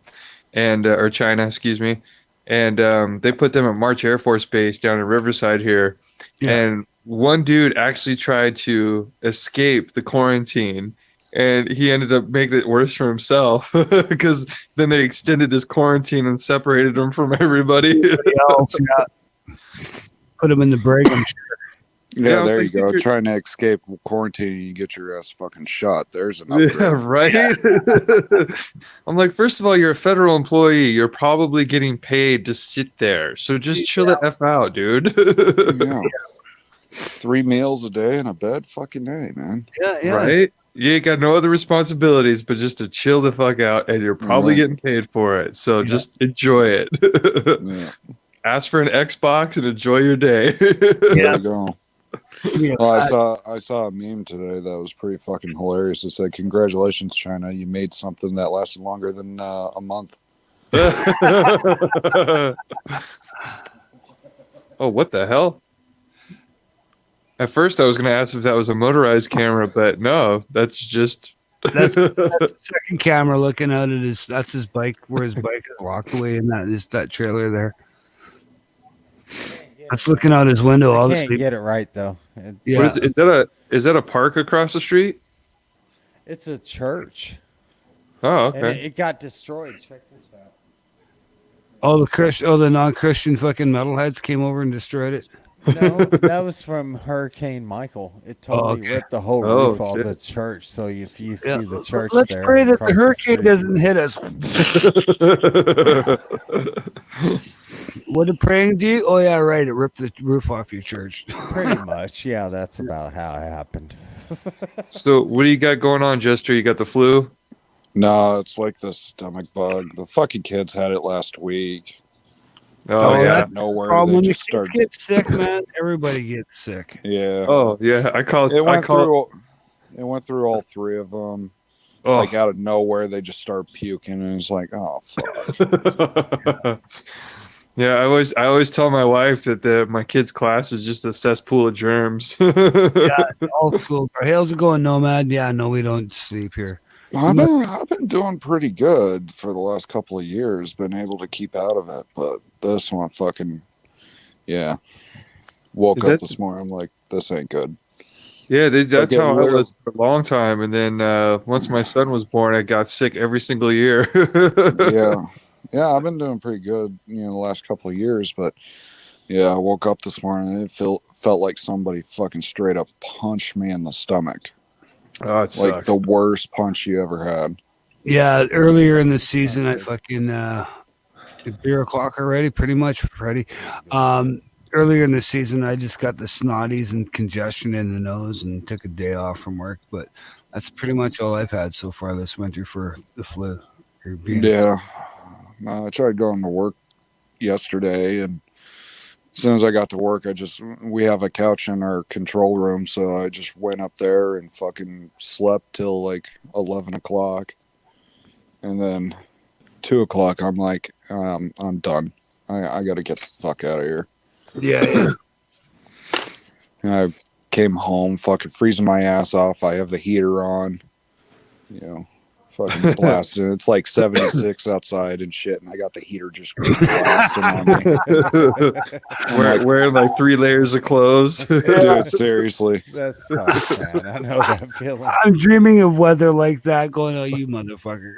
and or China, excuse me, and they put them at March Air Force Base down in Riverside here. Yeah. And one dude actually tried to escape the quarantine, and he ended up making it worse for himself because then they extended his quarantine and separated him from everybody. Else, yeah. Put them in the brig, I'm sure. Yeah, I was there like, you go. you're- Trying to escape quarantine, you get your ass fucking shot. There's an upgrade. Yeah, right. I'm like, first of all, you're a federal employee. You're probably getting paid to sit there. So just chill the F out, dude. Yeah. 3 meals a day and a bed, fucking day, man. Yeah. Right? You ain't got no other responsibilities but just to chill the fuck out, and you're probably Right. getting paid for it. So just enjoy it. Yeah. Ask for an Xbox and enjoy your day. There Yeah. you go. Yeah. Well, I saw a meme today that was pretty fucking hilarious. It said, "Congratulations, China! You made something that lasted longer than a month." Oh, what the hell? At first, I was going to ask if that was a motorized camera, but no, that's just. That's the second camera looking out at that's his bike, where his bike is locked away in that trailer there. That's looking out his window, I can't obviously. get it right though. Yeah. What is that a park across the street? It's a church, Oh, and okay. it got destroyed. Check this out. The non-Christian fucking metalheads came over and destroyed it. No, that was from Hurricane Michael. It totally okay. ripped the whole Oh, roof off shit. the church. So if you Yeah, see the church let's there, pray that the across hurricane street. doesn't hit us. What did praying do? Oh yeah, right. It ripped the roof off your church. Pretty much, yeah. That's about how it happened. So, what do you got going on, Jester? You got the flu? No, it's like the stomach bug. The fucking kids had it last week. Oh, Oh, yeah. Out of nowhere, Problem they when the just kids started. get sick, man. Everybody gets sick. Yeah, Oh, yeah. I called. it I went called. through. It went through all three of them. Oh. Like out of nowhere, they just start puking, and it's like, oh fuck. Yeah, I always tell my wife that my kid's class is just a cesspool of germs. All schools. How's it going, Nomad? Yeah, no, we don't sleep here. I've been doing pretty good for the last couple of years. Been able to keep out of it, but this one fucking, yeah. Woke up That's- this morning, I'm like, this ain't good. Yeah, that's Like, it how I literally- was for a long time. And then once my son was born, I got sick every single year. Yeah, I've been doing pretty good, the last couple of years, but yeah, I woke up this morning and it felt like somebody fucking straight up punched me in the stomach. Oh, it Like sucks. the worst punch you ever had. Yeah, earlier in the season, I fucking beer o'clock already, pretty much, Freddie. Earlier in the season, I just got the snotties and congestion in the nose and took a day off from work. But that's pretty much all I've had so far this winter for the flu. Or being- Yeah. I tried going to work yesterday, and as soon as I got to work, we have a couch in our control room, so I just went up there and fucking slept till like 11 o'clock. And then 2 o'clock, I'm like, I'm done. I got to get the fuck out of here. Yeah. And I came home fucking freezing my ass off. I have the heater on, fucking blasting. It's like 76 outside and shit, and I got the heater just blasting on me. Wearing like 3 layers of clothes. Dude, seriously. That sucks, man. I know that feeling. I'm dreaming of weather like that going, oh, you motherfucker.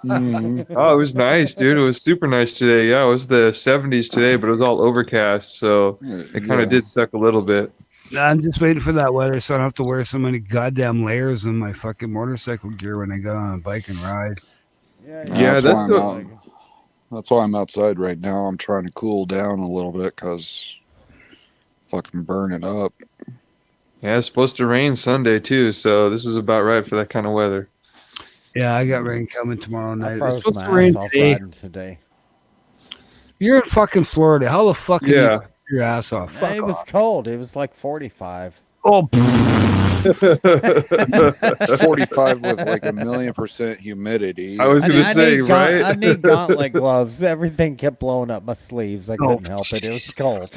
Mhm. Oh, it was nice, dude. It was super nice today. Yeah, it was the 70s today, but it was all overcast, so it kind of did suck a little bit. I'm just waiting for that weather so I don't have to wear so many goddamn layers in my fucking motorcycle gear when I go on a bike and ride. Yeah, that's why that's why I'm outside right now. I'm trying to cool down a little bit because fucking burning up. Yeah, it's supposed to rain Sunday too, so this is about right for that kind of weather. Yeah, I got rain coming tomorrow I night. It's froze supposed my to rain ass off today. riding today. You're in fucking Florida. How the fuck can you Yeah. freeze your ass off? Fuck It was off. cold. It was like 45. Oh, 45 with like 1,000,000% humidity. I was gonna say, need right? I need gauntlet gloves. Everything kept blowing up my sleeves. I couldn't help it. It was cold.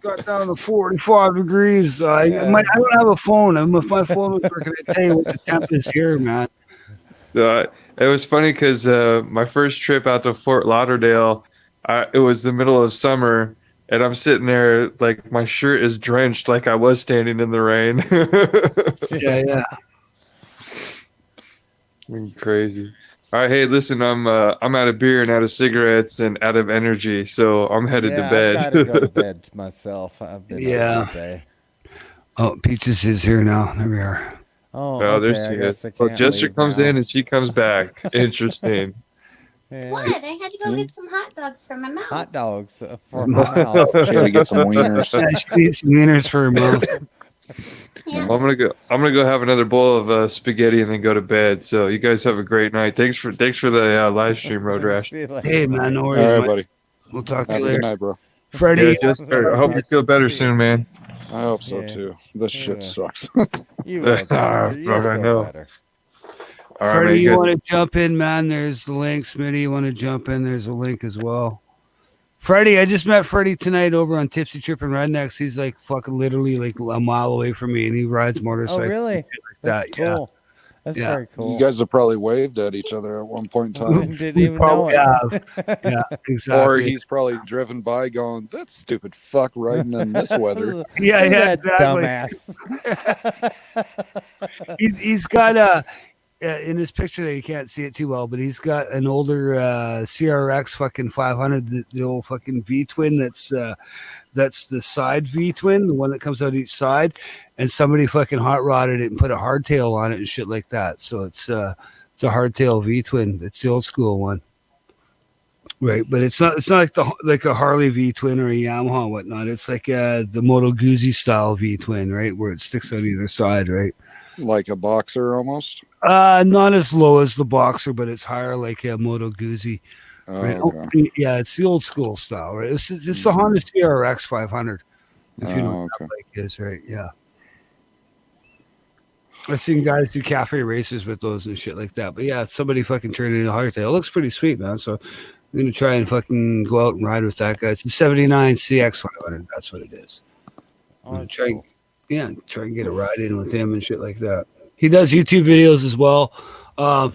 got down to 45 degrees. I don't have a phone. If my phone was working, I'd tell you what the temp is here, man. It was funny because my first trip out to Fort Lauderdale, it was the middle of summer, and I'm sitting there like my shirt is drenched, like I was standing in the rain. Yeah. Crazy. All right, hey, listen, I'm out of beer and out of cigarettes and out of energy, so I'm headed to bed. I gotta go to bed myself. I've been Yeah. up all day. Oh, Peaches is here now. There we are. Oh, Oh, there okay, she I guess is. I Well, can't Jester leave comes now. in and she comes back. Interesting. Yeah. What? I had to go get some hot dogs for my mouth. Hot dogs for my mouth. She had to get some wieners. Yeah, she needs some wieners for her mouth. Yeah. Well, I'm gonna go have another bowl of spaghetti and then go to bed. So you guys have a great night. Thanks for the live stream, Road Rash. See you later. Hey, man, no All worries. right, man. buddy. We'll talk to Have you a good later. night, bro. Freddie, Yeah, Jester, I hope you feel better soon, man. I hope so Yeah. too. This shit Yeah. sucks. You will, Chester. Ah, You'll fuck, I feel know. better. All right, Freddie, man, you guys- want to jump in, man? There's the link. Smitty, you want to jump in? There's a link as well. Freddie, I just met Freddie tonight over on Tipsy Trippin' Rednecks. He's like fucking literally like a mile away from me, and he rides Oh, motorcycles. really? Like That's that. cool. That's Yeah. very cool. You guys have probably waved at each other at one point in time. Didn't We even know probably it. have. Yeah, exactly. Or he's probably driven by going, that stupid fuck riding in this weather. yeah, Look at exactly. that dumbass. He's got a in this picture there, you can't see it too well, but he's got an older CRX fucking 500, the old fucking V twin. That's the side V twin, the one that comes out each side, and somebody fucking hot rodded it and put a hardtail on it and shit like that. So it's a hardtail V twin. It's the old school one. Right, but it's not like a Harley V twin or a Yamaha and whatnot. It's like the Moto Guzzi style V twin, right, where it sticks on either side, right? Like a Boxer almost. Not as low as the Boxer, but it's higher like a Moto Guzzi. Oh, Right? okay. Yeah, it's the old school style, right? It's the Honda CRX 500. If you know Oh, what that okay. bike is, right? Yeah. I've seen guys do cafe races with those and shit like that. But yeah, somebody fucking turned it into a hardtail. It looks pretty sweet, man. So I'm gonna try and fucking go out and ride with that guy. It's a 79 CX 500. That's what it is. Oh, I'm gonna that's try, cool. try and get a ride in with him and shit like that. He does YouTube videos as well.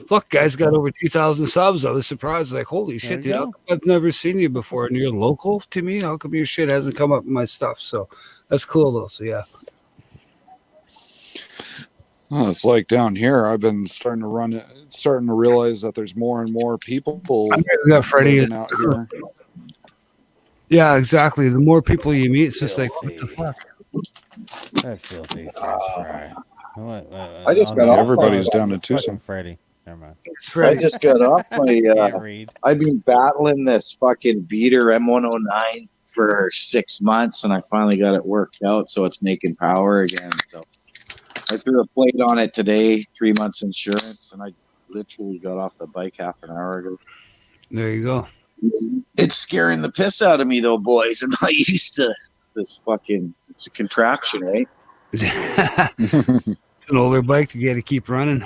Fuck, guys got over 2,000 subs. I was surprised, like, holy shit, you dude! How go. come I've never seen you before, and you're local to me. How come your shit hasn't come up in my stuff? So that's cool, though. So yeah, Oh, it's like down here. I've been starting to realize that there's more and more people we got Freddie. living out here. Yeah, exactly. The more people you meet, it's just like, what the fuck? That filthy fish fry. I just Oh, got no, off Everybody's fucking- down to fucking Tucson. Freddie. Never mind. It's I Freddie. just got off my. Yeah, Reed. I've been battling this fucking beater M109 for 6 months, and I finally got it worked out, so it's making power again. So I threw a plate on it today, 3 months insurance, and I literally got off the bike half an hour ago. There you go. It's scaring the piss out of me, though, boys. I'm not used to this fucking. It's a contraption, right? It's an older bike. You got to keep running.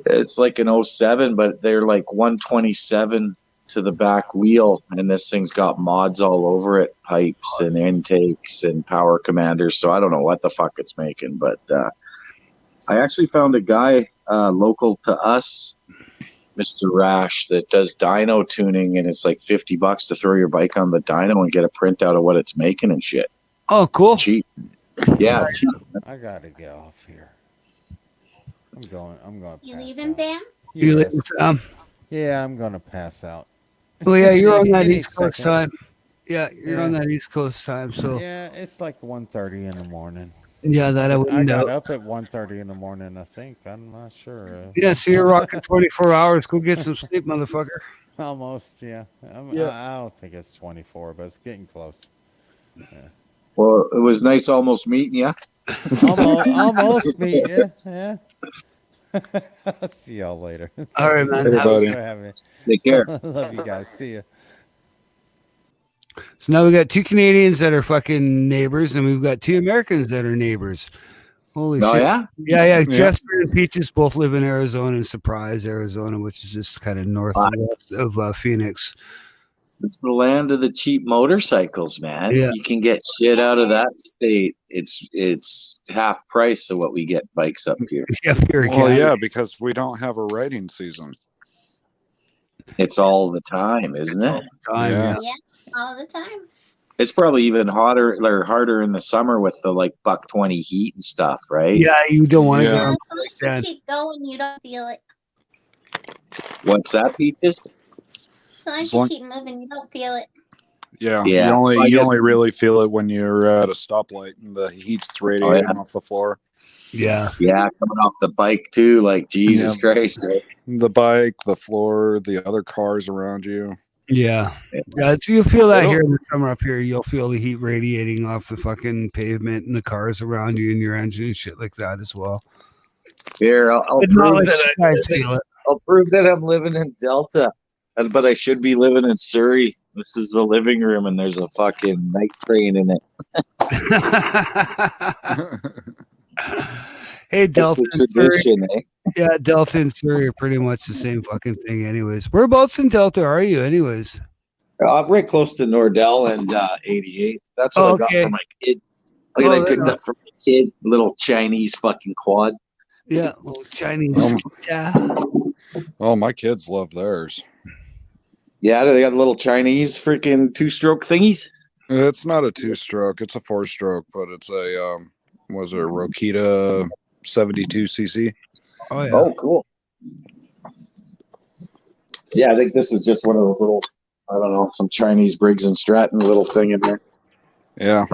It's like an 07, but they're like 127 to the back wheel, and this thing's got mods all over it, pipes and intakes and power commanders. So I don't know what the fuck it's making, but I actually found a guy local to us, Mr. Rash, that does dyno tuning, and it's like $50 to throw your bike on the dyno and get a printout of what it's making and shit. Oh, cool. Cheap. Yeah, cheap. I gotta get off here. I'm going. You pass leaving, out. Bam? You Yes. live, Yeah, I'm gonna pass out. well, yeah, you're on that Any East Coast second. time. Yeah, you're on Yeah. that East Coast time. So Yeah, it's like 1:30 in the morning. yeah, that I I wouldn't got know. up at 1:30 in the morning. I think. I'm not sure. Yeah, so you're rocking 24 hours. Go get some sleep, motherfucker. Almost. Yeah. Yeah. I don't think it's 24, but it's getting close. Well, it was nice almost meeting you. Almost me. Yeah. I'll see y'all later. All right, man. Hey, Have- buddy. Thanks for having me. Take care. Love you guys. See ya. So now we got 2 Canadians that are fucking neighbors, and we've got 2 Americans that are neighbors. Holy Oh shit. yeah. Yeah. Jester and Peaches both live in Arizona, and Surprise, Arizona, which is just kind of north and west of Phoenix. It's the land of the cheap motorcycles, man. Yeah. You can get shit out of that state. It's half price of what we get bikes up here. Yeah, here Well, again. yeah, because we don't have a riding season. It's all the time, isn't It's all it? the time, Yeah. yeah. All the time. It's probably even hotter or harder in the summer with the like $120 heat and stuff, right? Yeah, you don't want to Yeah. get on Unless that. you keep going, you don't feel it. What's that, Peaches? So as As you long- keep moving, you don't feel it. Yeah, Yeah. You only I you guess- only really feel it when you're at a stoplight and the heat's radiating off the floor. Yeah. Yeah, coming off the bike too. Like Jesus Yeah. Christ. Right? The bike, the floor, the other cars around you. Yeah. Yeah. You feel that here in the summer up here. You'll feel the heat radiating off the fucking pavement and the cars around you and your engine and shit like that as well. Here, I'll But not prove like that you guys feel it. I'll prove that I'm living in Delta, but I should be living in Surrey. This is the living room, and there's a fucking night train in it. Hey, That's Delta the and Surrey. tradition, eh? Yeah, Delta and Surrey are pretty much the same fucking thing, anyways. Whereabouts in Delta are you, anyways? I'm right close to Nordell and 88. That's what Oh, I got okay. for my kid. Look at Oh, I picked right up for my kid, little Chinese fucking quad. Yeah, little Chinese. Yeah. Oh, my kids love theirs. Yeah, they got little Chinese freaking 2-stroke thingies. It's not a 2-stroke; it's a 4-stroke, but it's a was it a Rokita 72cc? Oh yeah. Oh, cool. Yeah, I think this is just one of those little, I don't know, some Chinese Briggs and Stratton little thing in there. Yeah.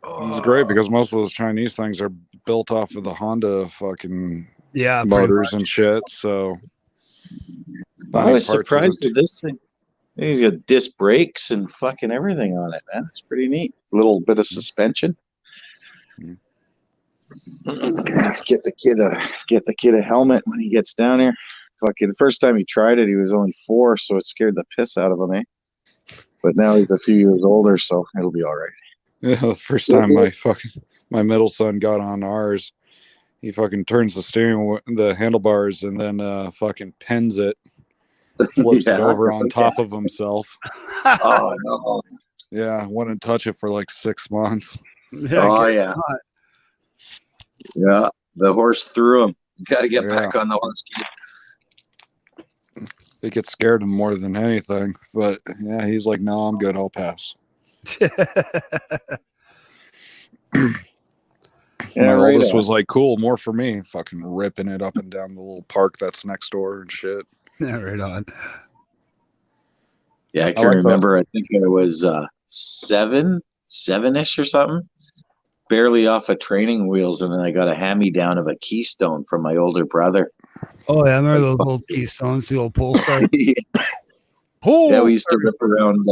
It's great because most of those Chinese things are built off of the Honda fucking Yeah, pretty motors much. and shit. So I was finding parts of surprised it- at this thing. You got disc brakes and fucking everything on it, man. It's pretty neat. A little bit of suspension. Mm. Get the kid a helmet when he gets down here. Fucking the first time he tried it, he was only 4, so it scared the piss out of him, eh? But now he's a few years older, so it'll be all right. Yeah, the first time my middle son got on ours, he fucking turns the handlebars, and then fucking pins it, flips Yeah, it over just on like top that. of himself. Oh no! Yeah, wouldn't touch it for like 6 months. Yeah, Oh get- yeah, yeah. The horse threw him. You got to get Yeah. back on the horse. It gets scared him more than anything. But yeah, he's like, no, I'm good. I'll pass. Yeah, My right oldest on. was like, cool, more for me. Fucking ripping it up and down the little park that's next door and shit. yeah, right on. Yeah, I I can like that. remember. I think I was seven-ish or something. Barely off of training wheels, and then I got a hand-me-down of a Keystone from my older brother. Oh yeah, I remember Like, those fuck old this. Keystones, the old pole star. Yeah, we used to rip around.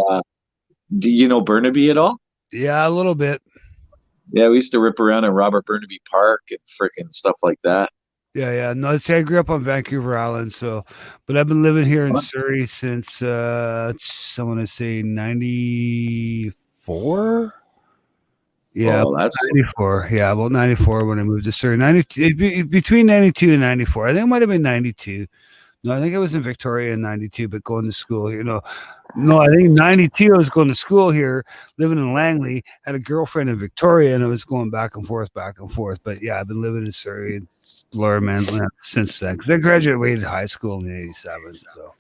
Do you know Burnaby at all? Yeah, a little bit. Yeah, we used to rip around in Robert Burnaby Park and freaking stuff like that. Yeah, yeah. No, see, I grew up on Vancouver Island, so but I've been living here in What? Surrey since I want to say 94. Yeah, Oh, that's 94. Yeah, about 94 when I moved to Surrey. 92 between 92 and 94. I think it might have been 92. No, I think I was in Victoria in 92, but going to school here. No, I think 92 I was going to school here, living in Langley, had a girlfriend in Victoria, and I was going back and forth. But yeah, I've been living in Surrey and Laura Manland since then because I graduated high school in 87. So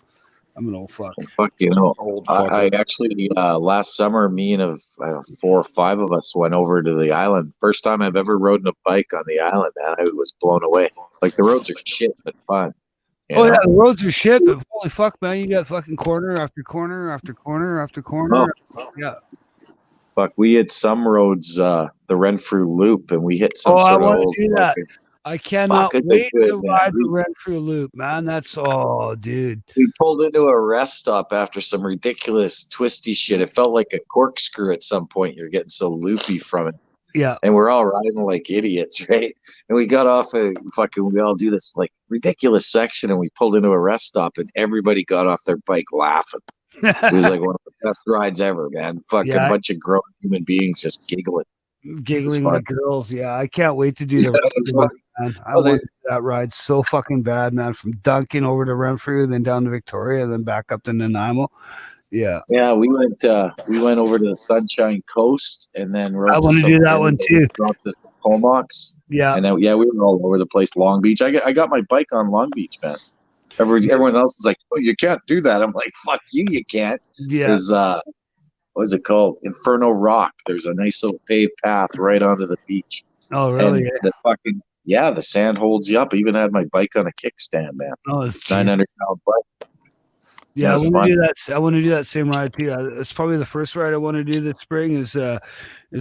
I'm an old fuck. fuck, you know. Old I fucker. actually last summer, me and 4 or 5 of us went over to the island. First time I've ever rode a bike on the island, man. I was blown away. Like the roads are shit, but fun. you Oh know? yeah, the roads are shit, but holy fuck, man, you got fucking corner after corner after corner after corner. Yeah. Fuck, we hit some roads, the Renfrew Loop, and we hit some Oh, I sort of wanna old. do that. fucking- I cannot is it wait good, to man. ride the Renfrew Loop, man. That's dude. We pulled into a rest stop after some ridiculous twisty shit. It felt like a corkscrew at some point. You're getting so loopy from it. Yeah. And we're all riding like idiots, right? And we got off we all do this like ridiculous section, and we pulled into a rest stop, and everybody got off their bike laughing. It was like one of the best rides ever, man. Fucking Yeah. bunch of grown human beings just giggling. Giggling fun. like girls. Yeah, I can't wait to do Yeah, the it was Renfrew, fun. man. I Oh, they- want that ride so fucking bad, man. From Duncan over to Renfrew, then down to Victoria, then back up to Nanaimo. Yeah, Yeah, we went over to the Sunshine Coast, and then rode I to want to some do that hill one that too. dropped us to Comox. Yeah, And then, yeah, we were all over the place. Long Beach. I got my bike on Long Beach, man. Everyone else is like, "Oh, you can't do that." I'm like, "Fuck you, you can't." yeah. There's what is it called? Inferno Rock. There's a nice little paved path right onto the beach. Oh, really? And the fucking the sand holds you up. I even had my bike on a kickstand, man. Oh, it's 900-pound bike. Yeah, I That's want fun. to do that. I want to do that same ride too. It's probably the first ride I want to do this spring. Is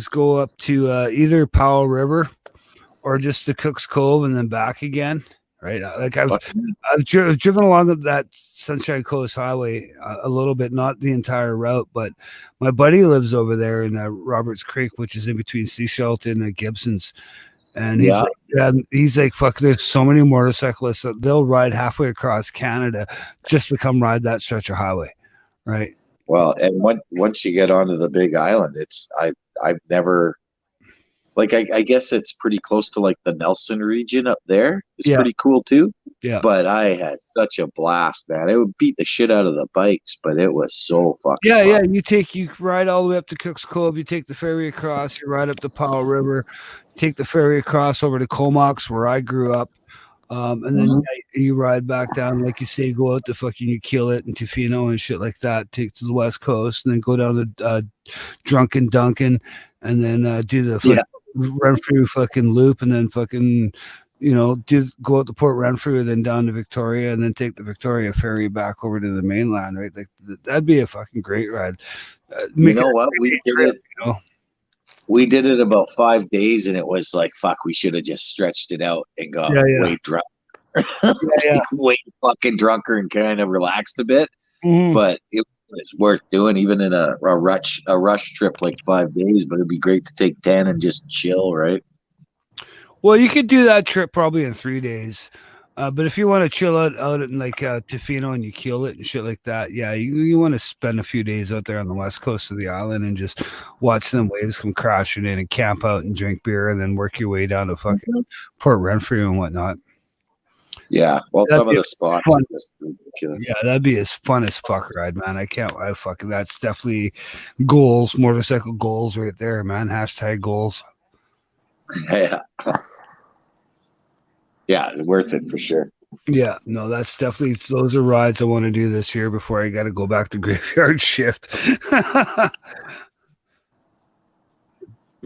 go up to either Powell River or just the Cooks Cove and then back again. Right, like I've driven along that Sunshine Coast Highway a little bit, not the entire route, but my buddy lives over there in Roberts Creek, which is in between Sea Shelton and Gibson's. And he's like, fuck, there's so many motorcyclists that they'll ride halfway across Canada just to come ride that stretch of highway. Right. Well, and once you get onto the Big Island, I've never, like, I guess it's pretty close to like the Nelson region up there. It's Yeah. pretty cool too. Yeah. But I had such a blast, man. It would beat the shit out of the bikes, but it was so fucking Yeah, fun. yeah. You ride all the way up to Cooks Cove. You take the ferry across. You ride up the Powell River. Take the ferry across over to Comox, where I grew up, and then you ride back down, like you say, go out to fucking Ukilit and Tofino and shit like that. Take to the west coast, and then go down to Drunken Duncan, and then do the Renfrew fucking loop, and then fucking go out to Port Renfrew, then down to Victoria, and then take the Victoria ferry back over to the mainland, right? Like that'd be a fucking great ride. You know what? We did trip, it. We did it about 5 days, and it was like, fuck, we should have just stretched it out and got way drunk. Yeah. Way fucking drunker and kind of relaxed a bit. Mhm. But it was worth doing, even in a rush trip like 5 days. But it'd be great to take 10 and just chill, right? Well, you could do that trip probably in 3 days. But if you want to chill out in like Tofino and you kill it and shit like that, yeah, you want to spend a few days out there on the west coast of the island and just watch them waves come crashing in and camp out and drink beer and then work your way down to fucking Port Renfrew and whatnot. Yeah, well, That'd some of be the spots fun. are just ridiculous. Yeah, that'd be as fun as fuck ride, man. That's definitely goals, motorcycle goals right there, man. Hashtag goals. Yeah. Yeah, it's worth it for sure. Yeah, no, those are rides I want to do this year before I got to go back to graveyard shift.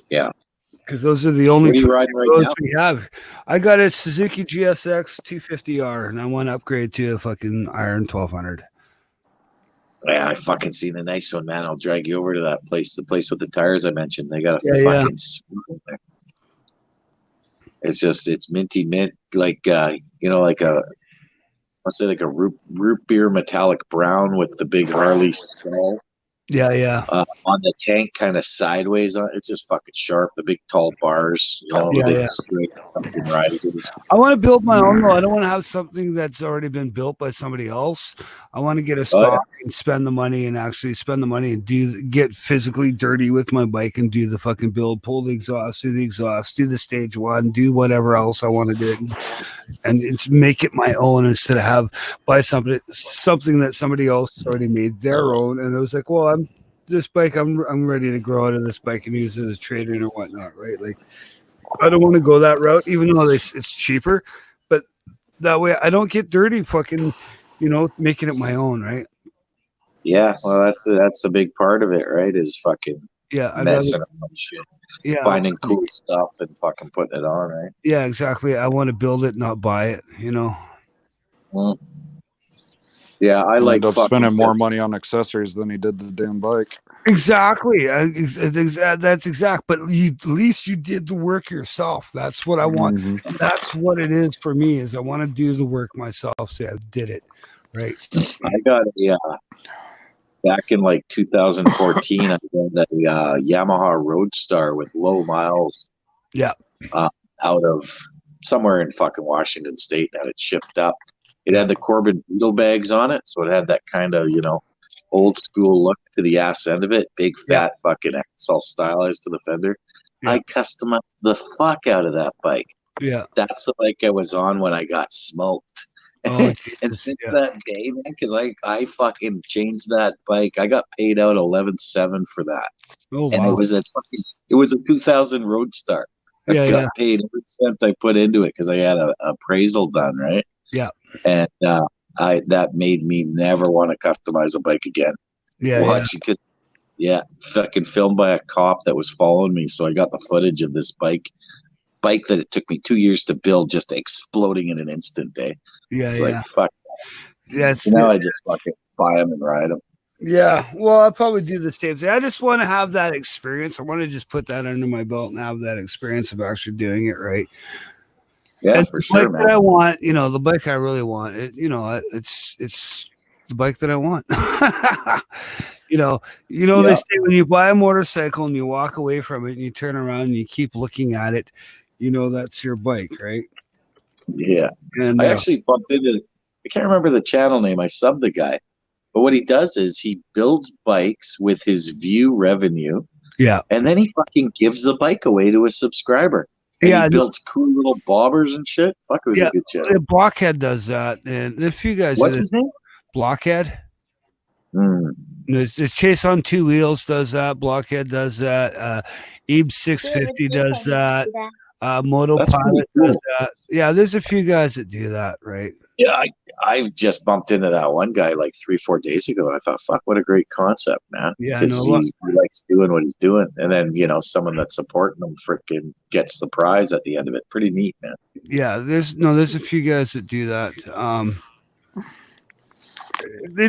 Yeah. Because those are the only What are you two riding right roads now? we have. I got a Suzuki GSX 250R and I want to upgrade to a fucking Iron 1200. Yeah, I fucking seen the nice one, man. I'll drag you over to that place, the place with the tires I mentioned. They got a fucking swirl there. It's minty mint, like like a root beer metallic brown with the big Harley skull. Yeah. On the tank, kind of sideways. It's just fucking sharp. The big tall bars, the big straight fucking riders. I want to build my own though. I don't want to have something that's already been built by somebody else. I want to get a stock and spend the money and actually spend the money and get physically dirty with my bike and do the fucking build, pull the exhaust, do the stage one, do whatever else I want to do, and it's make it my own instead of buy something that somebody else has already made their own. And I was like, well, I'm ready to grow out of this bike and use it as trading or whatnot, right? Like, I don't want to go that route, even though it's cheaper, but that way I don't get dirty fucking, making it my own, right? Yeah, well, that's a big part of it, right? Is fucking messing around shit, finding cool stuff and fucking putting it on, right? Yeah, exactly. I want to build it, not buy it, Well, yeah, I like end up spending more money on accessories than he did the damn bike. Exactly. That's exact. But at least you did the work yourself. That's what I want. Mm-hmm. That's what it is for me. Is I want to do the work myself. Say I did it, right? I got back in like 2014. I got a Yamaha Roadstar with low miles. Yeah. Out of somewhere in fucking Washington State, and had it shipped up. It had the Corbin Beetle bags on it, so it had that kind of, old school look to the ass end of it. Big fat fucking ass, all stylized to the fender. Yeah. I customized the fuck out of that bike. Yeah. That's the bike I was on when I got smoked. Oh, and since that day, man, because I fucking changed that bike. I got paid out $11,700 for that. Oh, wow. And it was a 2000 Roadstar. I got paid every cent I put into it because I had an appraisal done, right? Yeah. And that made me never want to customize a bike again. Fucking filmed by a cop that was following me, so I got the footage of this bike that it took me 2 years to build, just exploding in an instant, eh? Like, fuck. Yeah. Now I just fucking buy them and ride them. Yeah, well, I'll probably do the same thing. I just want to have that experience. I want to just put that under my belt and have that experience of actually doing it right. Yeah, and for sure, man. I want, the bike I really want, it's the bike that I want. They say when you buy a motorcycle and you walk away from it and you turn around and you keep looking at it, that's your bike, right? Yeah. And I actually bumped into, I can't remember the channel name. I subbed the guy. But what he does is he builds bikes with his view revenue. Yeah. And then he fucking gives the bike away to a subscriber. And he builds cool little bobbers and shit. Fuck, it was a good channel. Blockhead does that. And a few guys. What's his name? Blockhead. There's Chase on Two Wheels does that. Blockhead does that. Ebe 650 does that. Moto Pilot does that. Yeah, there's a few guys that do that, right? Yeah, I've just bumped into that one guy like 3-4 days ago, and I thought, "Fuck, what a great concept, man!" Yeah, Because no, he likes doing what he's doing, and then someone that's supporting him freaking gets the prize at the end of it. Pretty neat, man. yeah, there's a few guys that do that. They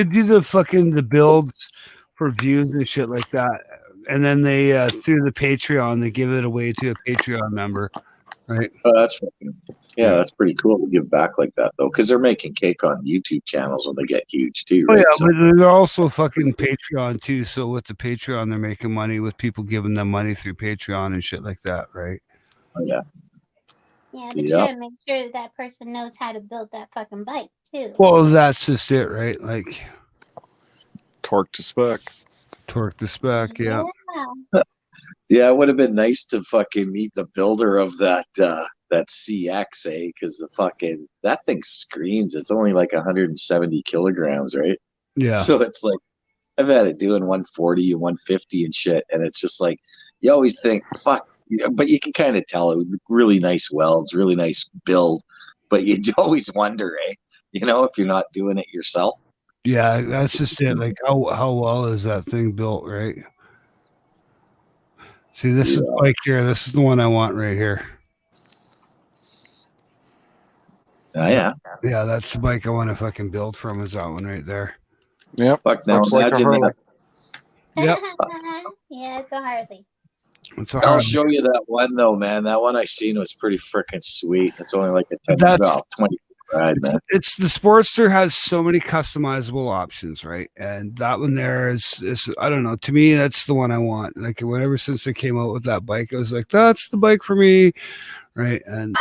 do the builds for views and shit like that, and then they through the Patreon they give it away to a Patreon member, right? Oh, that's fucking that's pretty cool to give back like that though, because they're making cake on YouTube channels when they get huge too. Oh Right? yeah, but they're also fucking Patreon too. So with the Patreon, they're making money with people giving them money through Patreon and shit like that, right? Yeah. Yeah, but you Yep. gotta make sure that person knows how to build that fucking bike too. Well, that's just it, right? Like Torque to spec. torque the spec, yeah. Yeah, it would have been nice to fucking meet the builder of that CX, because that thing screams. It's only like 170 kilograms, right? Yeah. So it's like I've had it doing 140 and 150 and shit, and it's just like you always think, fuck, but you can kind of tell it with really nice welds, really nice build, but you always wonder, if you're not doing it yourself. Yeah, that's just it. Like how well is that thing built, right? See, this is like here. This is the one I want right here. Yeah. Yeah, that's the bike I want to fucking build from. Is that one right there? Yep. Fuck, now Looks like a imagine Harley. that. Yep. Yeah, it's a Harley. It's a I'll Harley. show you that one though, man. That one I seen was pretty freaking sweet. It's only like a 20 ride, man. It's the Sportster has so many customizable options, right? And that one there is I don't know. To me, that's the one I want. Like whenever since they came out with that bike, I was like, that's the bike for me, right? And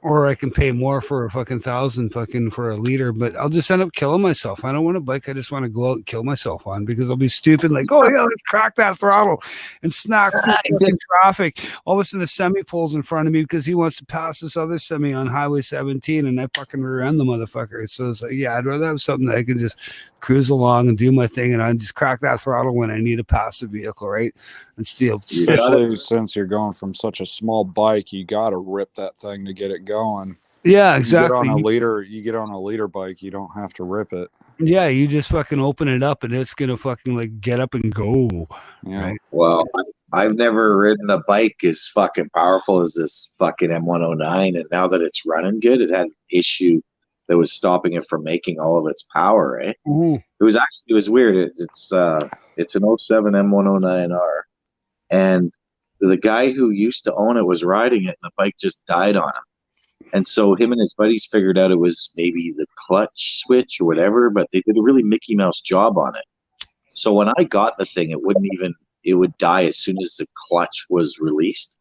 or I can pay more for a fucking 1,000 fucking for a liter, but I'll just end up killing myself. I don't want a bike I just want to go out and kill myself on because I'll be stupid. Like, oh yeah, let's crack that throttle and snack in traffic. All of a sudden, a semi pulls in front of me because he wants to pass this other semi on Highway 17, and I fucking rear end the motherfucker. So it's like, yeah, I'd rather have something that I can just cruise along and do my thing, and I just crack that throttle when I need to pass the vehicle, right? And steal. Especially since you're going from such a small bike, you got to rip that thing to get it going. Yeah, exactly. You get on a liter bike, you don't have to rip it. Yeah, you just fucking open it up and it's gonna fucking like get up and go. Yeah. Right? Well, I've never ridden a bike as fucking powerful as this fucking M109, and now that it's running good, it had an issue that was stopping it from making all of its power. Right? Mhm. It was weird. It's an 07 M109R, and the guy who used to own it was riding it, and the bike just died on him. And so him and his buddies figured out it was maybe the clutch switch or whatever, but they did a really Mickey Mouse job on it. So when I got the thing, it would die as soon as the clutch was released.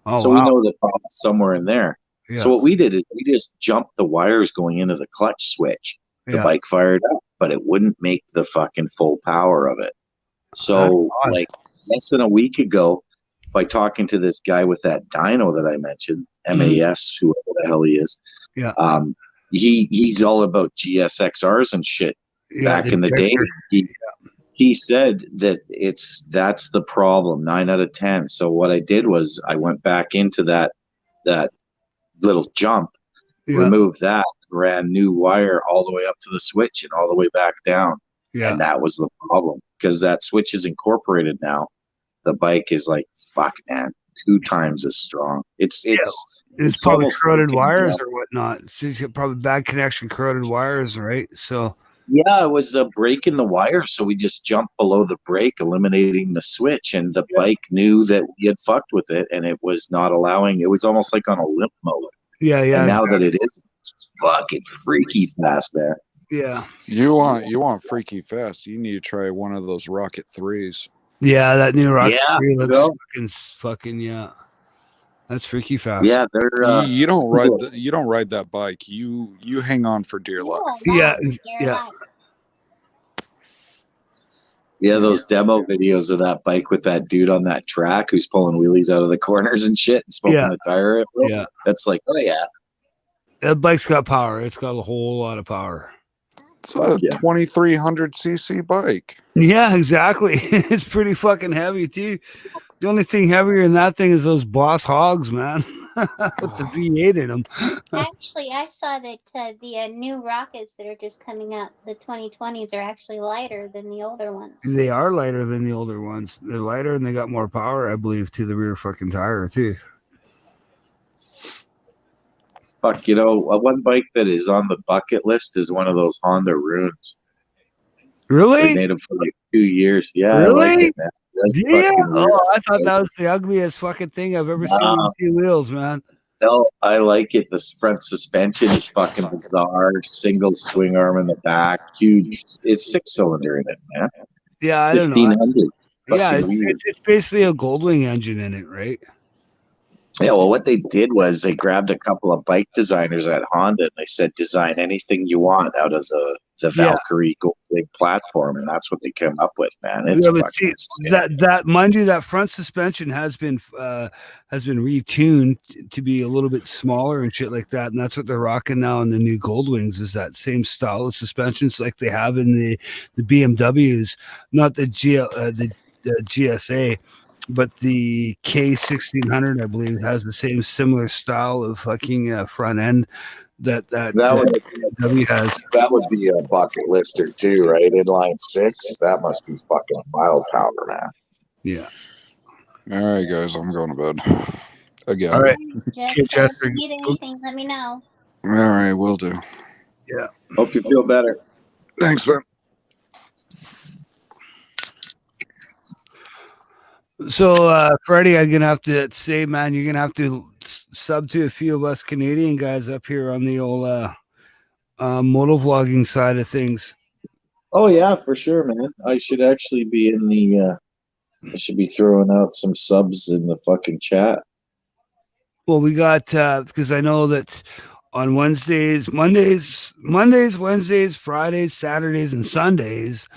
Oh, so wow. we know the problem somewhere in there. Yeah. So what we did is we just jumped the wires going into the clutch switch. The Yeah. bike fired up, but it wouldn't make the fucking full power of it. So That's odd. like less than a week ago, by talking to this guy with that dyno that I mentioned, MAS, whoever the hell he is. Yeah. He's all about GSXRs and shit. Yeah, Back in the day, he said that that's the problem, 9 out of 10. So what I did was I went back into that little jump, removed that, ran new wire all the way up to the switch and all the way back down. Yeah. And that was the problem because that switch is incorporated now. The bike is like, fuck, man, 2 times as strong. It's probably almost corroded freaking wires dumb. or whatnot. It's probably bad connection, corroded wires, right? So Yeah, it was a break in the wire, so we just jumped below the break, eliminating the switch, and the bike knew that we had fucked with it, and it was not allowing. It was almost like on a limp mode. yeah. And now that it is, it's fucking freaky fast, man. Yeah. You want freaky fast. You need to try one of those Rocket 3s. Yeah, that new Rocket Yeah, 3 looks bro. fucking yeah. That's freaky fast. Yeah, they're You don't ride that bike. You hang on for dear life. Yeah, yeah. Yeah, those demo videos of that bike with that dude on that track who's pulling wheelies out of the corners and shit and smoking Yeah. the tire. Yeah. That's like, oh yeah. That bike's got power. It's got a whole lot of power. It's a Yeah. 2300 cc bike. Yeah, exactly. It's pretty fucking heavy too. The only thing heavier than that thing is those Boss Hogs, man. with the V8 in them. Actually, I saw that the new rockets that are just coming out, the 2020s, are actually lighter than the older ones. They are lighter than the older ones. They're lighter and they got more power, I believe, to the rear fucking tire too. Fuck, you know, one bike that is on the bucket list is one of those Honda Runes. They Really? made them for like 2 years. Yeah, Really? I like it, man. That's Yeah. fucking weird. Oh, I thought that was the ugliest fucking thing I've ever seen Nah. on 2 wheels, man. No, I like it. The front suspension is fucking bizarre. Single swing arm in the back, huge. It's 6-cylinder in it, man. Yeah, I don't know. 1500. Yeah, Fucking weird. it's basically a Goldwing engine in it, right? Yeah, well, what they did was they grabbed a couple of bike designers at Honda and they said, design anything you want out of the Yeah. Valkyrie Goldwing platform, and that's what they came up with, man. It's Yeah, but fucking see, insane. that mind you, that front suspension has been retuned to be a little bit smaller and shit like that, and that's what they're rocking now in the new Goldwings. Is that same style of suspensions like they have in the BMWs, not the GSA, but the K1600, I believe, has the same similar style of fucking front end that That would, BMW has. that would be a bucket lister too, right? Inline 6, that must be fucking mild power, man. Yeah. All right, guys, I'm going to bed again. All right. Just Okay, if Jasper, you need anything, let me know. All right, will do. Hope you feel better. Thanks, man. So, Freddie, I'm gonna have to say, man, you're gonna have to sub to a few of us Canadian guys up here on the old motovlogging side of things. Oh yeah, for sure, man. I should actually be in the I should be throwing out some subs in the fucking chat. Well, we got because I know that on Wednesdays, Wednesdays, Fridays, Saturdays, and Sundays,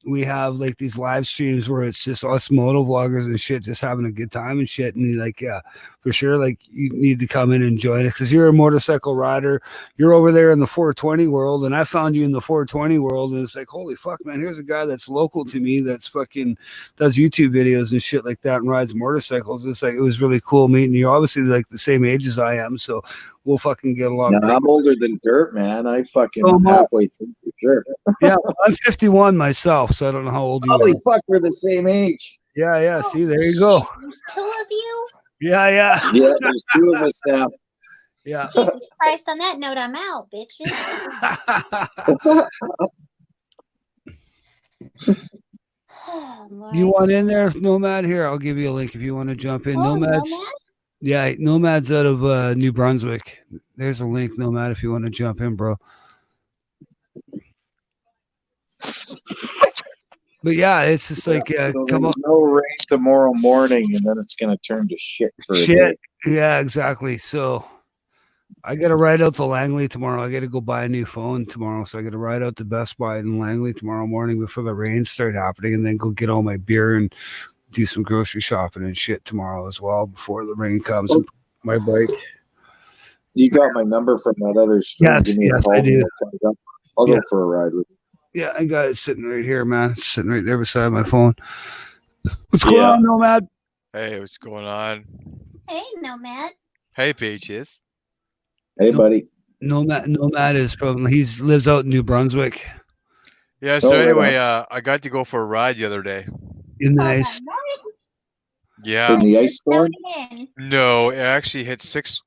we have like these live streams where it's just us moto vloggers and shit just having a good time and shit. And you're like, yeah, for sure, like you need to come in and join it because you're a motorcycle rider. You're over there in the 420 world, and I found you in the 420 world, and it's like, holy fuck, man, here's a guy that's local to me that's fucking does YouTube videos and shit like that and rides motorcycles. It's like it was really cool meeting you. Obviously, like the same age as I am, so we'll fucking get along. Now, great. I'm older than dirt, man. I fucking So am I. halfway through for sure. Yeah, I'm 51 myself, so I don't know how old you Holy are. fuck, we're the same age. Yeah. See, there you go. There's 2 of you? Yeah. Yeah, there's 2 of us now. Yeah. Jesus Christ, on that note, I'm out, bitches. Oh, Lord. You want in there, Nomad? Here, I'll give you a link if you want to jump in. Oh, Nomad's, Nomad? yeah, Nomad's out of New Brunswick. There's a link, Nomad, if you want to jump in, bro. But yeah, it's just like So come on, there's no rain tomorrow morning, and then it's gonna turn to shit for a day. shit. Yeah, exactly. So I got to ride out to Langley tomorrow. I got to go buy a new phone tomorrow, so I got to ride out to Best Buy in Langley tomorrow morning before the rains start happening, and then go get all my beer and do some grocery shopping and shit tomorrow as well before the rain comes. And my bike. You got my number from that other stream. Yes, Give me a yes, call I do. when it comes up. I'll Yeah. go for a ride with you. Yeah, I got it sitting right here, man. It's sitting right there beside my phone. What's going Yeah. on, Nomad? Hey, what's going on? Hey, Nomad. Hey, Peaches. Hey, No. buddy. Nomad is from lives out in New Brunswick. Yeah, so Oh, right anyway, I got to go for a ride the other day. Nice. Yeah. In the ice storm? In. No, it actually hit six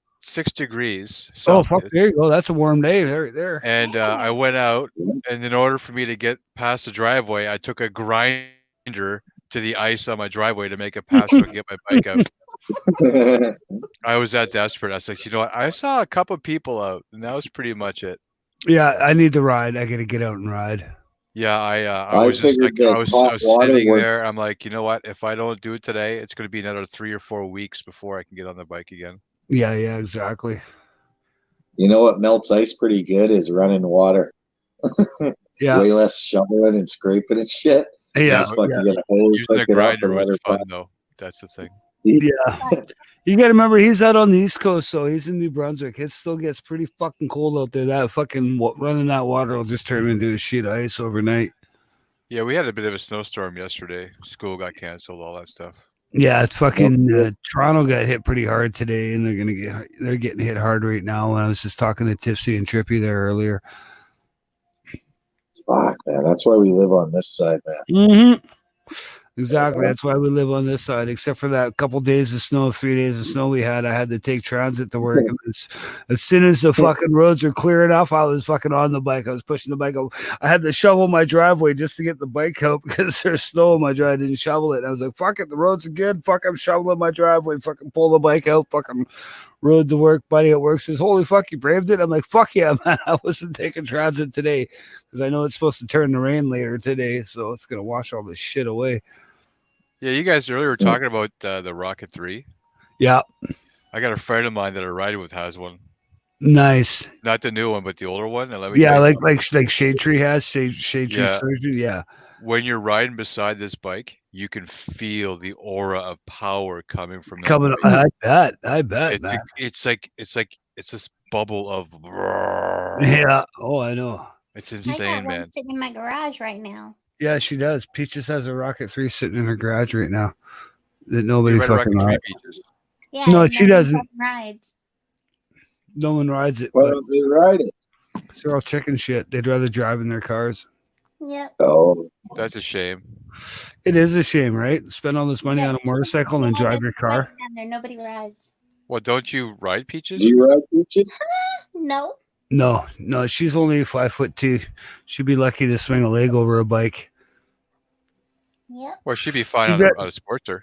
degrees Oh fuck! Celsius. There you go. That's a warm day. There. And I went out, and in order for me to get past the driveway, I took a grinder to the ice on my driveway to make it pass so I could get my bike out. I was that desperate. I was like, you know what? I saw a couple of people out, and that was pretty much it. Yeah, I need to ride. I got to get out and ride. Yeah, I I was just like, figured I that was hot water sitting works. there. I'm like, you know what? If I don't do it today, it's going to be another 3 or 4 weeks before I can get on the bike again. Yeah, exactly. You know what melts ice pretty good is running water. Yeah, Way less shoveling and scraping and shit. yeah, Just fucking get a hose, Using a hook it up, grinder and let was her fun, though. That's the thing. yeah. You got to remember, he's out on the East Coast, so he's in New Brunswick. It still gets pretty fucking cold out there. That fucking running that water will just turn into a sheet of ice overnight. Yeah, we had a bit of a snowstorm yesterday. School got canceled, all that stuff. Yeah, it's fucking Toronto got hit pretty hard today, and they're getting hit hard right now. I was just talking to Tipsy and Trippy there earlier. Fuck, man. That's why we live on this side, man. Mm-hmm. Exactly. That's why we live on this side. Except for that couple days of snow, 3 days of snow we had, I had to take transit to work. And as soon as the fucking roads were clear enough, I was fucking on the bike. I was pushing the bike out. I had to shovel my driveway just to get the bike out because there's snow in my driveway. I didn't shovel it. And I was like, fuck it, the roads are good. Fuck, I'm shoveling my driveway. Fucking pull the bike out. Fucking rode to work. Buddy at work says, holy fuck, you braved it. I'm like, fuck yeah, man. I wasn't taking transit today because I know it's supposed to turn to rain later today. So it's going to wash all this shit away. Yeah, you guys earlier were talking about the Rocket 3. Yeah. I got a friend of mine that I ride with has one. Nice. Not the new one, but the older one. And let me Yeah, tell you, like Shade Tree has Shade Tree Yeah. Surgery. Yeah. when you're riding beside this bike, you can feel the aura of power coming from that Coming, bike. I bet, man. It's like it's this bubble of Yeah. Oh, I know. It's I got insane, one man. sitting in my garage right now. Yeah, she does. Peaches has a Rocket 3 sitting in her garage right now that You nobody ride a fucking Rocket 3 rides. Peaches. Yeah, No, and she one doesn't. fucking rides. No one rides it, Why but don't they ride it? they're all chicken shit. They'd rather drive in their cars. Yep. Oh, That's a shame. It is a shame, right? Spend all this money Yeah, on a so motorcycle and then all drive your those bikes car. down there, nobody rides. Well, don't you ride Peaches? do you ride Peaches? No. No, she's only 5'2". She'd be lucky to swing a leg over a bike. Yep. Well, she'd be fine She on bet- a Sportster.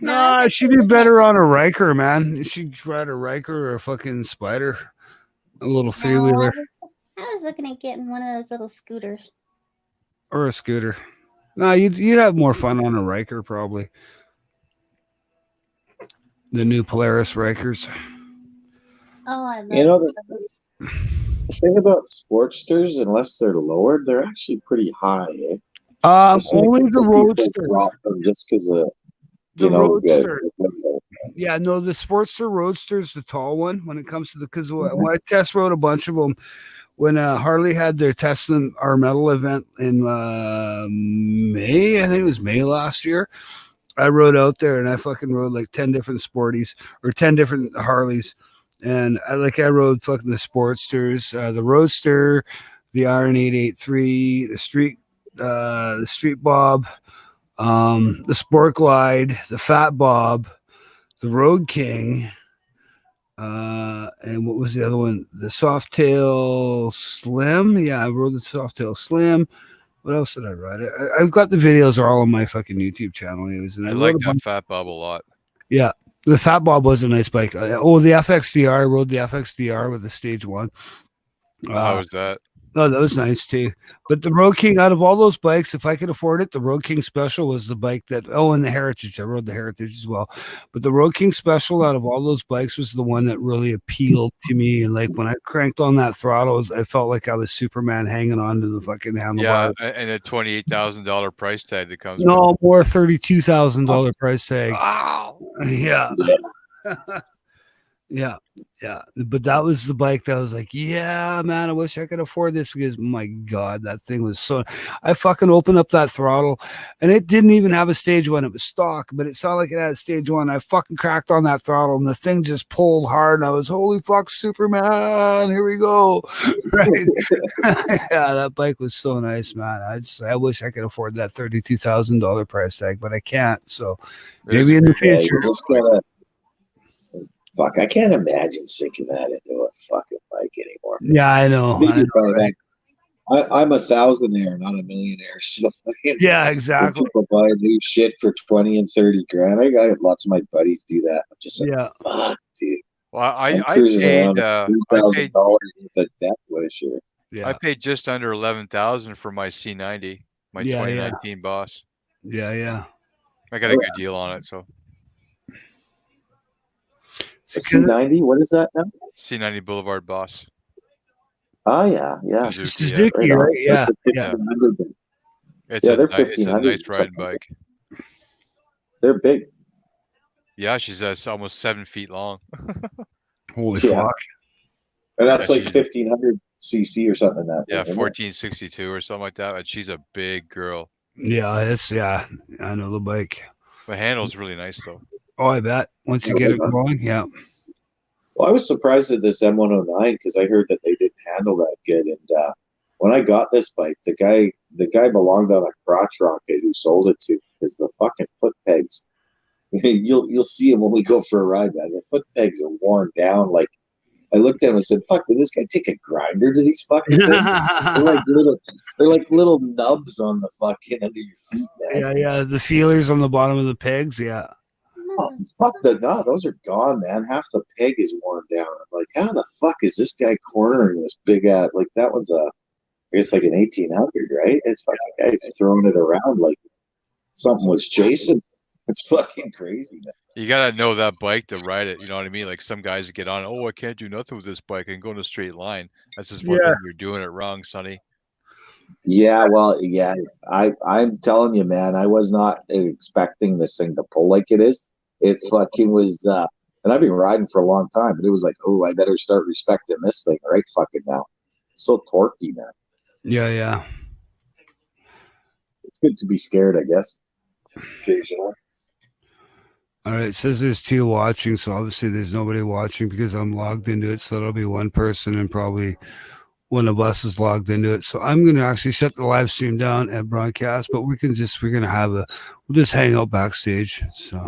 Nah, she'd be better on a Riker, man. She'd ride a Riker or a fucking Spider, a little No, three-wheeler I was looking at getting one of those little scooters. or a scooter. Nah, you'd have more fun on a Riker probably. The new Polaris Rikers. Oh, I love You know, those. the thing about Sportsters, unless they're lowered, they're actually pretty high. Eh? Only the Roadster. Drop them just because of The Roadster. good. Yeah, no, the Sportster Roadster is the tall one when it comes to because when I test rode a bunch of them when Harley had their testing our metal event in May, I think it was May last year. I rode out there and I fucking rode like 10 different Sporties or 10 different Harleys. And I rode fucking the Sportsters, the Roadster, the Iron 883, the Street Bob, the Sport Glide, the Fat Bob, the Road King, and what was the other one? The Softail Slim. Yeah, I rode the Softail Slim. What else did I ride? I've got the videos are all on my fucking YouTube channel. Anyways, and I rode like a that bunch- Fat Bob a lot. Yeah, the Fat Bob was a nice bike. The FXDR. I rode the FXDR with the Stage 1. How was that? Oh, that was nice too. But the Road King, out of all those bikes, if I could afford it, the Road King Special was the bike that. Oh, and the Heritage. I rode the Heritage as well. But the Road King Special, out of all those bikes, was the one that really appealed to me. And like when I cranked on that throttle, I felt like I was Superman hanging on to the fucking handlebars. Yeah, and a $28,000 price tag that comes. No more $32,000 price tag. Wow. Yeah. Yeah. But that was the bike that was like, yeah, man, I wish I could afford this because my God, that thing was so. I fucking opened up that throttle and it didn't even have a stage one. It was stock, but it sounded like it had a stage one. I fucking cracked on that throttle and the thing just pulled hard. And I was, holy fuck, Superman, here we go. Right. Yeah, that bike was so nice, man. I wish I could afford that $32,000 price tag, but I can't. So maybe in the Yeah, future. you just gotta. Fuck, I can't imagine sinking that into a fucking bike anymore. Yeah, I know. Right? I'm a thousandaire, not a millionaire. So Yeah, exactly. People buy new shit for 20 and 30 grand. I got lots of my buddies do that. I'm just like, Yeah. fuck, dude. Well, I'm I cruising paid. around I paid. $3,000 with a Death Wish here. Yeah. I paid just under 11,000 for my C90, my Yeah, yeah. 2019 Boss. Yeah. I got a good deal on it. So A C90, what is that now? C90 Boulevard Boss. Oh, yeah. Suzuki, on. right? Yeah. That's the Yeah. 1500 then. It's Yeah, a they're it's a 1500 nice or riding something. bike. They're big. Yeah, she's almost 7 feet long. Holy Yeah. fuck. And that's Yeah, like she's- 1500 cc or something. That Yeah, thing, isn't it? 1462 or something like that. And she's a big girl. Yeah, I know the bike. The handle's really nice though. Oh, I bet once you get it going, yeah. Well, I was surprised at this M109 because I heard that they didn't handle that good. And when I got this bike, the guy belonged on a crotch rocket who sold it to, because the fucking foot pegs. You'll see him when we go for a ride, man. The foot pegs are worn down. Like, I looked at him and said, "Fuck, did this guy take a grinder to these fucking things?" They're like little nubs on the fucking under your feet, man. Yeah. The feelers on the bottom of the pegs, yeah. Oh, fuck no, those are gone, man. Half the peg is worn down. I'm like, how the fuck is this guy cornering this big like that one's I guess like an 1800, right? It's fucking guys throwing it around like something was chasing. It's fucking crazy, man. You gotta know that bike to ride it. You know what I mean? Like some guys get on. Oh, I can't do nothing with this bike. I can go in a straight line. That's just what you're doing it wrong, Sonny. Yeah, well, yeah. I'm telling you, man, I was not expecting this thing to pull like it is. It fucking was, and I've been riding for a long time, but it was like, oh, I better start respecting this thing right fucking now. It's so torquey, man. Yeah. It's good to be scared, I guess. Occasionally. All right, it says there's 2 watching, so obviously there's nobody watching because I'm logged into it, so that'll be 1 person and probably one of us is logged into it. So I'm going to actually shut the live stream down and broadcast, but we'll just hang out backstage. So